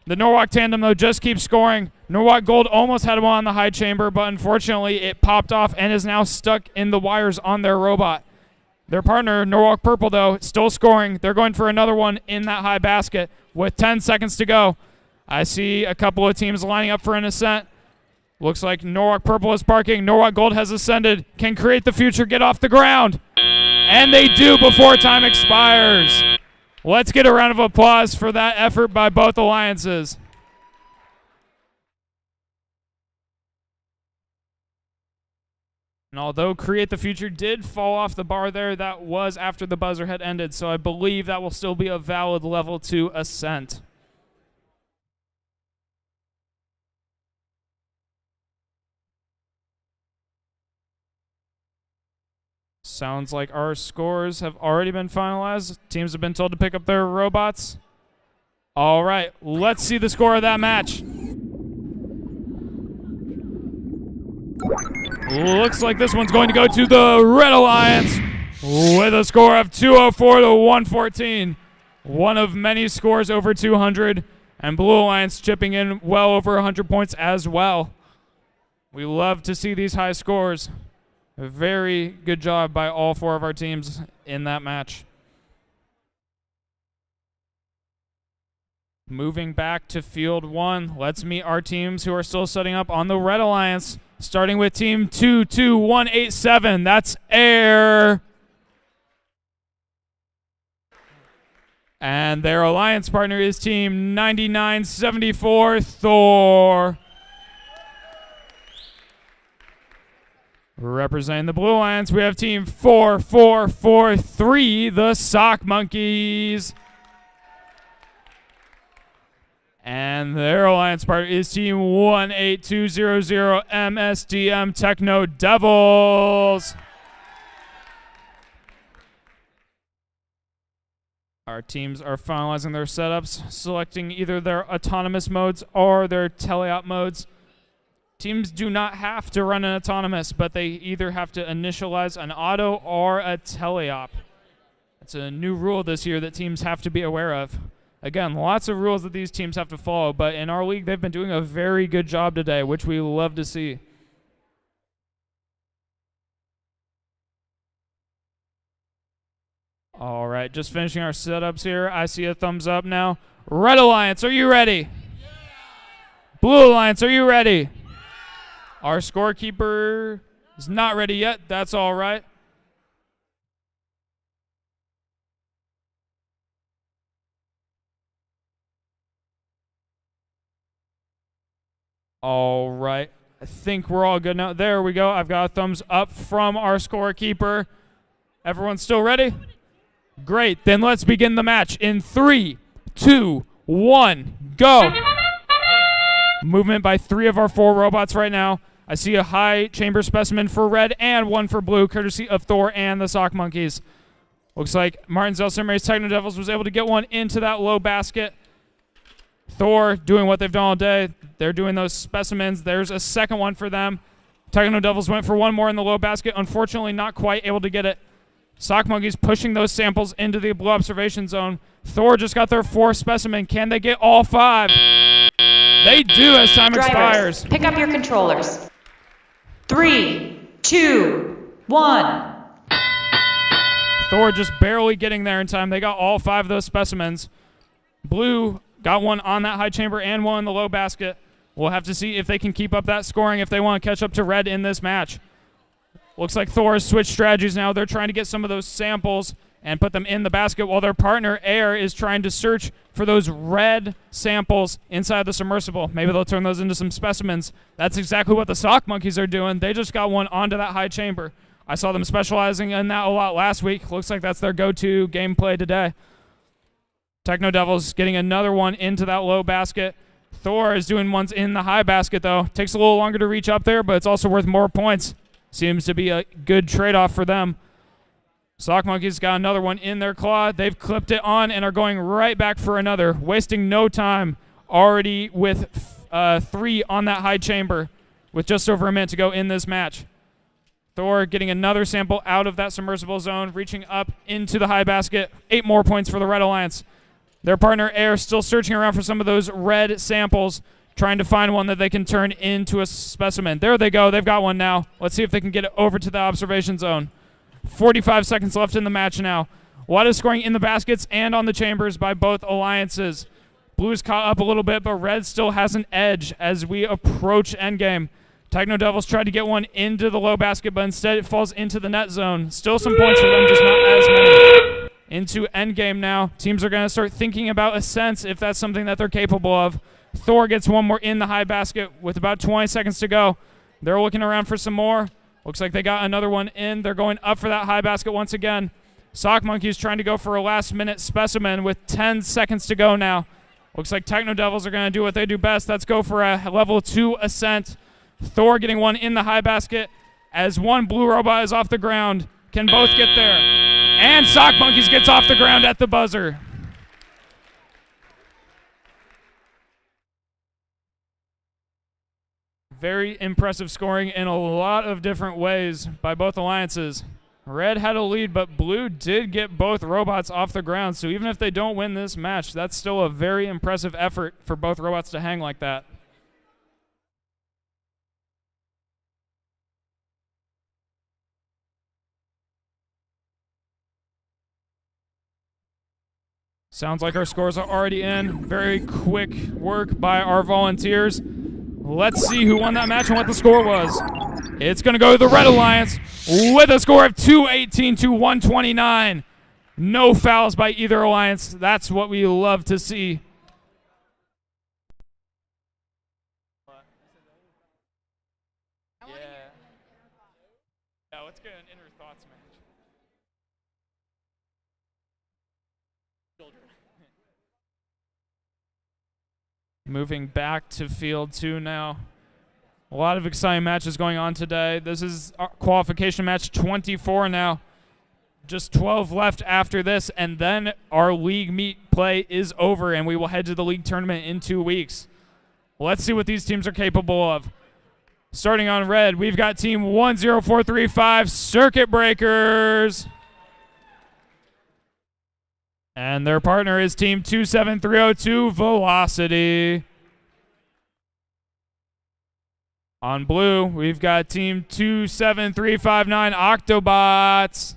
The Norwalk tandem, though, just keeps scoring. Norwalk Gold almost had one on the high chamber, but unfortunately it popped off and is now stuck in the wires on their robot. Their partner, Norwalk Purple, though, still scoring. They're going for another one in that high basket with 10 seconds to go. I see a couple of teams lining up for an ascent. Looks like Norwalk Purple is parking. Norwalk Gold has ascended. Can Create the Future get off the ground? And they do before time expires. Let's get a round of applause for that effort by both alliances. And although Create the Future did fall off the bar there, that was after the buzzer had ended, so I believe that will still be a valid level 2 ascent. Sounds like our scores have already been finalized. Teams have been told to pick up their robots. All right, let's see the score of that match. Looks like this one's going to go to the Red Alliance with a score of 204 to 114. One of many scores over 200, and Blue Alliance chipping in well over 100 points as well. We love to see these high scores. A very good job by all 4 of our teams in that match. Moving back to Field 1, let's meet our teams who are still setting up on the Red Alliance. Starting with Team 22187, that's Air. And their alliance partner is Team 9974 Thor. Representing the Blue Alliance, we have Team 4443, the Sock Monkeys. And their alliance partner is Team 18200 MSDM Techno Devils. Our teams are finalizing their setups, selecting either their autonomous modes or their teleop modes. Teams do not have to run an autonomous, but they either have to initialize an auto or a teleop. That's a new rule this year that teams have to be aware of. Again, lots of rules that these teams have to follow, but in our league, they've been doing a very good job today, which we love to see. All right, just finishing our setups here. I see a thumbs up now. Red Alliance, are you ready? Yeah. Blue Alliance, are you ready? Yeah. Our scorekeeper is not ready yet. That's all right. All right. I think we're all good now. There we go. I've got a thumbs up from our scorekeeper. Everyone still ready? Great. Then let's begin the match in 3, 2, 1, go. Movement by 3 of our 4 robots right now. I see a high chamber specimen for red and 1 for blue, courtesy of Thor and the Sock Monkeys. Looks like Martin Zelsermary's Techno Devils was able to get one into that low basket. Thor doing what they've done all day. They're doing those specimens. There's a second one for them. Techno Devils went for 1 more in the low basket. Unfortunately, not quite able to get it. Sock Monkeys pushing those samples into the blue observation zone. Thor just got their 4th specimen. Can they get all 5? They do as time expires. Pick up your controllers. 3, 2, 1. Thor just barely getting there in time. They got all 5 of those specimens. Blue got one on that high chamber and one in the low basket. We'll have to see if they can keep up that scoring if they want to catch up to red in this match. Looks like Thor has switched strategies now. They're trying to get some of those samples and put them in the basket while their partner, Air, is trying to search for those red samples inside the submersible. Maybe they'll turn those into some specimens. That's exactly what the Sock Monkeys are doing. They just got one onto that high chamber. I saw them specializing in that a lot last week. Looks like that's their go-to gameplay today. Techno Devils getting another one into that low basket. Thor is doing ones in the high basket, though. Takes a little longer to reach up there, but it's also worth more points. Seems to be a good trade-off for them. Sock Monkeys got another one in their claw. They've clipped it on and are going right back for another, wasting no time. Already with 3 on that high chamber with just over a minute to go in this match. Thor getting another sample out of that submersible zone, reaching up into the high basket. 8 more points for the Red Alliance. Their partner, Air, still searching around for some of those red samples, trying to find one that they can turn into a specimen. There they go. They've got one now. Let's see if they can get it over to the observation zone. 45 seconds left in the match now. A lot of scoring in the baskets and on the chambers by both alliances. Blue's caught up a little bit, but red still has an edge as we approach endgame. Techno Devils tried to get one into the low basket, but instead it falls into the net zone. Still some points for them, just not as many. Into endgame now. Teams are going to start thinking about ascents if that's something that they're capable of. Thor gets one more in the high basket with about 20 seconds to go. They're looking around for some more. Looks like they got another one in. They're going up for that high basket once again. Sock Monkeys trying to go for a last-minute specimen with 10 seconds to go now. Looks like Techno Devils are going to do what they do best. Let's go for a level 2 ascent. Thor getting one in the high basket as one blue robot is off the ground. Can both get there? And Sock Monkeys gets off the ground at the buzzer. Very impressive scoring in a lot of different ways by both alliances. Red had a lead, but blue did get both robots off the ground. So even if they don't win this match, that's still a very impressive effort for both robots to hang like that. Sounds like our scores are already in. Very quick work by our volunteers. Let's see who won that match and what the score was. It's going to go to the Red Alliance with a score of 218 to 129. No fouls by either alliance. That's what we love to see. Let's get an inner thoughts match. Moving back to field 2 now. A lot of exciting matches going on today. This is our qualification match 24 now. Just 12 left after this, and then our league meet play is over, and we will head to the league tournament in 2 weeks. Let's see what these teams are capable of. Starting on red, we've got team 10435 Circuit Breakers. And their partner is team 27302 Velocity. On blue, we've got team 27359 Octobots.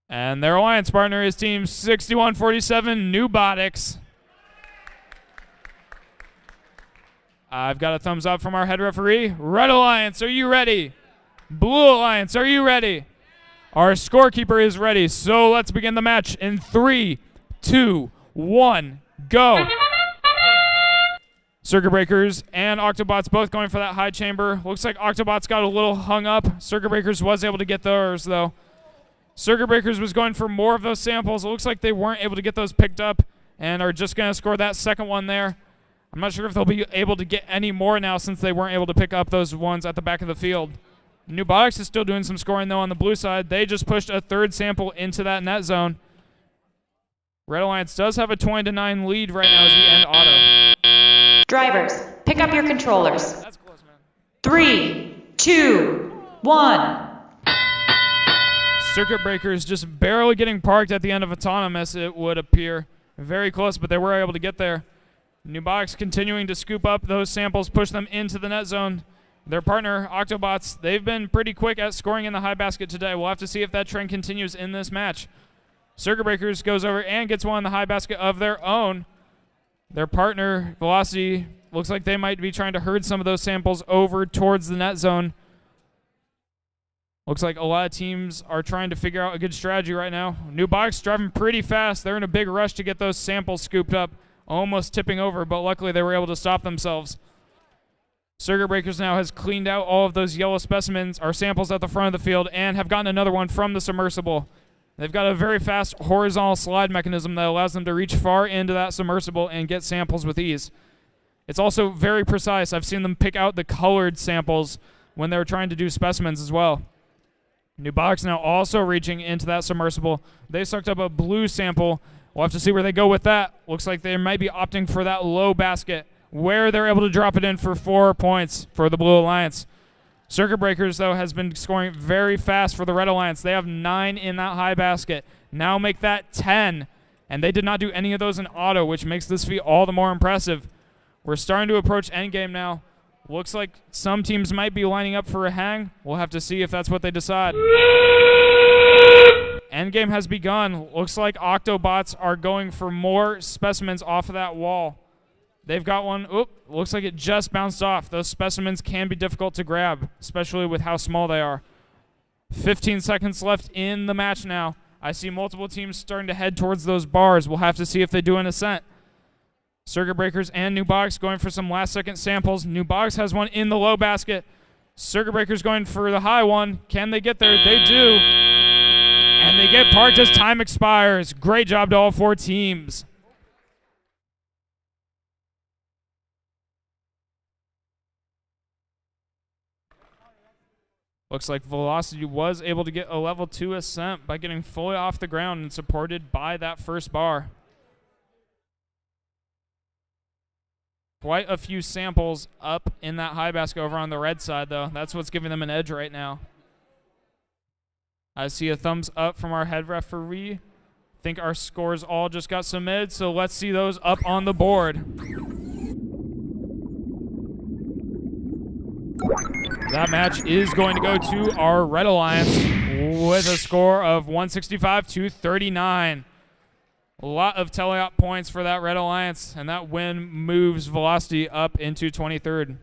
And their alliance partner is team 6147 Newbotics. I've got a thumbs up from our head referee. Red Alliance, are you ready? Blue Alliance, are you ready? Our scorekeeper is ready, so let's begin the match in 3, 2, 1, go. Circuit Breakers and Octobots both going for that high chamber. Looks like Octobots got a little hung up. Circuit Breakers was able to get theirs, though. Circuit Breakers was going for more of those samples. It looks like they weren't able to get those picked up and are just going to score that second one there. I'm not sure if they'll be able to get any more now since they weren't able to pick up those ones at the back of the field. Newbotics is still doing some scoring, though, on the blue side. They just pushed a third sample into that net zone. Red Alliance does have a 20-9 lead right now as we end auto. Drivers, pick up your controllers. That's close, man. 3, 2, 1. Circuit Breakers just barely getting parked at the end of Autonomous, it would appear. Very close, but they were able to get there. Newbotics continuing to scoop up those samples, push them into the net zone. Their partner, Octobots, they've been pretty quick at scoring in the high basket today. We'll have to see if that trend continues in this match. Circuit Breakers goes over and gets one in the high basket of their own. Their partner, Velocity, looks like they might be trying to herd some of those samples over towards the net zone. Looks like a lot of teams are trying to figure out a good strategy right now. Newbotics driving pretty fast. They're in a big rush to get those samples scooped up, almost tipping over, but luckily they were able to stop themselves. Circuit Breakers now has cleaned out all of those yellow specimens, or samples at the front of the field, and have gotten another one from the submersible. They've got a very fast horizontal slide mechanism that allows them to reach far into that submersible and get samples with ease. It's also very precise. I've seen them pick out the colored samples when they were trying to do specimens as well. Newbotics now also reaching into that submersible. They sucked up a blue sample. We'll have to see where they go with that. Looks like they might be opting for that low basket, where they're able to drop it in for 4 points for the Blue Alliance. Circuit Breakers, though, has been scoring very fast for the Red Alliance. They have 9 in that high basket. Now make that 10. And they did not do any of those in auto, which makes this feat all the more impressive. We're starting to approach endgame now. Looks like some teams might be lining up for a hang. We'll have to see if that's what they decide. Endgame has begun. Looks like Octobots are going for more specimens off of that wall. They've got one. Oop, looks like it just bounced off. Those specimens can be difficult to grab, especially with how small they are. 15 seconds left in the match now. I see multiple teams starting to head towards those bars. We'll have to see if they do an ascent. Circuit Breakers and Newbotics going for some last-second samples. Newbotics has one in the low basket. Circuit Breakers going for the high one. Can they get there? They do. And they get parked as time expires. Great job to all 4 teams. Looks like Velocity was able to get a level 2 ascent by getting fully off the ground and supported by that first bar. Quite a few samples up in that high basket over on the red side, though. That's what's giving them an edge right now. I see a thumbs up from our head referee. I think our scores all just got submitted, so let's see those up on the board. That match is going to go to our Red Alliance with a score of 165-39. A lot of teleop points for that Red Alliance, and that win moves Velocity up into 23rd.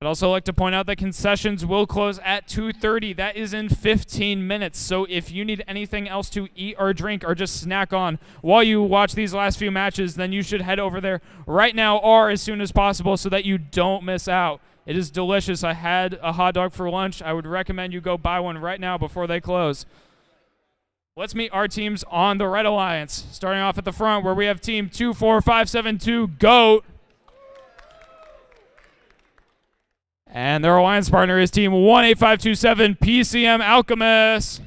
I'd also like to point out that concessions will close at 2:30. That is in 15 minutes. So if you need anything else to eat or drink or just snack on while you watch these last few matches, then you should head over there right now or as soon as possible so that you don't miss out. It is delicious. I had a hot dog for lunch. I would recommend you go buy one right now before they close. Let's meet our teams on the Red Alliance. Starting off at the front where we have team 24572 GOAT. And their alliance partner is team 18527 PCM Alchemist.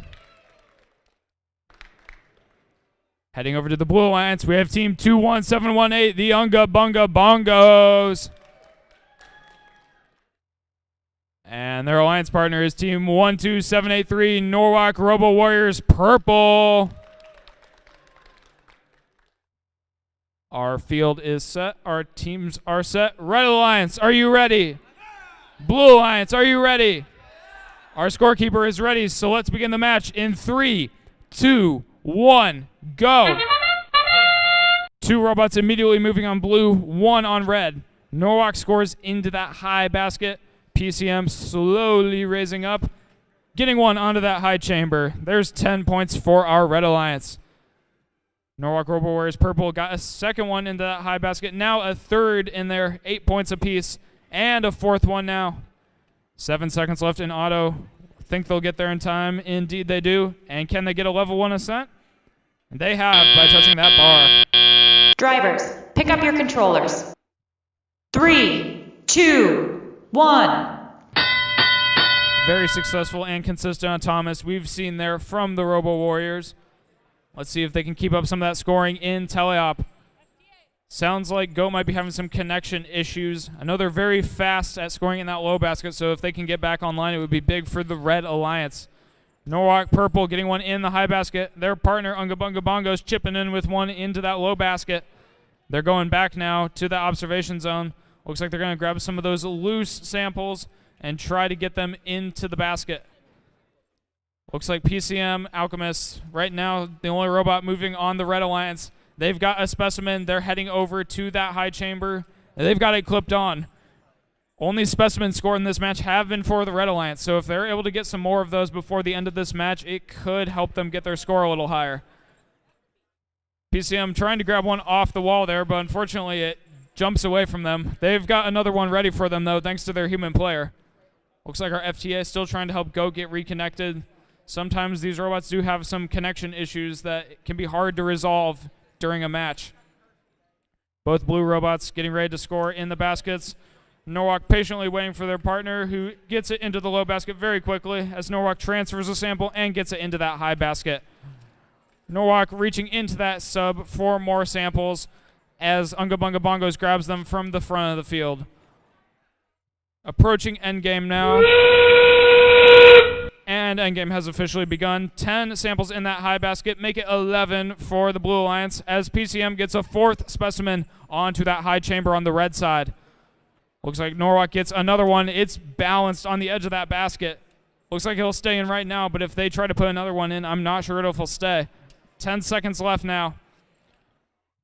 Heading over to the Blue Alliance, we have team 21718, the Unga Bunga Bongos. And their alliance partner is team 12783, Norwalk Robo Warriors Purple. Our field is set. Our teams are set. Red Alliance, are you ready? Blue Alliance, are you ready? Our scorekeeper is ready, so let's begin the match in 3, 2, 1, go. 2 robots immediately moving on blue, 1 on red. Norwalk scores into that high basket. PCM slowly raising up, getting 1 onto that high chamber. There's 10 points for our Red Alliance. Norwalk Robo Warriors Purple got a second one into that high basket. Now a third in there, 8 points apiece. And a fourth one now. 7 seconds left in auto. Think they'll get there in time. Indeed they do. And can they get a level 1 ascent? And they have by touching that bar. Drivers, pick up your controllers. 3, 2, 1. Very successful and consistent on Thomas. We've seen there from the Robo Warriors. Let's see if they can keep up some of that scoring in teleop. Sounds like GOAT might be having some connection issues. I know they're very fast at scoring in that low basket, so if they can get back online, it would be big for the Red Alliance. Norwalk Purple getting 1 in the high basket. Their partner, Unga Bunga Bongos, chipping in with 1 into that low basket. They're going back now to the observation zone. Looks like they're going to grab some of those loose samples and try to get them into the basket. Looks like PCM Alchemist, right now, the only robot moving on the Red Alliance. They've got a specimen. They're heading over to that high chamber. They've got it clipped on. Only specimens scored in this match have been for the Red Alliance, so if they're able to get some more of those before the end of this match, it could help them get their score a little higher. PCM trying to grab one off the wall there, but unfortunately it jumps away from them. They've got another one ready for them, though, thanks to their human player. Looks like our FTA is still trying to help GOAT get reconnected. Sometimes these robots do have some connection issues that can be hard to resolve during a match. Both blue robots getting ready to score in the baskets. Norwalk patiently waiting for their partner, who gets it into the low basket very quickly as Norwalk transfers a sample and gets it into that high basket. Norwalk reaching into that sub for more samples as Unga Bunga Bongos grabs them from the front of the field. Approaching endgame now. And endgame has officially begun. 10 samples in that high basket, make it 11 for the Blue Alliance as PCM gets a 4th specimen onto that high chamber on the red side. Looks like Norwalk gets another one. It's balanced on the edge of that basket. Looks like he'll stay in right now, but if they try to put another one in, I'm not sure if he'll stay. 10 seconds left now.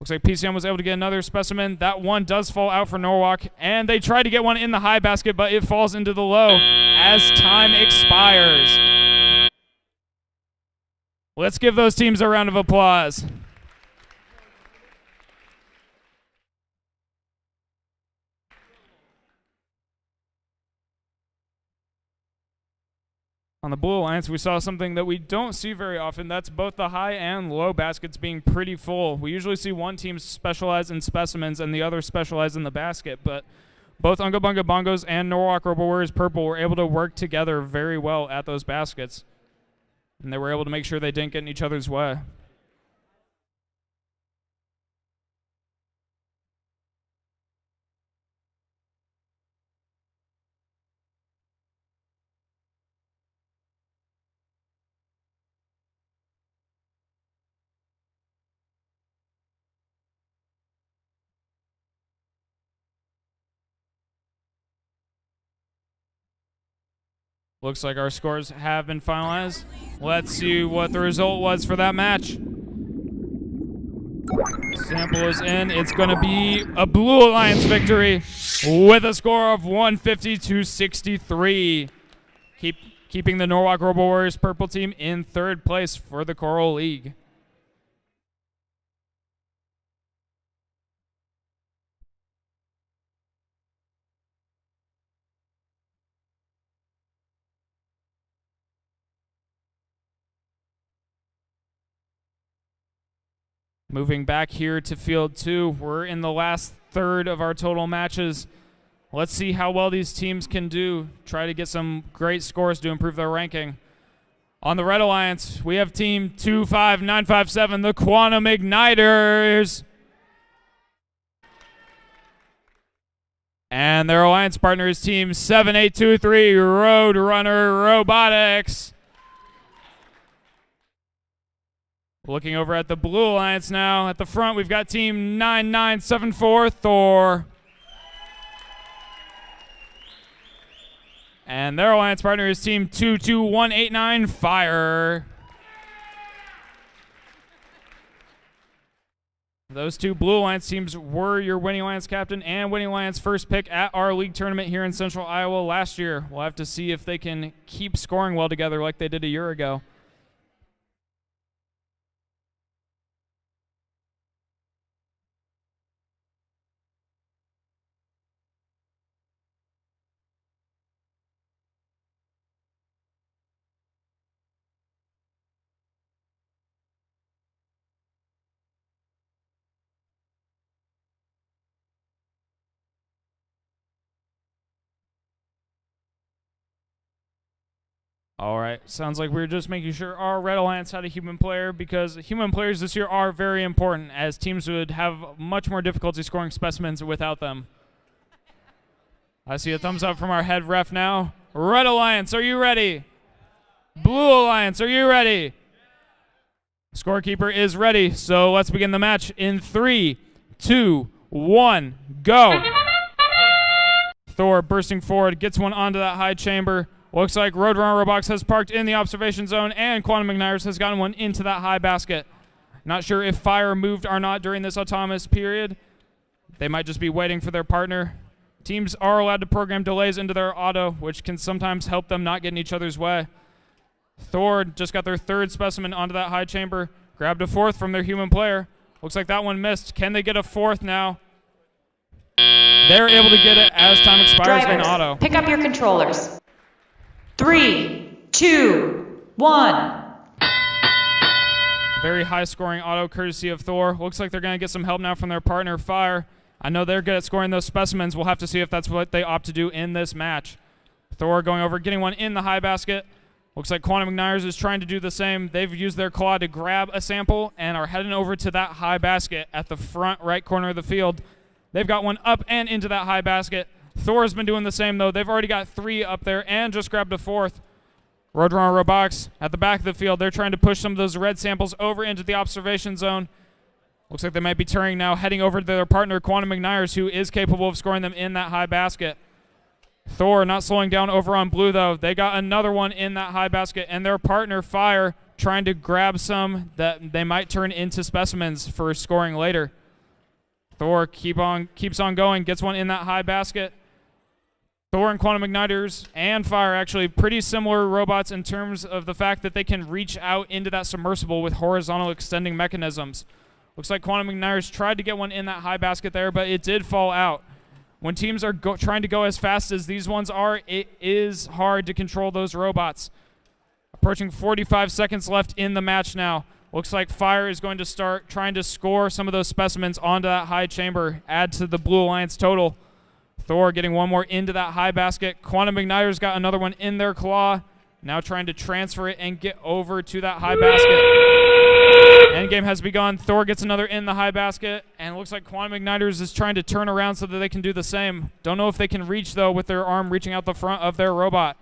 Looks like PCM was able to get another specimen. That one does fall out for Norwalk, and they try to get one in the high basket, but it falls into the low as time expires. Let's give those teams a round of applause. On the Blue Alliance, we saw something that we don't see very often. That's both the high and low baskets being pretty full. We usually see one team specialize in specimens and the other specialize in the basket, but both Unga Bunga Bongos and Norwalk Robo Warriors Purple were able to work together very well at those baskets, and they were able to make sure they didn't get in each other's way. Looks like our scores have been finalized. Let's see what the result was for that match. Sample is in. It's going to be a Blue Alliance victory with a score of 150-63. Keeping the Norwalk Robo Warriors purple team in third place for the Coral League. Moving back here to field 2, we're in the last third of our total matches. Let's see how well these teams can do. Try to get some great scores to improve their ranking. On the Red Alliance, we have team 25957, the Quantum Igniters. And their alliance partner is team 7823, Roadrunner Robotics. Looking over at the Blue Alliance now. At the front, we've got team 9974, Thor. And their alliance partner is team 22189, Fire. Those two Blue Alliance teams were your Winning Alliance captain and Winning Alliance first pick at our league tournament here in Central Iowa last year. We'll have to see if they can keep scoring well together like they did a year ago. All right, sounds like we're just making sure our Red Alliance had a human player, because human players this year are very important, as teams would have much more difficulty scoring specimens without them. I see a thumbs up from our head ref now. Red Alliance, are you ready? Blue Alliance, are you ready? Scorekeeper is ready, so let's begin the match in 3, 2, 1, go. Thor bursting forward, gets one onto that high chamber. Looks like Roadrunner Robotics has parked in the observation zone, and Quantum Igniters has gotten one into that high basket. Not sure if Fire moved or not during this autonomous period. They might just be waiting for their partner. Teams are allowed to program delays into their auto, which can sometimes help them not get in each other's way. Thor just got their third specimen onto that high chamber, grabbed a fourth from their human player. Looks like that one missed. Can they get a fourth now? They're able to get it as time expires in auto. Pick up your controllers. 3, 2, 1. Very high scoring auto courtesy of Thor. Looks like they're going to get some help now from their partner, Fire. I know they're good at scoring those specimens. We'll have to see if that's what they opt to do in this match. Thor going over, getting one in the high basket. Looks like Quantum Igniters is trying to do the same. They've used their claw to grab a sample and are heading over to that high basket at the front right corner of the field. They've got one up and into that high basket. Thor's been doing the same, though. They've already got 3 up there and just grabbed a fourth. Roadrunner Robotics at the back of the field. They're trying to push some of those red samples over into the observation zone. Looks like they might be turning now, heading over to their partner, Quantum Igniters, who is capable of scoring them in that high basket. Thor not slowing down over on blue, though. They got another one in that high basket, and their partner, Fire, trying to grab some that they might turn into specimens for scoring later. Thor keeps on going, gets one in that high basket. Thor and Quantum Igniters and Fire actually pretty similar robots in terms of the fact that they can reach out into that submersible with horizontal extending mechanisms. Looks like Quantum Igniters tried to get one in that high basket there, but it did fall out. When teams are trying to go as fast as these ones are, it is hard to control those robots. Approaching 45 seconds left in the match now. Looks like Fire is going to start trying to score some of those specimens onto that high chamber, add to the Blue Alliance total. Thor getting one more into that high basket. Quantum Igniters got another one in their claw. Now trying to transfer it and get over to that high basket. Endgame has begun. Thor gets another in the high basket. And it looks like Quantum Igniters is trying to turn around so that they can do the same. Don't know if they can reach, though, with their arm reaching out the front of their robot.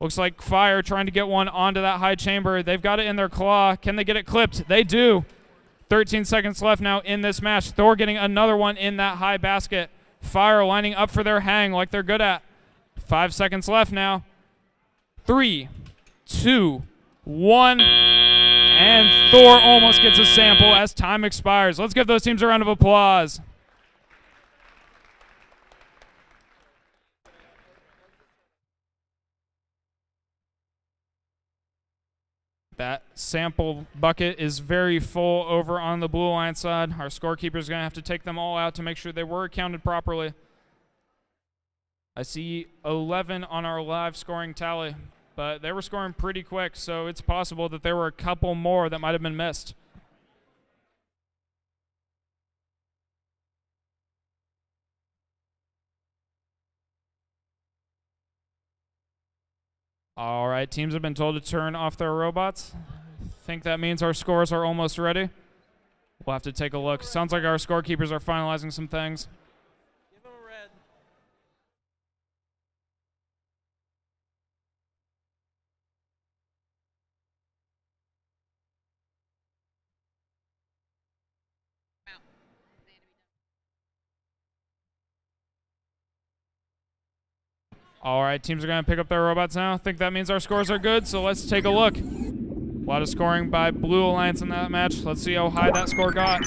Looks like Fire trying to get one onto that high chamber. They've got it in their claw. Can they get it clipped? They do. 13 seconds left now in this match. Thor getting another one in that high basket. Fire lining up for their hang like they're good at. 5 seconds left now. 3, 2, 1. And Thor almost gets a sample as time expires. Let's give those teams a round of applause. That sample bucket is very full over on the Blue Alliance side. Our scorekeeper's going to have to take them all out to make sure they were counted properly. I see 11 on our live scoring tally, but they were scoring pretty quick, so it's possible that there were a couple more that might have been missed. All right, teams have been told to turn off their robots. I think that means our scores are almost ready. We'll have to take a look. Sounds like our scorekeepers are finalizing some things. Give him a red. All right, teams are going to pick up their robots now. I think that means our scores are good, so let's take a look. A lot of scoring by Blue Alliance in that match. Let's see how high that score got.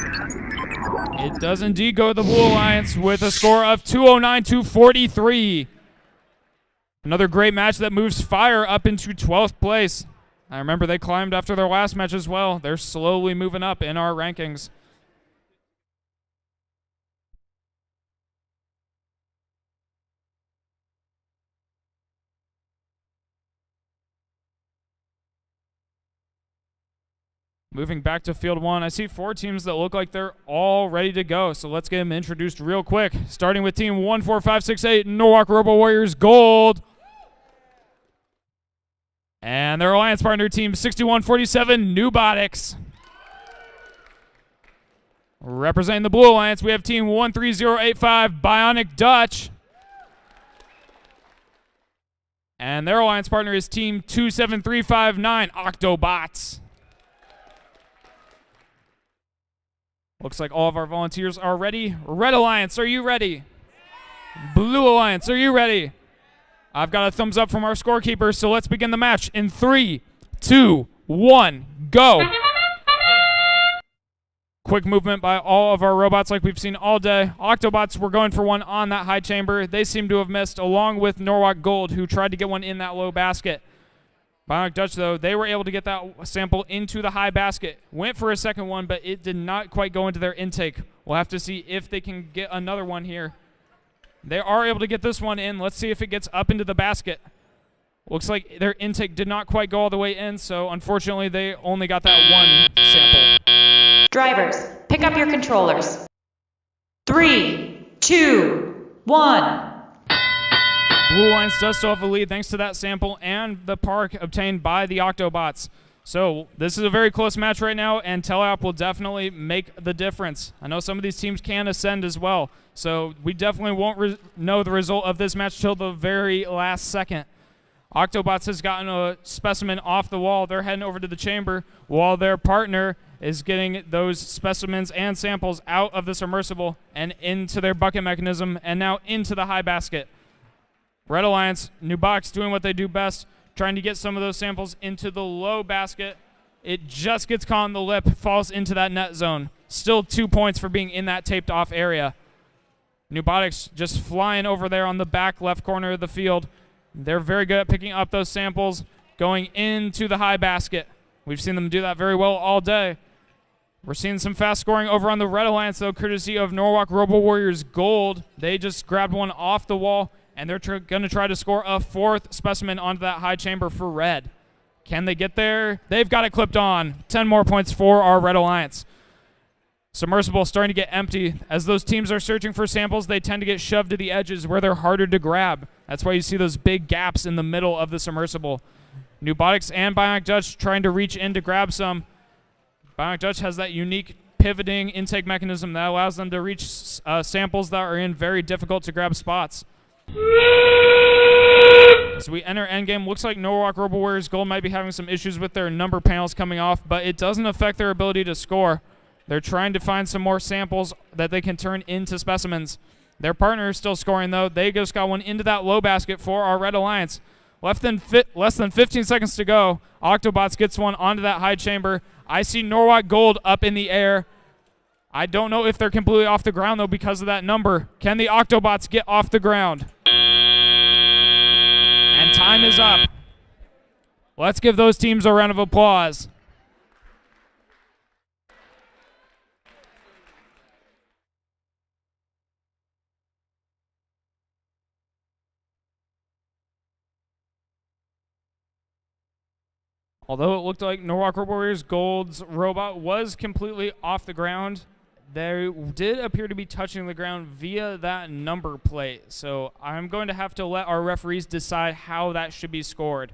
It does indeed go to the Blue Alliance with a score of 209-43. Another great match that moves Fire up into 12th place. I remember they climbed after their last match as well. They're slowly moving up in our rankings. Moving back to field one, I see 4 teams that look like they're all ready to go. So let's get them introduced real quick. Starting with team 14568, Norwalk Robo Warriors Gold. And their alliance partner, team 6147, Nubotics. Representing the Blue Alliance, we have team 13085, Bionic Dutch. And their alliance partner is team 27359, Octobots. Looks like all of our volunteers are ready. Red Alliance, are you ready? Blue Alliance, are you ready? I've got a thumbs up from our scorekeeper, so let's begin the match in 3, 2, 1, go. Quick movement by all of our robots like we've seen all day. Octobots were going for one on that high chamber. They seem to have missed, along with Norwalk Gold, who tried to get one in that low basket. Bionic Dutch, though, they were able to get that sample into the high basket. Went for a second one, but it did not quite go into their intake. We'll have to see if they can get another one here. They are able to get this one in. Let's see if it gets up into the basket. Looks like their intake did not quite go all the way in, so unfortunately they only got that one sample. Drivers, pick up your controllers. 3, 2, 1. Blue Alliance does still have a lead thanks to that sample and the park obtained by the Octobots. So this is a very close match right now, and Teleop will definitely make the difference. I know some of these teams can ascend as well, so we definitely won't know the result of this match till the very last second. Octobots has gotten a specimen off the wall. They're heading over to the chamber while their partner is getting those specimens and samples out of the submersible and into their bucket mechanism and now into the high basket. Red Alliance, Nubotics doing what they do best, trying to get some of those samples into the low basket. It just gets caught on the lip, falls into that net zone. Still 2 points for being in that taped off area. Nubotics just flying over there on the back left corner of the field. They're very good at picking up those samples, going into the high basket. We've seen them do that very well all day. We're seeing some fast scoring over on the Red Alliance, though, courtesy of Norwalk Robo Warriors Gold. They just grabbed one off the wall, and they're going to try to score a 4th specimen onto that high chamber for Red. Can they get there? They've got it clipped on. 10 more points for our Red Alliance. Submersible starting to get empty. As those teams are searching for samples, they tend to get shoved to the edges where they're harder to grab. That's why you see those big gaps in the middle of the submersible. Nubotics and Bionic Dutch trying to reach in to grab some. Bionic Dutch has that unique pivoting intake mechanism that allows them to reach samples that are in very difficult to grab spots. As we enter endgame, looks like Norwalk Robo Warriors Gold might be having some issues with their number panels coming off, but it doesn't affect their ability to score. They're trying to find some more samples that they can turn into specimens. Their partner is still scoring, though. They just got one into that low basket for our Red Alliance. less than 15 seconds to go. Octobots gets one onto that high chamber. I see Norwalk Gold up in the air. I don't know if they're completely off the ground, though, because of that number. Can the Octobots get off the ground? And time is up. Let's give those teams a round of applause. Although it looked like Norwalk Warriors Gold's robot was completely off the ground, they did appear to be touching the ground via that number plate. So I'm going to have to let our referees decide how that should be scored.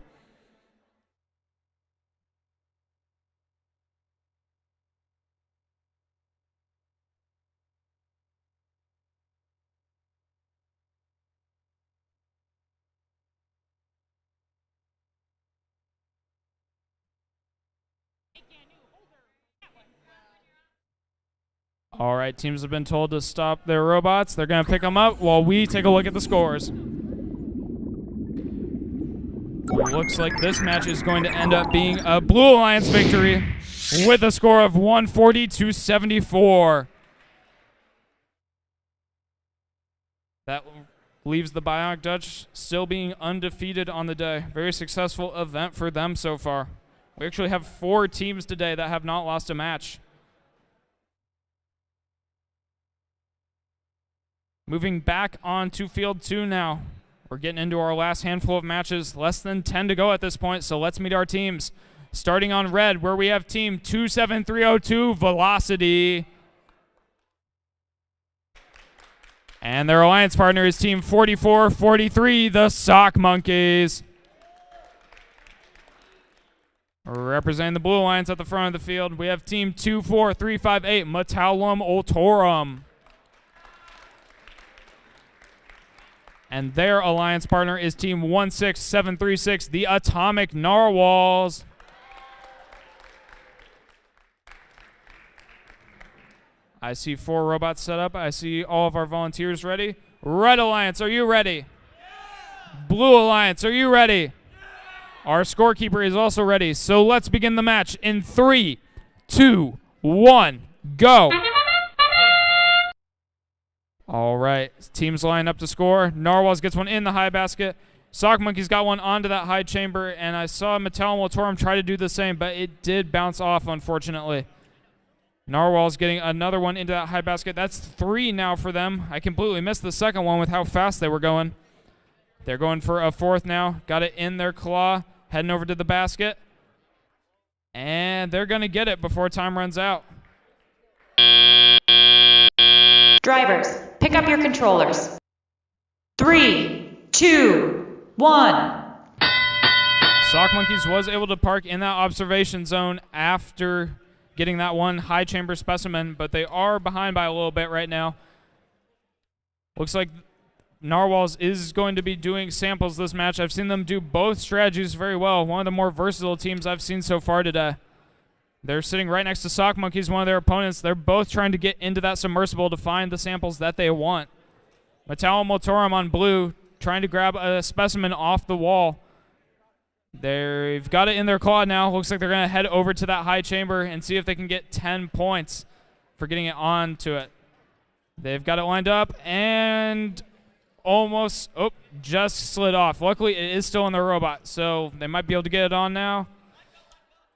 All right, teams have been told to stop their robots. They're going to pick them up while we take a look at the scores. Looks like this match is going to end up being a Blue Alliance victory with a score of 140-74. That leaves the Bionic Dutch still being undefeated on the day. Very successful event for them so far. We actually have 4 teams today that have not lost a match. Moving back on to Field 2 now. We're getting into our last handful of matches. Less than 10 to go at this point, so let's meet our teams. Starting on red, where we have Team 27302, Velocity. And their alliance partner is Team 4443, the Sock Monkeys. Representing the Blue Alliance at the front of the field, we have Team 24358, Metallum Ultorum. And their alliance partner is Team 16736, the Atomic Narwhals. I see 4 robots set up. I see all of our volunteers ready. Red Alliance, are you ready? Yeah. Blue Alliance, are you ready? Yeah. Our scorekeeper is also ready. So let's begin the match in 3, 2, 1, go. All right, teams line up to score. Narwhals gets one in the high basket. Sock Monkeys got one onto that high chamber, and I saw Metallum Ultorum try to do the same, but it did bounce off, unfortunately. Narwhals getting another one into that high basket. That's 3 now for them. I completely missed the second one with how fast they were going. They're going for a 4th now. Got it in their claw, heading over to the basket. And they're going to get it before time runs out. Drivers, pick up your controllers. 3, 2, 1. Sock Monkeys was able to park in that observation zone after getting that one high chamber specimen, but they are behind by a little bit right now. Looks like Narwhals is going to be doing samples this match. I've seen them do both strategies very well. One of the more versatile teams I've seen so far today. They're sitting right next to Sock Monkeys, one of their opponents. They're both trying to get into that submersible to find the samples that they want. Metallum Ultorum on blue, trying to grab a specimen off the wall. They've got it in their claw now. Looks like they're going to head over to that high chamber and see if they can get 10 points for getting it onto it. They've got it lined up and almost, just slid off. Luckily, it is still in the robot, so they might be able to get it on now.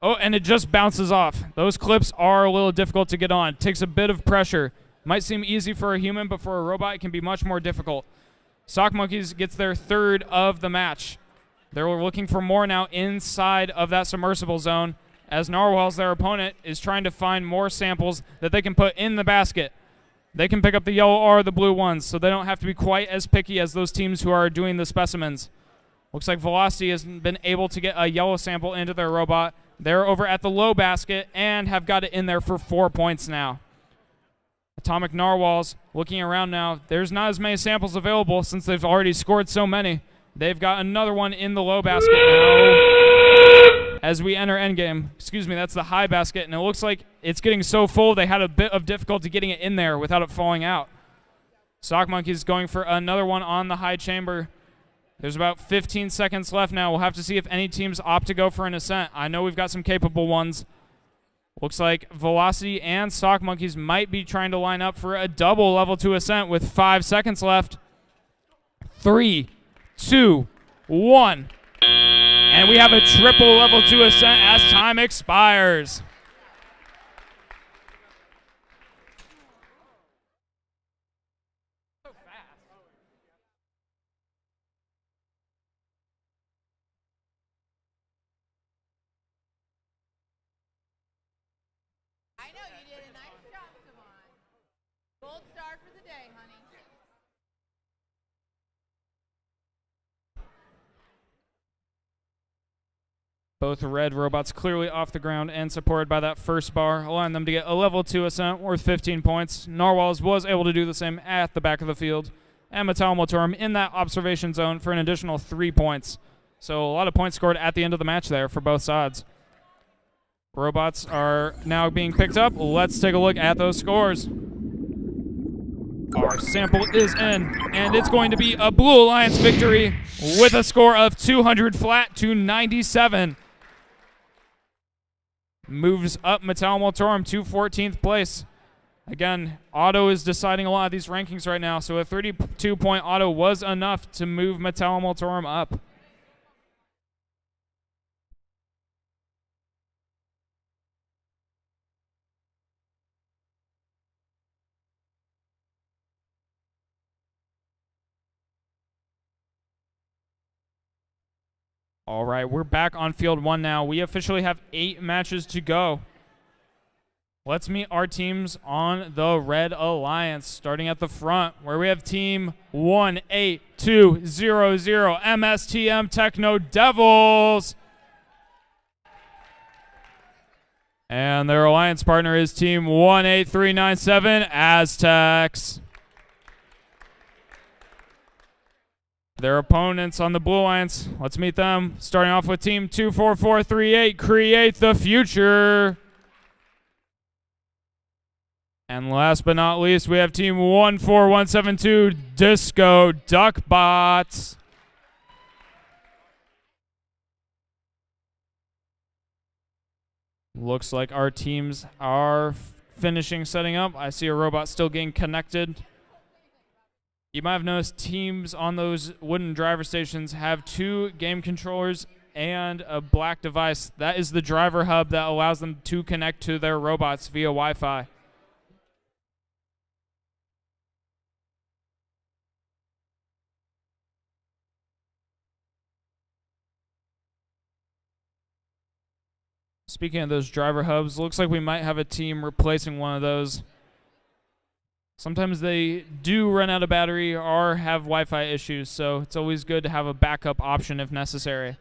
Oh, and it just bounces off. Those clips are a little difficult to get on. It takes a bit of pressure. Might seem easy for a human, but for a robot, it can be much more difficult. Sock Monkeys gets their 3rd of the match. They're looking for more now inside of that submersible zone, as Narwhals, their opponent, is trying to find more samples that they can put in the basket. They can pick up the yellow or the blue ones, so they don't have to be quite as picky as those teams who are doing the specimens. Looks like Velocity has been able to get a yellow sample into their robot. They're over at the low basket and have got it in there for 4 points now. Atomic Narwhals looking around now. There's not as many samples available since they've already scored so many. They've got another one in the low basket now. As we enter endgame, excuse me, that's the high basket, and it looks like it's getting so full they had a bit of difficulty getting it in there without it falling out. Sock Monkeys going for another one on the high chamber. There's about 15 seconds left now. We'll have to see if any teams opt to go for an ascent. I know we've got some capable ones. Looks like Velocity and Sock Monkeys might be trying to line up for a double level 2 ascent with 5 seconds left. 3, 2, 1. And we have a triple level 2 ascent as time expires. I know you did a nice job, Savon. Gold star for the day, honey. Both red robots clearly off the ground and supported by that first bar, allowing them to get a level 2 ascent worth 15 points. Narwhals was able to do the same at the back of the field. And Metal Motorum in that observation zone for an additional 3 points. So a lot of points scored at the end of the match there for both sides. Robots are now being picked up. Let's take a look at those scores. Our sample is in, and it's going to be a Blue Alliance victory with a score of 200 flat to 97. Moves up Metal Motorum to 14th place. Again, auto is deciding a lot of these rankings right now, so a 32-point auto was enough to move Metal Motorum up. All right, we're back on field 1 now. We officially have 8 matches to go. Let's meet our teams on the Red Alliance, starting at the front, where we have Team 18200 MSTM Techno Devils. And their alliance partner is Team 18397 Aztecs. Their opponents on the Blue Alliance, let's meet them. Starting off with Team 24438, Create the Future. And last but not least, we have Team 14172, Disco Duckbots. Looks like our teams are finishing setting up. I see a robot still getting connected. You might have noticed teams on those wooden driver stations have 2 game controllers and a black device. That is the driver hub that allows them to connect to their robots via Wi-Fi. Speaking of those driver hubs, looks like we might have a team replacing one of those. Sometimes they do run out of battery or have Wi-Fi issues, so it's always good to have a backup option if necessary.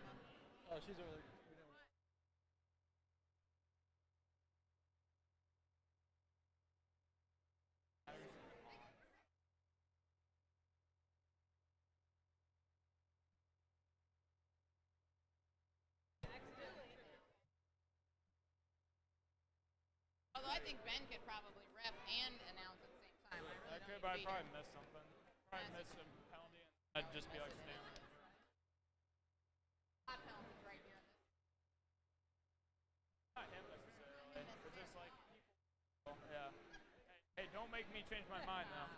Although I think Ben could probably ref and announce at the same time. I really don't need to I'd beat him. probably miss something. Probably miss a penalty, and I'd just be like staring. Hot penalties right here. Not him necessarily. But just like people. Yeah. Hey, don't make me change my mind now.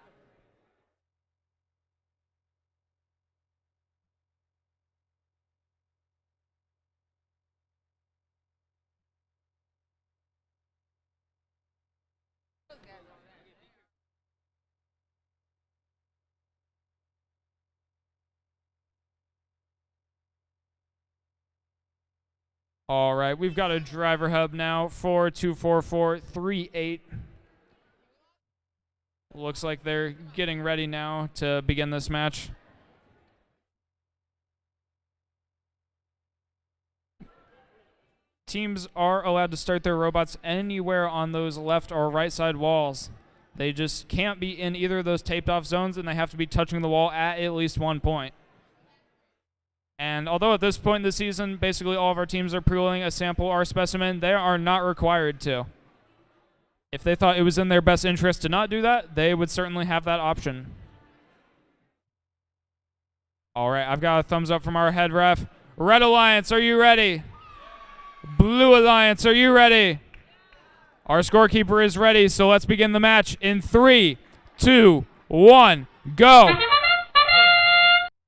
Those guys over there. All right, we've got a driver hub now for 24438. Looks like they're getting ready now to begin this match. Teams are allowed to start their robots anywhere on those left or right side walls. They just can't be in either of those taped off zones, and they have to be touching the wall at least one point. And although at this point in the season, basically all of our teams are pooling a sample or specimen, they are not required to. If they thought it was in their best interest to not do that, they would certainly have that option. All right, I've got a thumbs up from our head ref. Red Alliance, are you ready? Blue Alliance, are you ready? Our scorekeeper is ready, so let's begin the match in 3, 2, 1, go.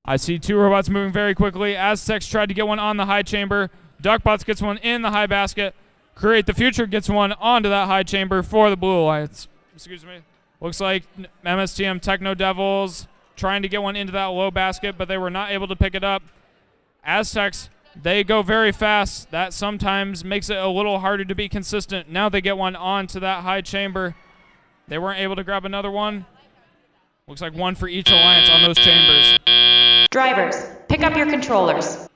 I see 2 robots moving very quickly. Aztecs tried to get one on the high chamber. Duckbots gets one in the high basket. Create the Future gets one onto that high chamber for the Blue Alliance. Excuse me. Looks like MSTM Techno Devils trying to get one into that low basket, but they were not able to pick it up. Aztecs, they go very fast. That sometimes makes it a little harder to be consistent. Now they get one onto that high chamber. They weren't able to grab another one. Looks like one for each alliance on those chambers. Drivers, pick up your controllers.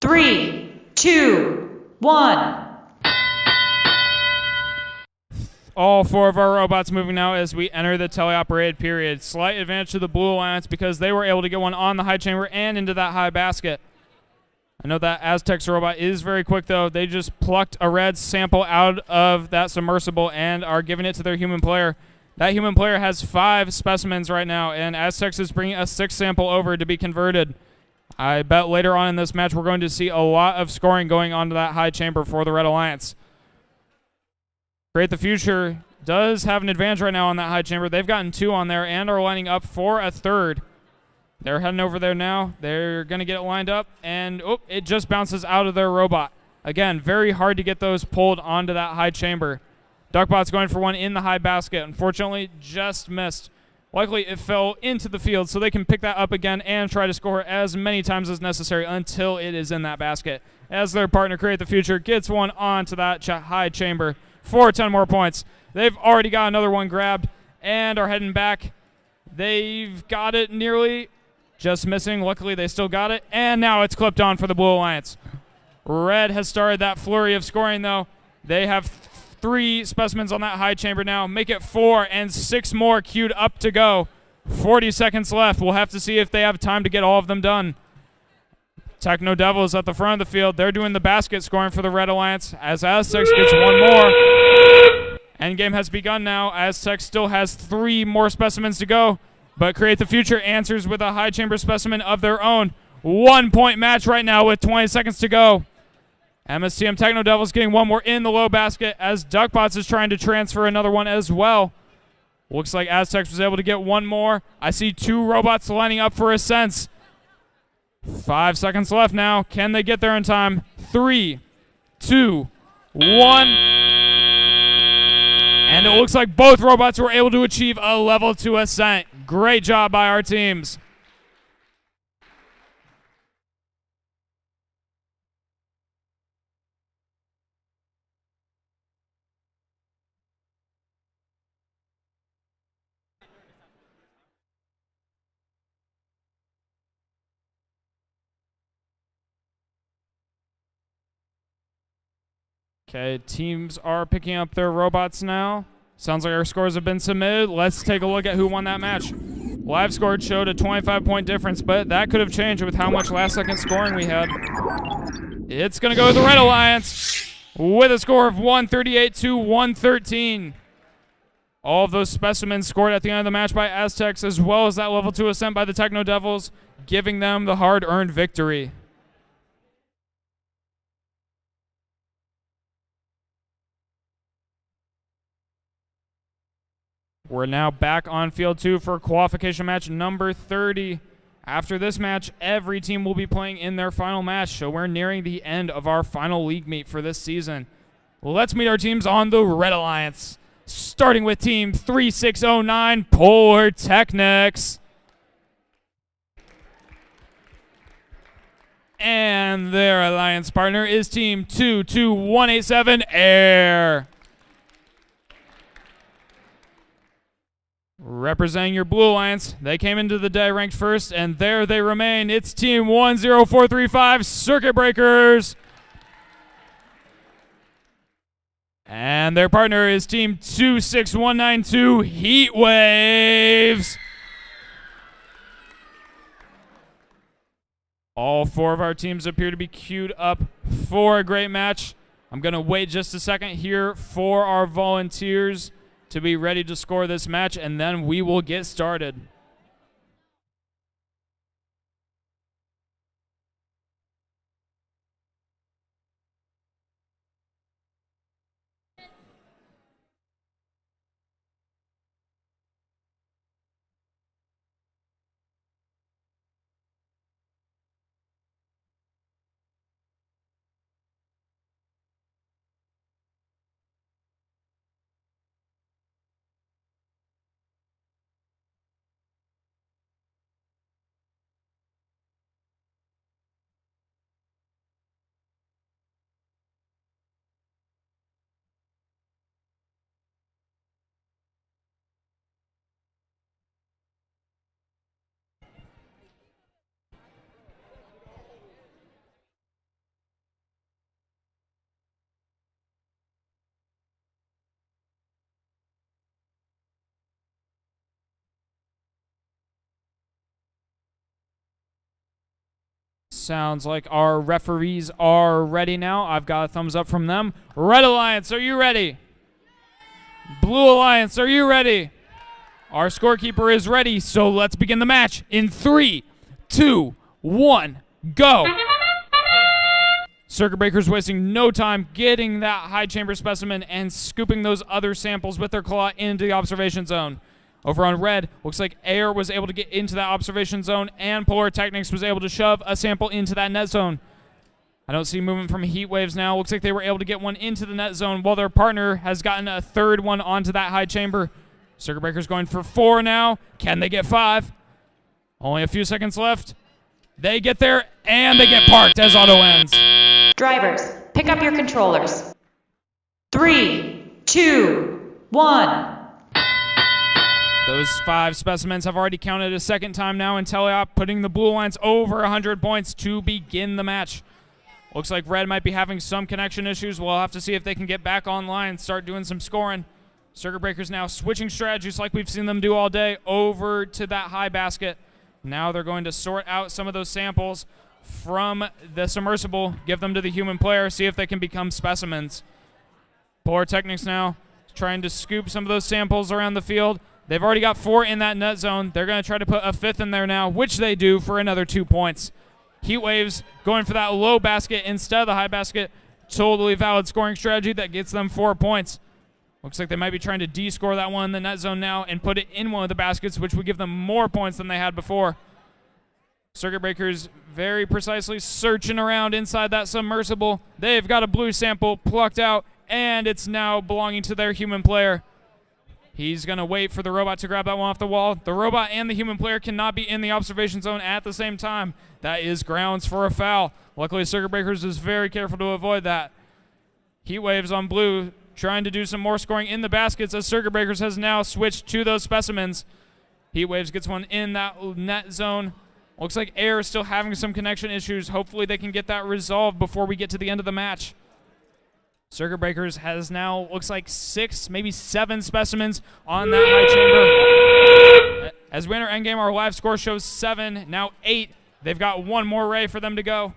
3, 2, 1. All 4 of our robots moving now as we enter the teleoperated period. Slight advantage to the Blue Alliance because they were able to get one on the high chamber and into that high basket. I know that Aztec's robot is very quick, though. They just plucked a red sample out of that submersible and are giving it to their human player. That human player has 5 specimens right now, and Aztecs is bringing a 6th sample over to be converted. I bet later on in this match we're going to see a lot of scoring going onto that high chamber for the Red Alliance. Create the Future does have an advantage right now on that high chamber. They've gotten 2 on there and are lining up for a 3rd. They're heading over there now. They're going to get it lined up, and it just bounces out of their robot. Again, very hard to get those pulled onto that high chamber. Duckbot's going for one in the high basket. Unfortunately, just missed. Likely it fell into the field, so they can pick that up again and try to score as many times as necessary until it is in that basket. As their partner, Create the Future, gets one onto that high chamber for 10 more points. They've already got another one grabbed and are heading back. They've got it nearly, just missing. Luckily, they still got it, and now it's clipped on for the Blue Alliance. Red has started that flurry of scoring, though. They have 3 specimens on that high chamber now. Make it 4 and 6 more queued up to go. 40 seconds left. We'll have to see if they have time to get all of them done. Techno Devils at the front of the field. They're doing the basket scoring for the Red Alliance as Aztecs gets one more. Endgame has begun now. Aztecs still has 3 more specimens to go, but Create the Future answers with a high chamber specimen of their own. 1-point match right now with 20 seconds to go. MSTM Techno Devils getting one more in the low basket as Duckbots is trying to transfer another one as well. Looks like Aztecs was able to get one more. I see 2 robots lining up for a sense. 5 seconds left now. Can they get there in time? 3, 2, 1. And it looks like both robots were able to achieve a level 2 ascent. Great job by our teams. Okay, teams are picking up their robots now. Sounds like our scores have been submitted. Let's take a look at who won that match. Live score showed a 25-point difference, but that could have changed with how much last-second scoring we had. It's going to go to the Red Alliance with a score of 138 to 113. All of those specimens scored at the end of the match by Aztecs, as well as that level 2 ascent by the Techno Devils, giving them the hard-earned victory. We're now back on field 2 for qualification match number 30. After this match, every team will be playing in their final match, so we're nearing the end of our final league meet for this season. Let's meet our teams on the Red Alliance, starting with Team 3609, Polar Technics. And their alliance partner is Team 22187, Air. Representing your Blue Alliance, they came into the day ranked first, and there they remain. It's Team 10435, Circuit Breakers. And their partner is Team 26192, Heat Waves. All 4 of our teams appear to be queued up for a great match. I'm going to wait just a second here for our volunteers to be ready to score this match, and then we will get started. Sounds like our referees are ready now. I've got a thumbs up from them. Red Alliance, are you ready? Blue Alliance, are you ready? Our scorekeeper is ready, so let's begin the match in 3, 2, 1, go. Circuit Breaker's wasting no time getting that high chamber specimen and scooping those other samples with their claw into the observation zone. Over on red, looks like Air was able to get into that observation zone and Polar Technics was able to shove a sample into that net zone. I don't see movement from Heat Waves now. Looks like they were able to get one into the net zone while their partner has gotten a third one onto that high chamber. Circuit Breaker's going for 4 now. Can they get 5? Only a few seconds left. They get there and they get parked as auto ends. Drivers, pick up your controllers. 3, 2, 1. Those 5 specimens have already counted a second time now in Teleop, putting the Blue Alliance over 100 points to begin the match. Looks like Red might be having some connection issues. We'll have to see if they can get back online and start doing some scoring. Circuit Breakers now switching strategies like we've seen them do all day over to that high basket. Now they're going to sort out some of those samples from the submersible, give them to the human player, see if they can become specimens. Polar Technics now trying to scoop some of those samples around the field. They've already got 4 in that net zone. They're going to try to put a 5th in there now, which they do for another 2 points. Heat Waves going for that low basket instead of the high basket. Totally valid scoring strategy that gets them 4 points. Looks like they might be trying to de-score that one in the net zone now and put it in one of the baskets, which would give them more points than they had before. Circuit Breakers very precisely searching around inside that submersible. They've got a blue sample plucked out, and it's now belonging to their human player. He's going to wait for the robot to grab that one off the wall. The robot and the human player cannot be in the observation zone at the same time. That is grounds for a foul. Luckily, Circuit Breakers is very careful to avoid that. Heat Waves on blue trying to do some more scoring in the baskets as Circuit Breakers has now switched to those specimens. Heat Waves gets one in that net zone. Looks like Air is still having some connection issues. Hopefully they can get that resolved before we get to the end of the match. Circuit Breakers has now, looks like 6, maybe 7 specimens on that high chamber. As we enter endgame, our live score shows 7, now 8. They've got 1 more ray for them to go.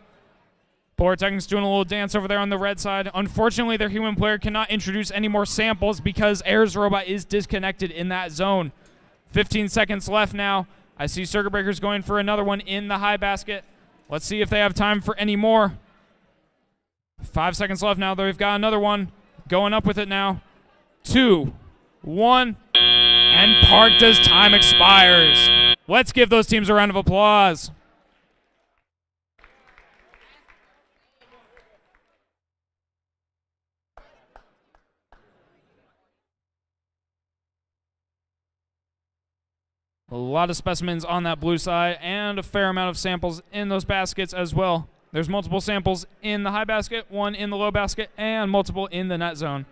Polar Technics doing a little dance over there on the red side. Unfortunately, their human player cannot introduce any more samples because Air's robot is disconnected in that zone. 15 seconds left now. I see Circuit Breakers going for another one in the high basket. Let's see if they have time for any more. 5 seconds left now. They've got another one. Going up with it now. 2, 1, and parked as time expires. Let's give those teams a round of applause. A lot of specimens on that blue side and a fair amount of samples in those baskets as well. There's multiple samples in the high basket, 1 in the low basket, and multiple in the net zone.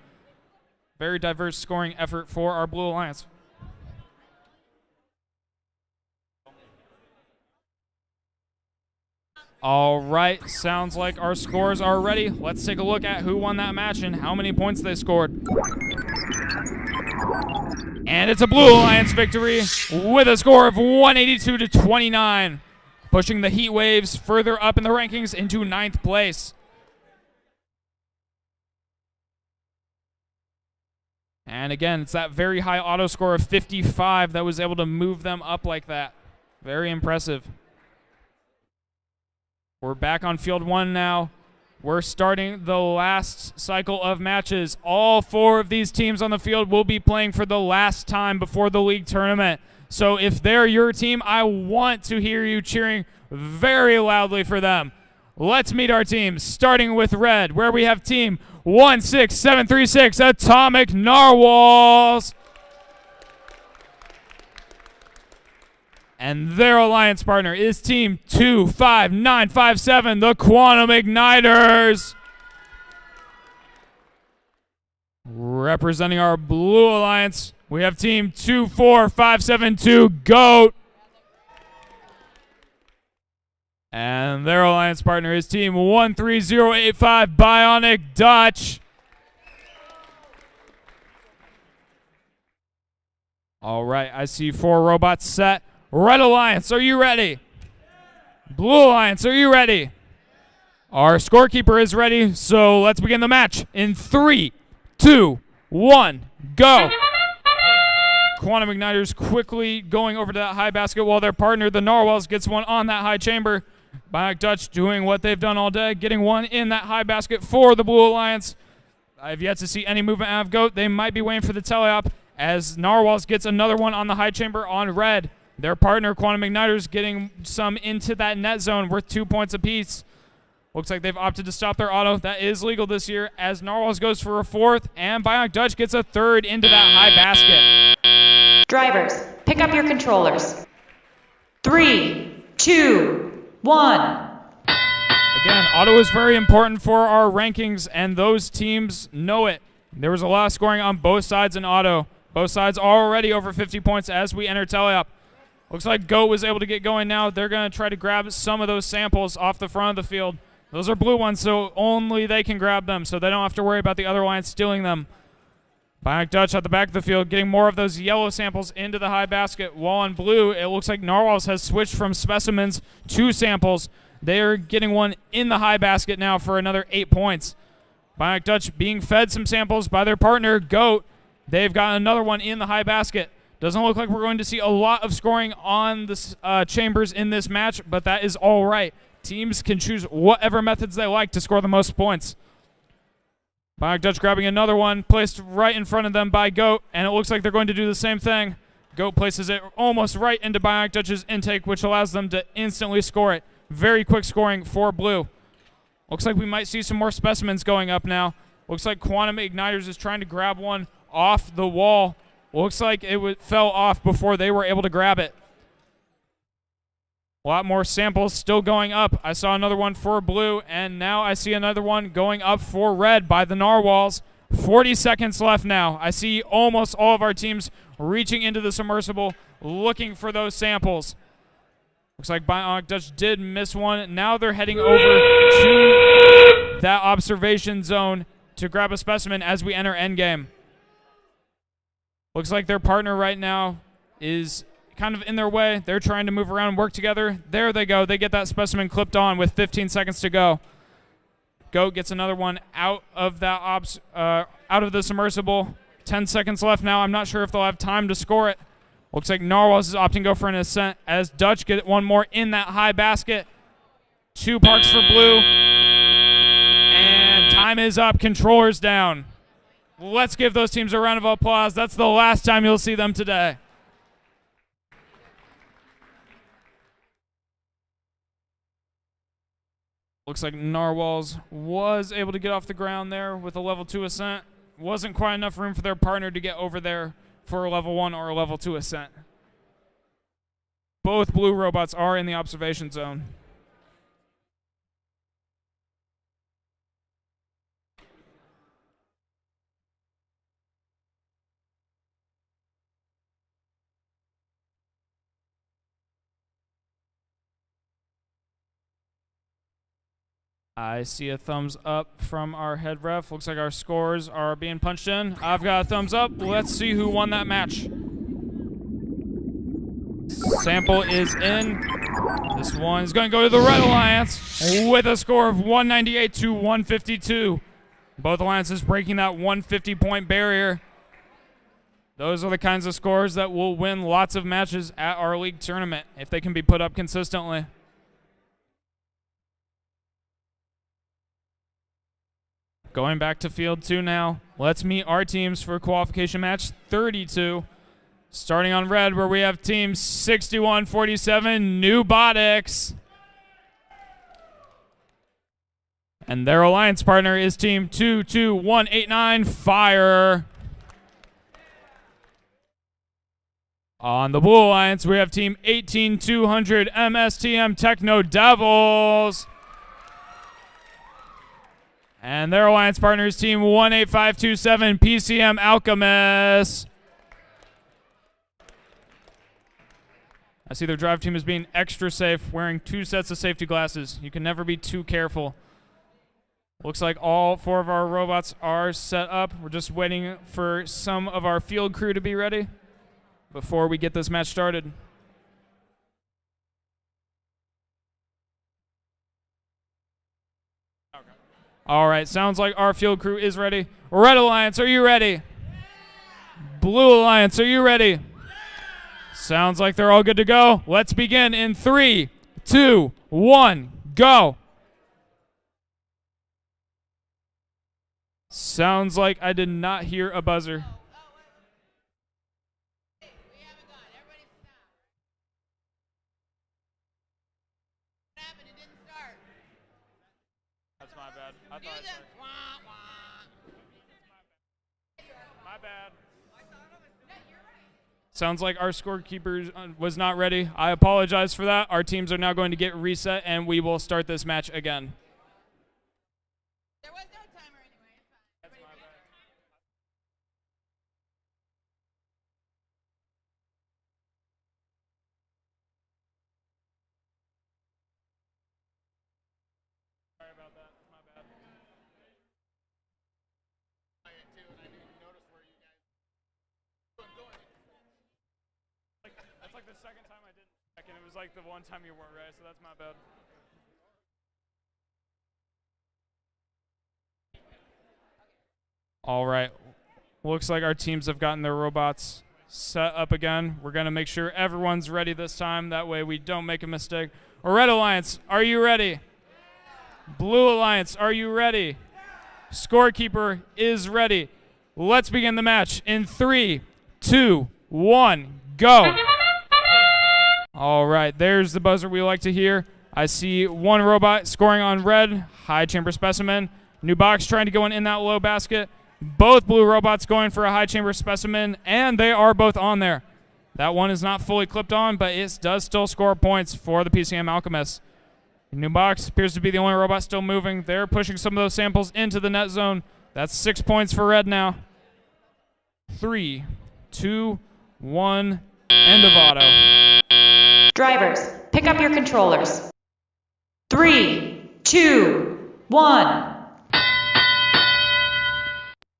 Very diverse scoring effort for our Blue Alliance. All right, sounds like our scores are ready. Let's take a look at who won that match and how many points they scored. And it's a Blue Alliance victory with a score of 182-29, pushing the Heat Waves further up in the rankings into 9th place. And again, it's that very high auto score of 55 that was able to move them up like that. Very impressive. We're back on field 1 now. We're starting the last cycle of matches. All 4 of these teams on the field will be playing for the last time before the league tournament. So if they're your team, I want to hear you cheering very loudly for them. Let's meet our teams, starting with red, where we have team 16736, Atomic Narwhals. And their alliance partner is team 25957, the Quantum Igniters. Representing our Blue Alliance, we have team 24572, GOAT. And their alliance partner is team 13085, Bionic Dutch. All right, I see 4 robots set. Red Alliance, are you ready? Blue Alliance, are you ready? Our scorekeeper is ready, so let's begin the match in 3, 2, 1, go. Quantum Igniters quickly going over to that high basket while their partner, the Narwhals, gets one on that high chamber. Bionic Dutch doing what they've done all day, getting one in that high basket for the Blue Alliance. I've yet to see any movement out of Goat. They might be waiting for the teleop as Narwhals gets another one on the high chamber on red. Their partner, Quantum Igniters, getting some into that net zone worth 2 points apiece. Looks like they've opted to stop their auto. That is legal this year as Narwhals goes for a fourth and Bionic Dutch gets a third into that high basket. Drivers, pick up your controllers. 3, 2, 1. Again, auto is very important for our rankings, and those teams know it. There was a lot of scoring on both sides in auto. Both sides already over 50 points as we enter teleop. Looks like Goat was able to get going now. They're going to try to grab some of those samples off the front of the field. Those are blue ones, so only they can grab them, so they don't have to worry about the other line stealing them. Bionic Dutch at the back of the field getting more of those yellow samples into the high basket. While on blue, it looks like Narwhals has switched from specimens to samples. They are getting one in the high basket now for another 8 points. Bionic Dutch being fed some samples by their partner, Goat. They've got another one in the high basket. Doesn't look like we're going to see a lot of scoring on the chambers in this match, but that is all right. Teams can choose whatever methods they like to score the most points. Bionic Dutch grabbing another one, placed right in front of them by Goat, and it looks like they're going to do the same thing. Goat places it almost right into Bionic Dutch's intake, which allows them to instantly score it. Very quick scoring for blue. Looks like we might see some more specimens going up now. Looks like Quantum Igniters is trying to grab one off the wall. Looks like it fell off before they were able to grab it. A lot more samples still going up. I saw another one for blue, and now I see another one going up for red by the Narwhals. 40 seconds left now. I see almost all of our teams reaching into the submersible, looking for those samples. Looks like Bionic Dutch did miss one. Now they're heading over to that observation zone to grab a specimen as we enter endgame. Looks like their partner right now is kind of in their way. They're trying to move around and work together. There they go. They get that specimen clipped on with 15 seconds to go. Goat gets another one out of that out of the submersible. 10 seconds left now. I'm not sure if they'll have time to score it. Looks like Narwhals is opting to go for an ascent as Dutch get one more in that high basket. 2 parks for blue. And time is up. Controllers down. Let's give those teams a round of applause. That's the last time you'll see them today. Looks like Narwhals was able to get off the ground there with a level 2 ascent. Wasn't quite enough room for their partner to get over there for a level 1 or a level 2 ascent. Both blue robots are in the observation zone. I see a thumbs up from our head ref. Looks like our scores are being punched in. I've got a thumbs up. Let's see who won that match. Sample is in. This one is going to go to the Red Alliance with a score of 198 to 152. Both alliances breaking that 150-point barrier. Those are the kinds of scores that will win lots of matches at our league tournament if they can be put up consistently. Going back to field 2 now. Let's meet our teams for qualification match 32. Starting on red, where we have team 6147, Newbotics. And their alliance partner is team 22189, Fire. On the blue alliance, we have team 18200, MSTM Techno Devils. And their alliance partner is team 18527, PCM Alchemist. I see their drive team is being extra safe, wearing 2 sets of safety glasses. You can never be too careful. Looks like all 4 of our robots are set up. We're just waiting for some of our field crew to be ready before we get this match started. All right, sounds like our field crew is ready. Red Alliance, are you ready? Blue Alliance, are you ready? Sounds like they're all good to go. Let's begin in 3, 2, 1, go. Sounds like I did not hear a buzzer. That's my bad. I thought I started. My bad. Sounds like our scorekeeper was not ready. I apologize for that. Our teams are now going to get reset, and we will start this match again. There was no timer anyway. That's my bad. Sorry about that. That's my bad. That's like the second time I didn't check, and it was like the one time you weren't right, so that's my bad. All right. Looks like our teams have gotten their robots set up again. We're going to make sure everyone's ready this time. That way we don't make a mistake. Red Alliance, are you ready? Blue Alliance, are you ready? Scorekeeper is ready. Let's begin the match in 3, 2, 1, go. All right, there's the buzzer we like to hear. I see one robot scoring on red, high chamber specimen. New box trying to go in that low basket. Both blue robots going for a high chamber specimen, and they are both on there. That one is not fully clipped on, but it does still score points for the PCM Alchemist. New box appears to be the only robot still moving. They're pushing some of those samples into the net zone. That's 6 points for red now. 3, 2, 1, end of auto. Drivers, pick up your controllers. 3, 2, 1.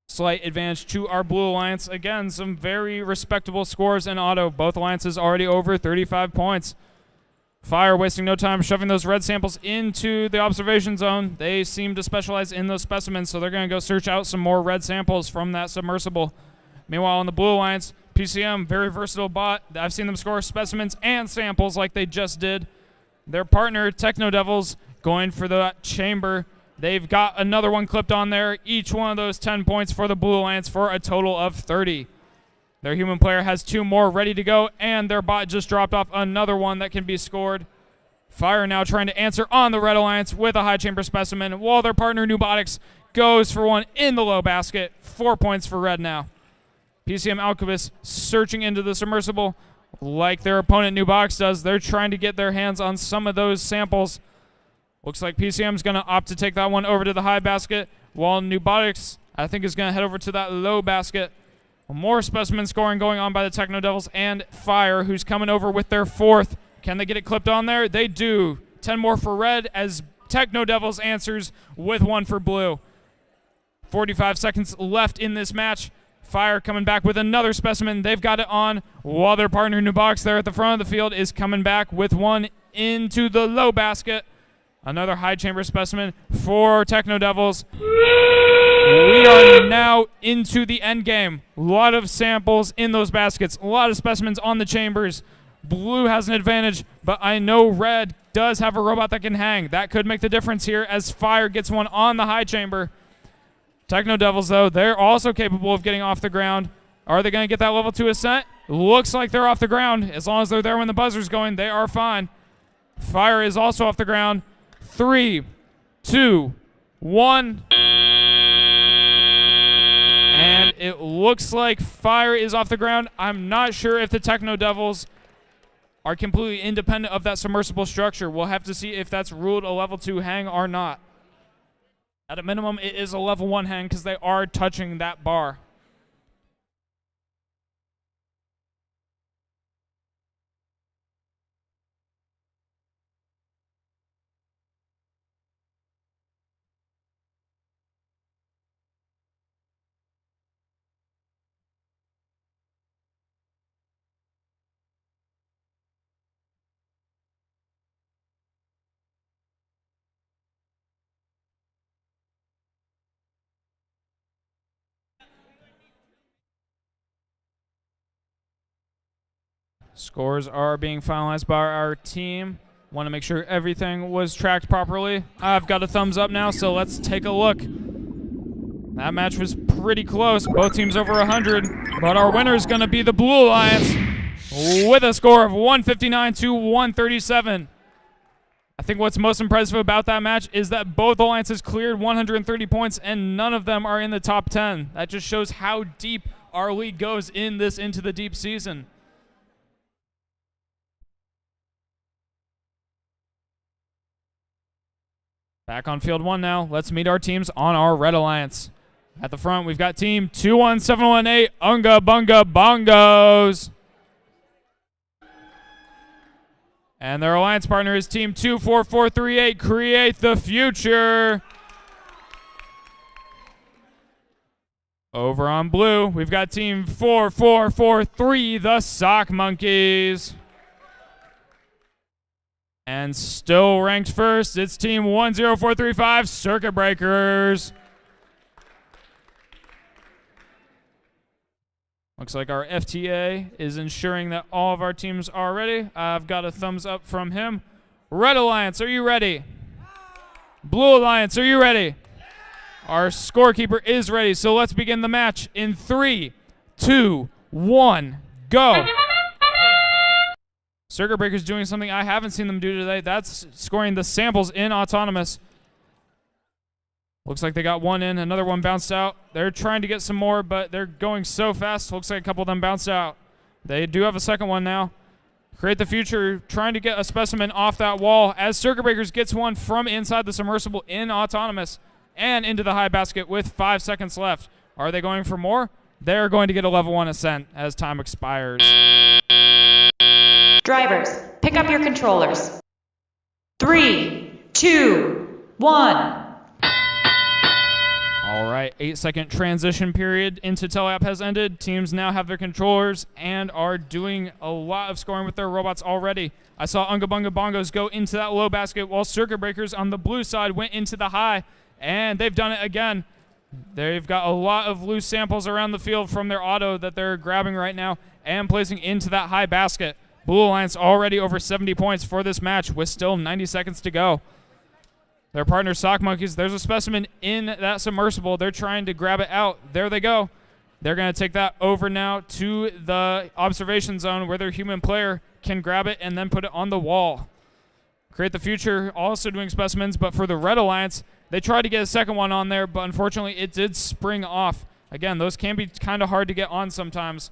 Slight advantage to our Blue Alliance. Again, some very respectable scores in auto. Both alliances already over 35 points. Fire wasting no time shoving those red samples into the observation zone. They seem to specialize in those specimens, so they're going to go search out some more red samples from that submersible. Meanwhile, on the Blue Alliance, PCM, very versatile bot. I've seen them score specimens and samples like they just did. Their partner, Techno Devils, going for the chamber. They've got another one clipped on there. Each one of those 10 points for the Blue Alliance for a total of 30. Their human player has 2 more ready to go, and their bot just dropped off another one that can be scored. Fire now trying to answer on the Red Alliance with a high chamber specimen, while their partner Nubotics goes for one in the low basket. 4 points for red now. PCM Alchemist searching into the submersible like their opponent Nubox does. They're trying to get their hands on some of those samples. Looks like PCM's going to opt to take that one over to the high basket, while Nubotics, I think, is going to head over to that low basket. More specimen scoring going on by the Techno Devils and Fire, who's coming over with their 4th. Can they get it clipped on there? They do. 10 more for red as Techno Devils answers with 1 for blue. 45 seconds left in this match. Fire coming back with another specimen. They've got it on, while their partner Nubox there at the front of the field is coming back with 1 into the low basket. Another high chamber specimen for Techno Devils. We are now into the end game. A lot of samples in those baskets. A lot of specimens on the chambers. Blue has an advantage, but I know red does have a robot that can hang. That could make the difference here as Fire gets one on the high chamber. Techno Devils, though, they're also capable of getting off the ground. Are they going to get that level 2 ascent? Looks like they're off the ground. As long as they're there when the buzzer's going, they are fine. Fire is also off the ground. 3, 2, 1. And it looks like Fire is off the ground. I'm not sure if the Techno Devils are completely independent of that submersible structure. We'll have to see if that's ruled a level 2 hang or not. At a minimum, it is a level 1 hang because they are touching that bar. Scores are being finalized by our team. Want to make sure everything was tracked properly. I've got a thumbs up now, so let's take a look. That match was pretty close. Both teams over 100, but our winner is going to be the Blue Alliance with a score of 159 to 137. I think what's most impressive about that match is that both alliances cleared 130 points and none of them are in the top 10. That just shows how deep our league goes in this Into the Deep season. Back on field 1 now. Let's meet our teams on our Red Alliance. At the front, we've got team 21718 Unga Bunga Bongos. And their alliance partner is team 24438 Create the Future. Over on blue, we've got team 4443 the Sock Monkeys. And still ranked first, it's team 10435 Circuit Breakers. Looks like our FTA is ensuring that all of our teams are ready. I've got a thumbs up from him. Red Alliance, are you ready? Blue Alliance, are you ready? Our scorekeeper is ready, so let's begin the match in 3, 2, 1, go. Circuit Breakers doing something I haven't seen them do today. That's scoring the samples in Autonomous. Looks like they got one in. Another one bounced out. They're trying to get some more, but they're going so fast. Looks like a couple of them bounced out. They do have a second one now. Create the Future trying to get a specimen off that wall as Circuit Breakers gets one from inside the submersible in Autonomous and into the high basket with 5 seconds left. Are they going for more? They're going to get a level 1 ascent as time expires. Drivers, pick up your controllers. 3, 2, 1. All right, 8-second transition period into Teleapp has ended. Teams now have their controllers and are doing a lot of scoring with their robots already. I saw Unga Bunga Bongos go into that low basket while Circuit Breakers on the blue side went into the high, and they've done it again. They've got a lot of loose samples around the field from their auto that they're grabbing right now and placing into that high basket. Blue Alliance already over 70 points for this match with still 90 seconds to go. Their partner, Sock Monkeys, there's a specimen in that submersible. They're trying to grab it out. There they go. They're going to take that over now to the observation zone where their human player can grab it and then put it on the wall. Create the Future also doing specimens, but for the Red Alliance, they tried to get a second one on there, but unfortunately it did spring off. Again, those can be kind of hard to get on sometimes.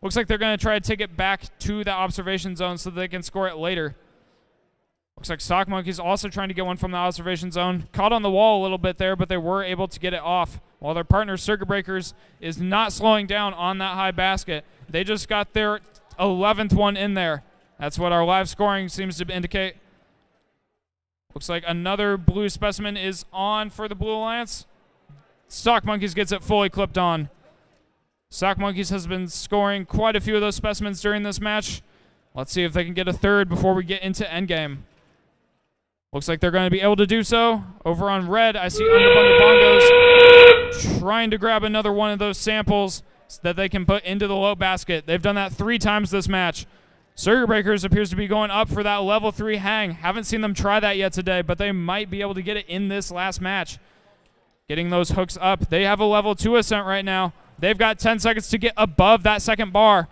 Looks like they're going to try to take it back to the observation zone so that they can score it later. Looks like Sock Monkeys also trying to get one from the observation zone. Caught on the wall a little bit there, but they were able to get it off. While their partner, Circuit Breakers, is not slowing down on that high basket. They just got their 11th one in there. That's what our live scoring seems to indicate. Looks like another blue specimen is on for the Blue Alliance. Sock Monkeys gets it fully clipped on. Sock Monkeys has been scoring quite a few of those specimens during this match. Let's see if they can get a third before we get into endgame. Looks like they're going to be able to do so. Over on red, I see Unga Bunga Bongos trying to grab another one of those samples so that they can put into the low basket. They've done that 3 times this match. Circuit Breakers appears to be going up for that level 3 hang. Haven't seen them try that yet today, but they might be able to get it in this last match. Getting those hooks up. They have a level 2 ascent right now. They've got 10 seconds to get above that second bar.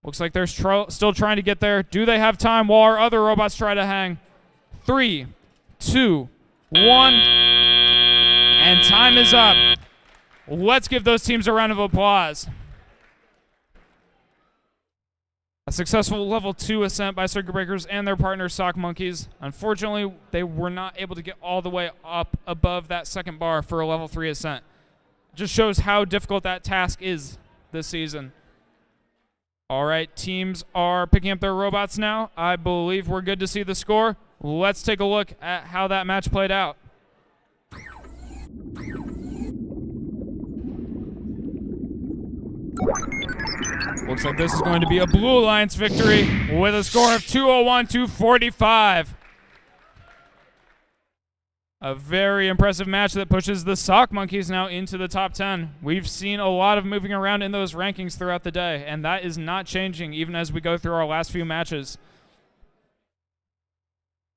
Looks like they're still trying to get there. Do they have time while our other robots try to hang? 3, 2, 1. And time is up. Let's give those teams a round of applause. A successful level 2 ascent by Circuit Breakers and their partner Sock Monkeys. Unfortunately, they were not able to get all the way up above that second bar for a level 3 ascent. Just shows how difficult that task is this season. All right, teams are picking up their robots now. I believe we're good to see the score. Let's take a look at how that match played out. Looks like this is going to be a Blue Alliance victory with a score of 201 to 45. A very impressive match that pushes the Sock Monkeys now into the top 10. We've seen a lot of moving around in those rankings throughout the day, and that is not changing even as we go through our last few matches.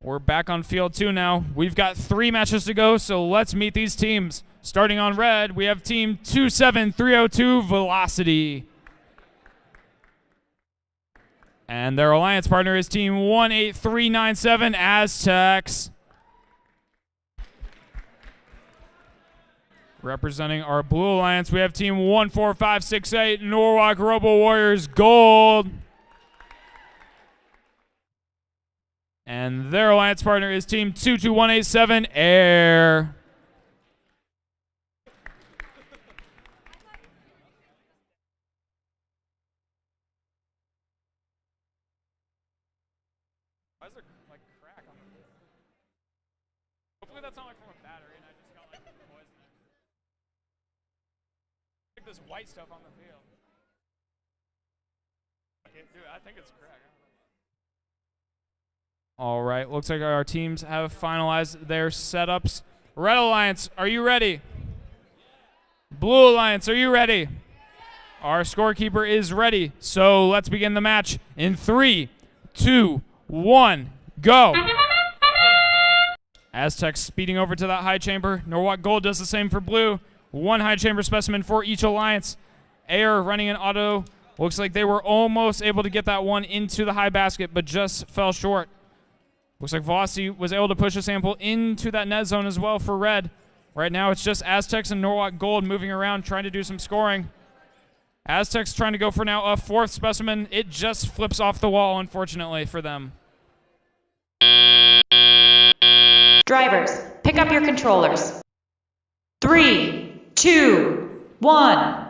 We're back on field 2 now. We've got 3 matches to go, so let's meet these teams. Starting on red, we have team 27302 Velocity. And their alliance partner is team 18397 Aztecs. Representing our blue alliance, we have team 14568 Norwalk Robo Warriors Gold. And their alliance partner is team 22187 Air. Why is there like crack on the field? Hopefully that's not like from a battery and I just got like poison there. Like this white stuff on the field. Okay, dude, I think it's crack. All right, looks like our teams have finalized their setups. Red Alliance, are you ready? Blue Alliance, are you ready? Our scorekeeper is ready, so let's begin the match in 3, 2, 1, go. Aztecs speeding over to that high chamber. Norwalk Gold does the same for blue. 1 high chamber specimen for each alliance. Air running an auto. Looks like they were almost able to get that one into the high basket, but just fell short. Looks like Velocity was able to push a sample into that net zone as well for red. Right now it's just Aztecs and Norwalk Gold moving around trying to do some scoring. Aztecs trying to go for now a 4th specimen. It just flips off the wall, unfortunately, for them. Drivers, pick up your controllers. 3, 2, 1.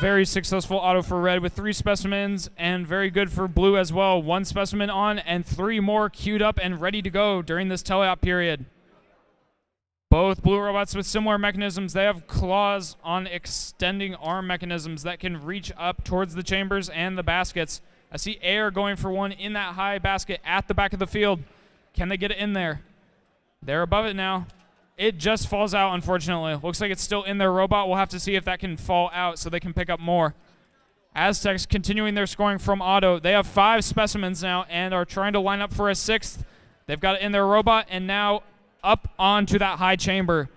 Very successful auto for red with 3 specimens, and very good for blue as well. 1 specimen on and 3 more queued up and ready to go during this teleop period. Both blue robots with similar mechanisms. They have claws on extending arm mechanisms that can reach up towards the chambers and the baskets. I see Air going for one in that high basket at the back of the field. Can they get it in there? They're above it now. It just falls out, unfortunately. Looks like it's still in their robot. We'll have to see if that can fall out so they can pick up more. Aztecs continuing their scoring from auto. They have 5 specimens now and are trying to line up for a 6th. They've got it in their robot and now up onto that high chamber.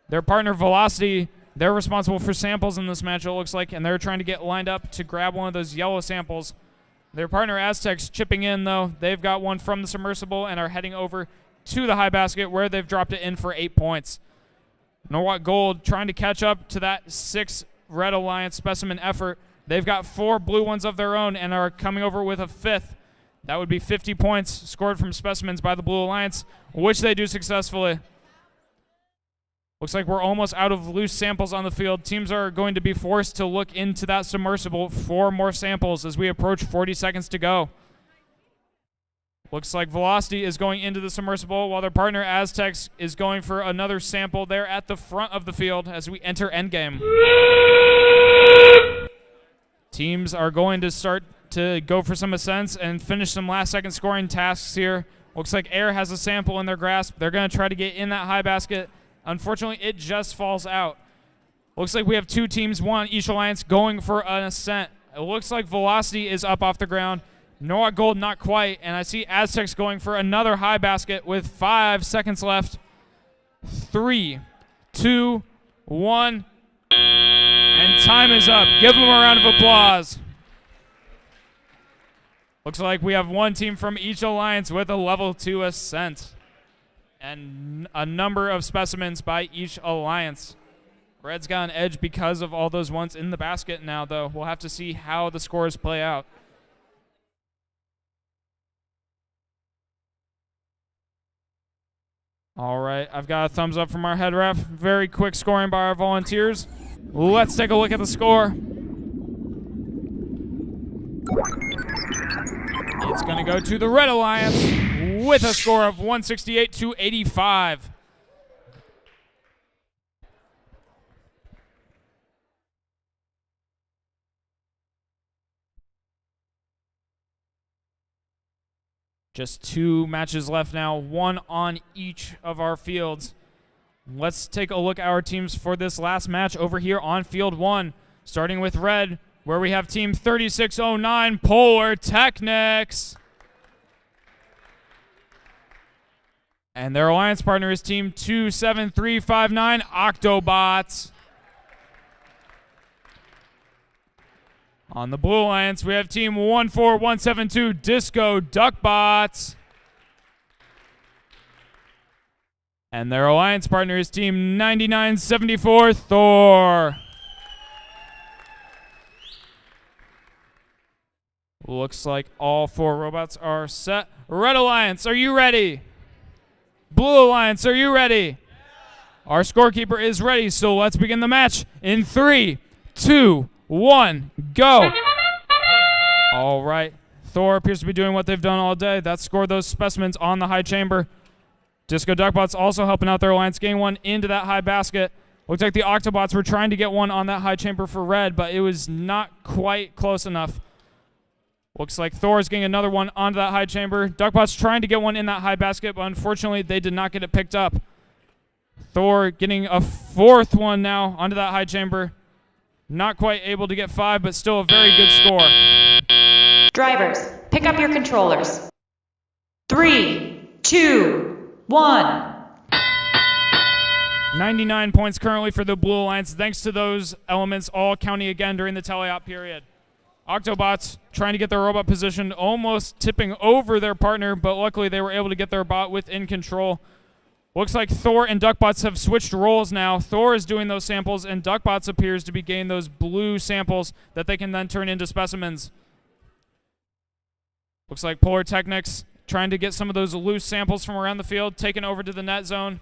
Their partner, Velocity, they're responsible for samples in this match, it looks like, and they're trying to get lined up to grab one of those yellow samples. Their partner, Aztecs, chipping in, though. They've got one from the submersible and are heading over to the high basket where they've dropped it in for 8 points. Norwalk Gold trying to catch up to that 6 Red Alliance specimen effort. They've got 4 blue ones of their own and are coming over with a 5th. That would be 50 points scored from specimens by the Blue Alliance, which they do successfully. Looks like we're almost out of loose samples on the field. Teams are going to be forced to look into that submersible for more samples as we approach 40 seconds to go. Looks like Velocity is going into the submersible while their partner Aztecs is going for another sample there at the front of the field as we enter endgame. Teams are going to start to go for some ascents and finish some last-second scoring tasks here. Looks like Air has a sample in their grasp. They're going to try to get in that high basket. Unfortunately, it just falls out. Looks like we have 2 teams, 1 each alliance, going for an ascent. It looks like Velocity is up off the ground. Norwalk Gold not quite, and I see Aztecs going for another high basket with 5 seconds left. 3, 2, 1, and time is up. Give them a round of applause. Looks like we have 1 team from each alliance with a level 2 ascent and a number of specimens by each alliance. Red's got an edge because of all those ones in the basket now, though. We'll have to see how the scores play out. All right, I've got a thumbs up from our head ref. Very quick scoring by our volunteers. Let's take a look at the score. It's going to go to the Red Alliance with a score of 168 to 85. Just 2 matches left now, 1 on each of our fields. Let's take a look at our teams for this last match over here on Field 1. Starting with red, where we have Team 3609 Polar Technics. And their alliance partner is Team 27359 Octobots. On the blue alliance, we have Team 14172 Disco Duckbots. And their alliance partner is Team 9974 Thor. Looks like all 4 robots are set. Red Alliance, are you ready? Blue Alliance, are you ready? Our scorekeeper is ready, so let's begin the match in 3, 2, 1, go. All right. Thor appears to be doing what they've done all day. That's scored those specimens on the high chamber. Disco Duckbots also helping out their alliance, getting one into that high basket. Looks like the Octobots were trying to get one on that high chamber for red, but it was not quite close enough. Looks like Thor is getting another one onto that high chamber. Duckbots trying to get one in that high basket, but unfortunately they did not get it picked up. Thor getting a 4th one now onto that high chamber. Not quite able to get 5, but still a very good score. Drivers, pick up your controllers. 3, 2, 1. 99 points currently for the Blue Alliance, thanks to those elements all counting again during the teleop period. Octobots trying to get their robot positioned, almost tipping over their partner, but luckily they were able to get their bot within control. Looks like Thor and Duckbots have switched roles now. Thor is doing those samples, and Duckbots appears to be getting those blue samples that they can then turn into specimens. Looks like Polar Technics trying to get some of those loose samples from around the field, taken over to the net zone.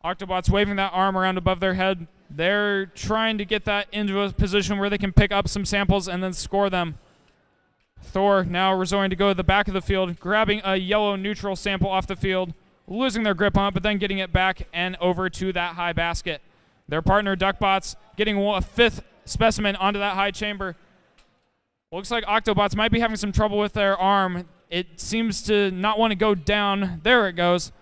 Octobots waving that arm around above their head. They're trying to get that into a position where they can pick up some samples and then score them. Thor now resorting to go to the back of the field, grabbing a yellow neutral sample off the field, losing their grip on it, but then getting it back and over to that high basket. Their partner, Duckbots, getting a 5th specimen onto that high chamber. Looks like Octobots might be having some trouble with their arm. It seems to not want to go down. There it goes.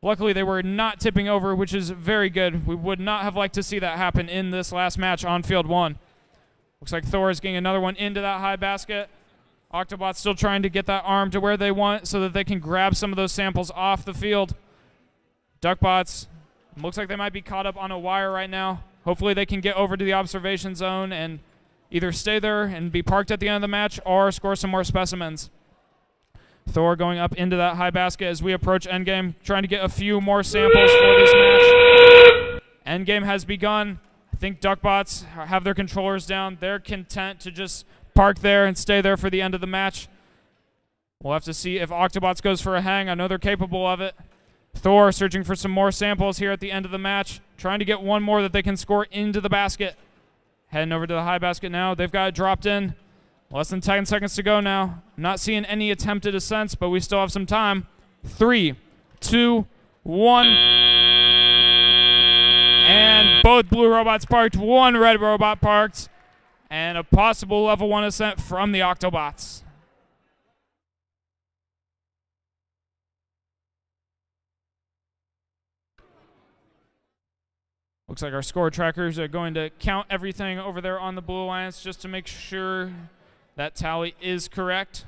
Luckily, they were not tipping over, which is very good. We would not have liked to see that happen in this last match on Field 1. Looks like Thor is getting another one into that high basket. Octobots still trying to get that arm to where they want so that they can grab some of those samples off the field. Duckbots, looks like they might be caught up on a wire right now. Hopefully they can get over to the observation zone and either stay there and be parked at the end of the match or score some more specimens. Thor going up into that high basket as we approach endgame, trying to get a few more samples for this match. Endgame has begun. I think Duckbots have their controllers down. They're content to just park there and stay there for the end of the match. We'll have to see if Octobots goes for a hang. I know they're capable of it. Thor searching for some more samples here at the end of the match, trying to get one more that they can score into the basket. Heading over to the high basket now. They've got it dropped in. Less than 10 seconds to go now. Not seeing any attempted ascents, but we still have some time. 3, 2, 1. And both blue robots parked, one red robot parked, and a possible level 1 ascent from the Octobots. Looks like our score trackers are going to count everything over there on the Blue Alliance just to make sure that tally is correct.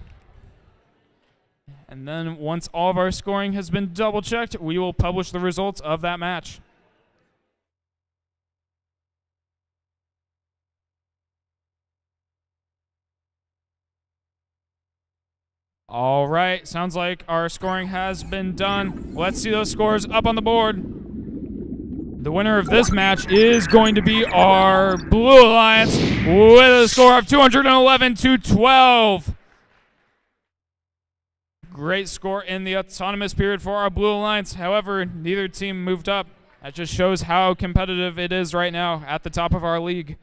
And then once all of our scoring has been double-checked, we will publish the results of that match. All right, sounds like our scoring has been done. Let's see those scores up on the board. The winner of this match is going to be our Blue Alliance with a score of 211-12. Great score in the autonomous period for our Blue Alliance. However, neither team moved up. That just shows how competitive it is right now at the top of our league.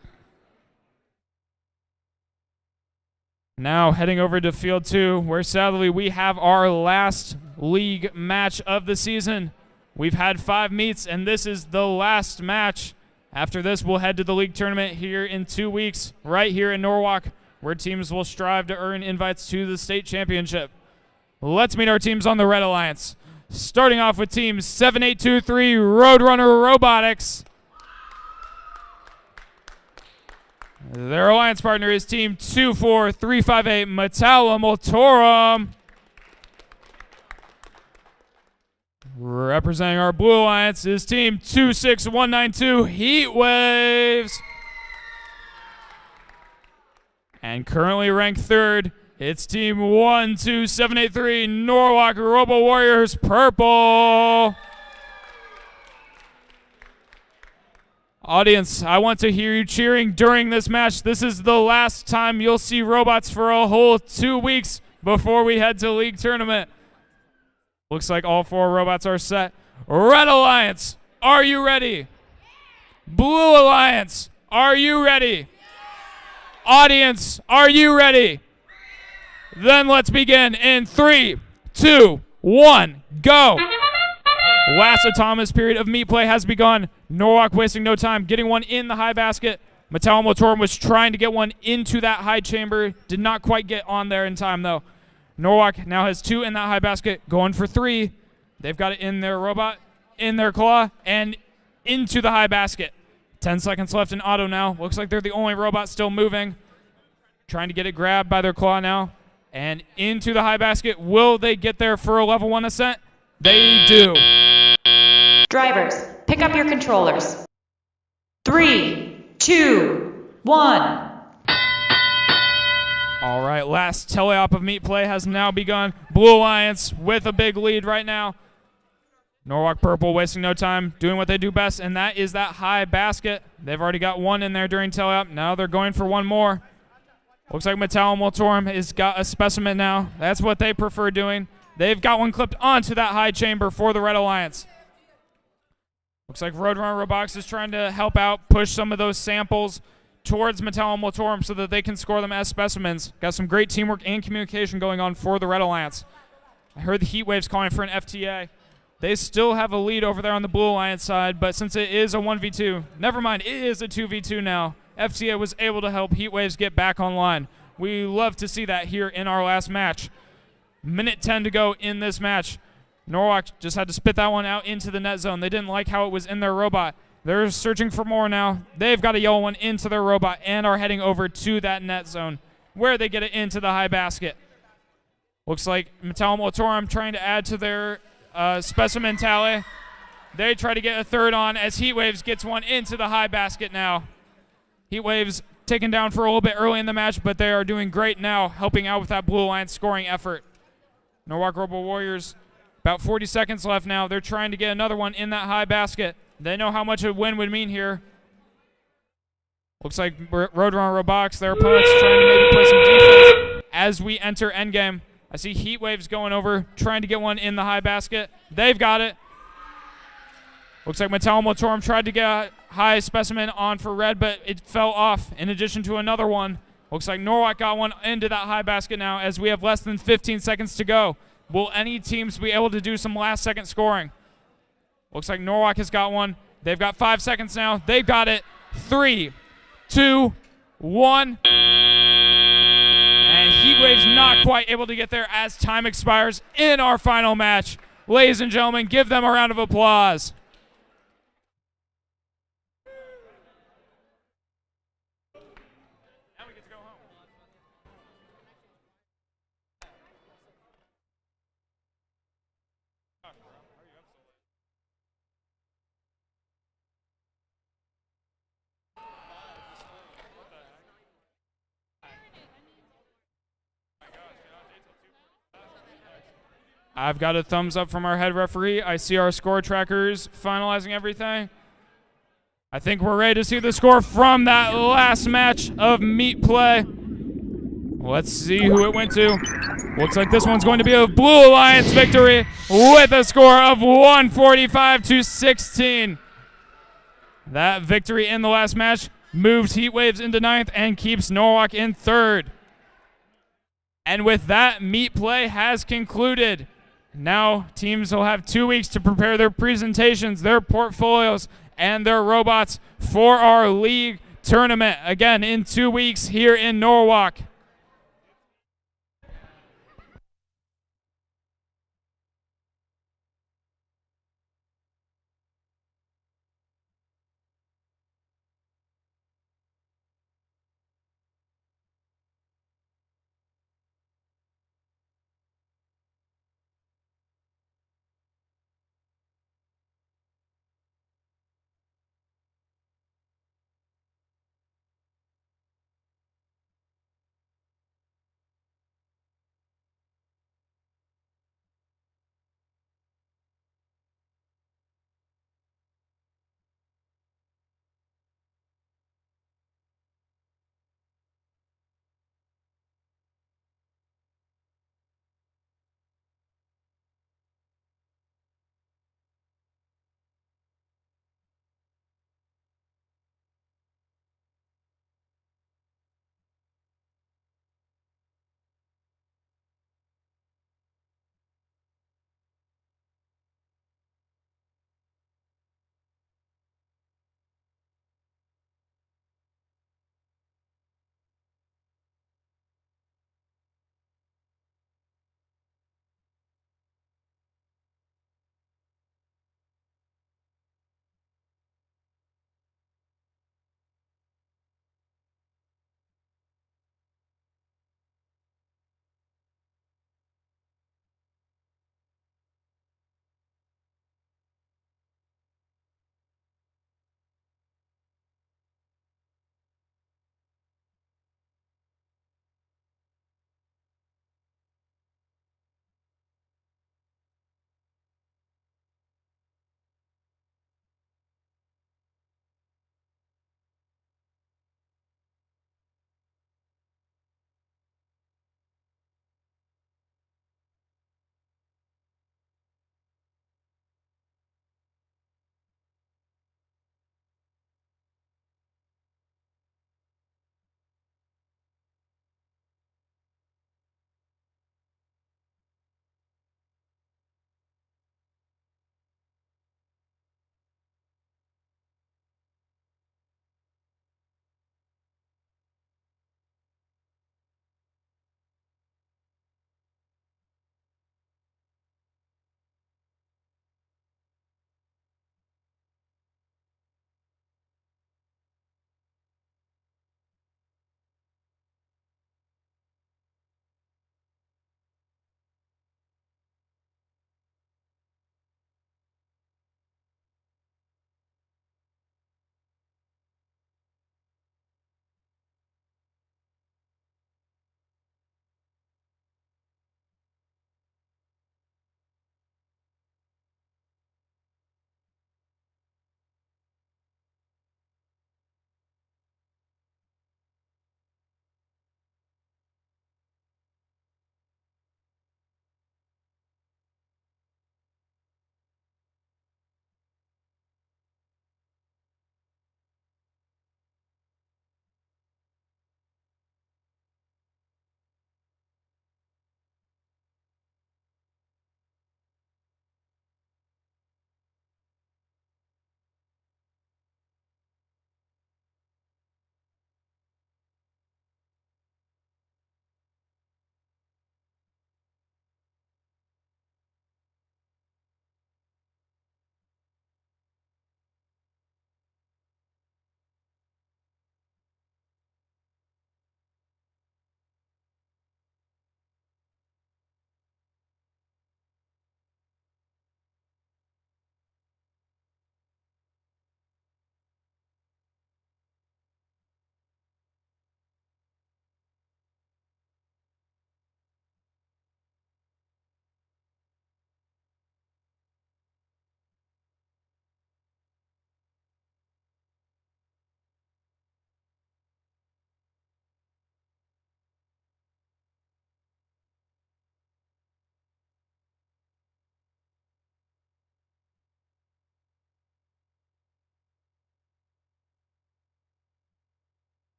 Now heading over to Field 2, where sadly we have our last league match of the season. We've had 5 meets, and this is the last match. After this, we'll head to the league tournament here in 2 weeks, right here in Norwalk, where teams will strive to earn invites to the state championship. Let's meet our teams on the Red Alliance. Starting off with Team 7823 Roadrunner Robotics. Their alliance partner is Team 24358 Metalla Motorum. Representing our Blue Alliance is Team 26192 Heat Waves. And currently ranked third, it's Team 12783 Norwalk Robo Warriors Purple. Audience, I want to hear you cheering during this match. This is the last time you'll see robots for a whole 2 weeks before we head to League Tournament. Looks like all 4 robots are set. Red Alliance, are you ready? Blue Alliance, are you ready? Audience, are you ready? Then let's begin in 3, 2, 1, go. Last autonomous period of meat play has begun. Norwalk wasting no time, getting one in the high basket. Metalla Motorum was trying to get one into that high chamber. Did not quite get on there in time, though. Norwalk now has 2 in that high basket, going for 3. They've got it in their robot, in their claw, and into the high basket. 10 seconds left in auto now. Looks like they're the only robot still moving. Trying to get it grabbed by their claw now. And into the high basket. Will they get there for a level 1 ascent? They do. Drivers, pick up your controllers. 3, 2, 1. All right, last teleop of meat play has now begun. Blue Alliance with a big lead right now. Norwalk Purple wasting no time, doing what they do best, and that is that high basket. They've already got 1 in there during teleop. Now they're going for 1 more. Looks like Metalla Motorum has got a specimen now. That's what they prefer doing. They've got one clipped onto that high chamber for the Red Alliance. Looks like Roadrunner Robotics is trying to help out, push some of those samples towards Metalla Motorum so that they can score them as specimens. Got some great teamwork and communication going on for the Red Alliance. I heard the Heat Waves calling for an FTA. They still have a lead over there on the Blue Alliance side, but since it is a 1v2, never mind, it is a 2v2 now. FTA was able to help Heat Waves get back online. We love to see that here in our last match. Minute 10 to go in this match. Norwalk just had to spit that one out into the net zone. They didn't like how it was in their robot. They're searching for more now. They've got a yellow one into their robot and are heading over to that net zone where they get it into the high basket. Looks like Metalla Motorum trying to add to their specimen tally. They try to get a third on as Heat Waves gets one into the high basket now. Heat Waves taken down for a little bit early in the match, but they are doing great now, helping out with that Blue Alliance scoring effort. Norwalk Robo Warriors, about 40 seconds left now. They're trying to get another one in that high basket. They know how much a win would mean here. Looks like Roadrunner Robotics, their opponents, trying to maybe play some defense as we enter endgame. I see Heat Waves going over, trying to get one in the high basket. They've got it. Looks like Metalla Motorum tried to get a high specimen on for red, but it fell off in addition to another one. Looks like Norwalk got one into that high basket now as we have less than 15 seconds to go. Will any teams be able to do some last-second scoring? Looks like Norwalk has got one. They've got 5 seconds now. They've got it. 3, 2, 1. And Heat Waves not quite able to get there as time expires in our final match. Ladies and gentlemen, give them a round of applause. I've got a thumbs up from our head referee. I see our score trackers finalizing everything. I think we're ready to see the score from that last match of meat play. Let's see who it went to. Looks like this one's going to be a Blue Alliance victory with a score of 145-16. That victory in the last match moves Heat Waves into 9th and keeps Norwalk in 3rd. And with that, meat play has concluded. Now teams will have 2 weeks to prepare their presentations, their portfolios, and their robots for our league tournament. Again, in 2 weeks here in Norwalk.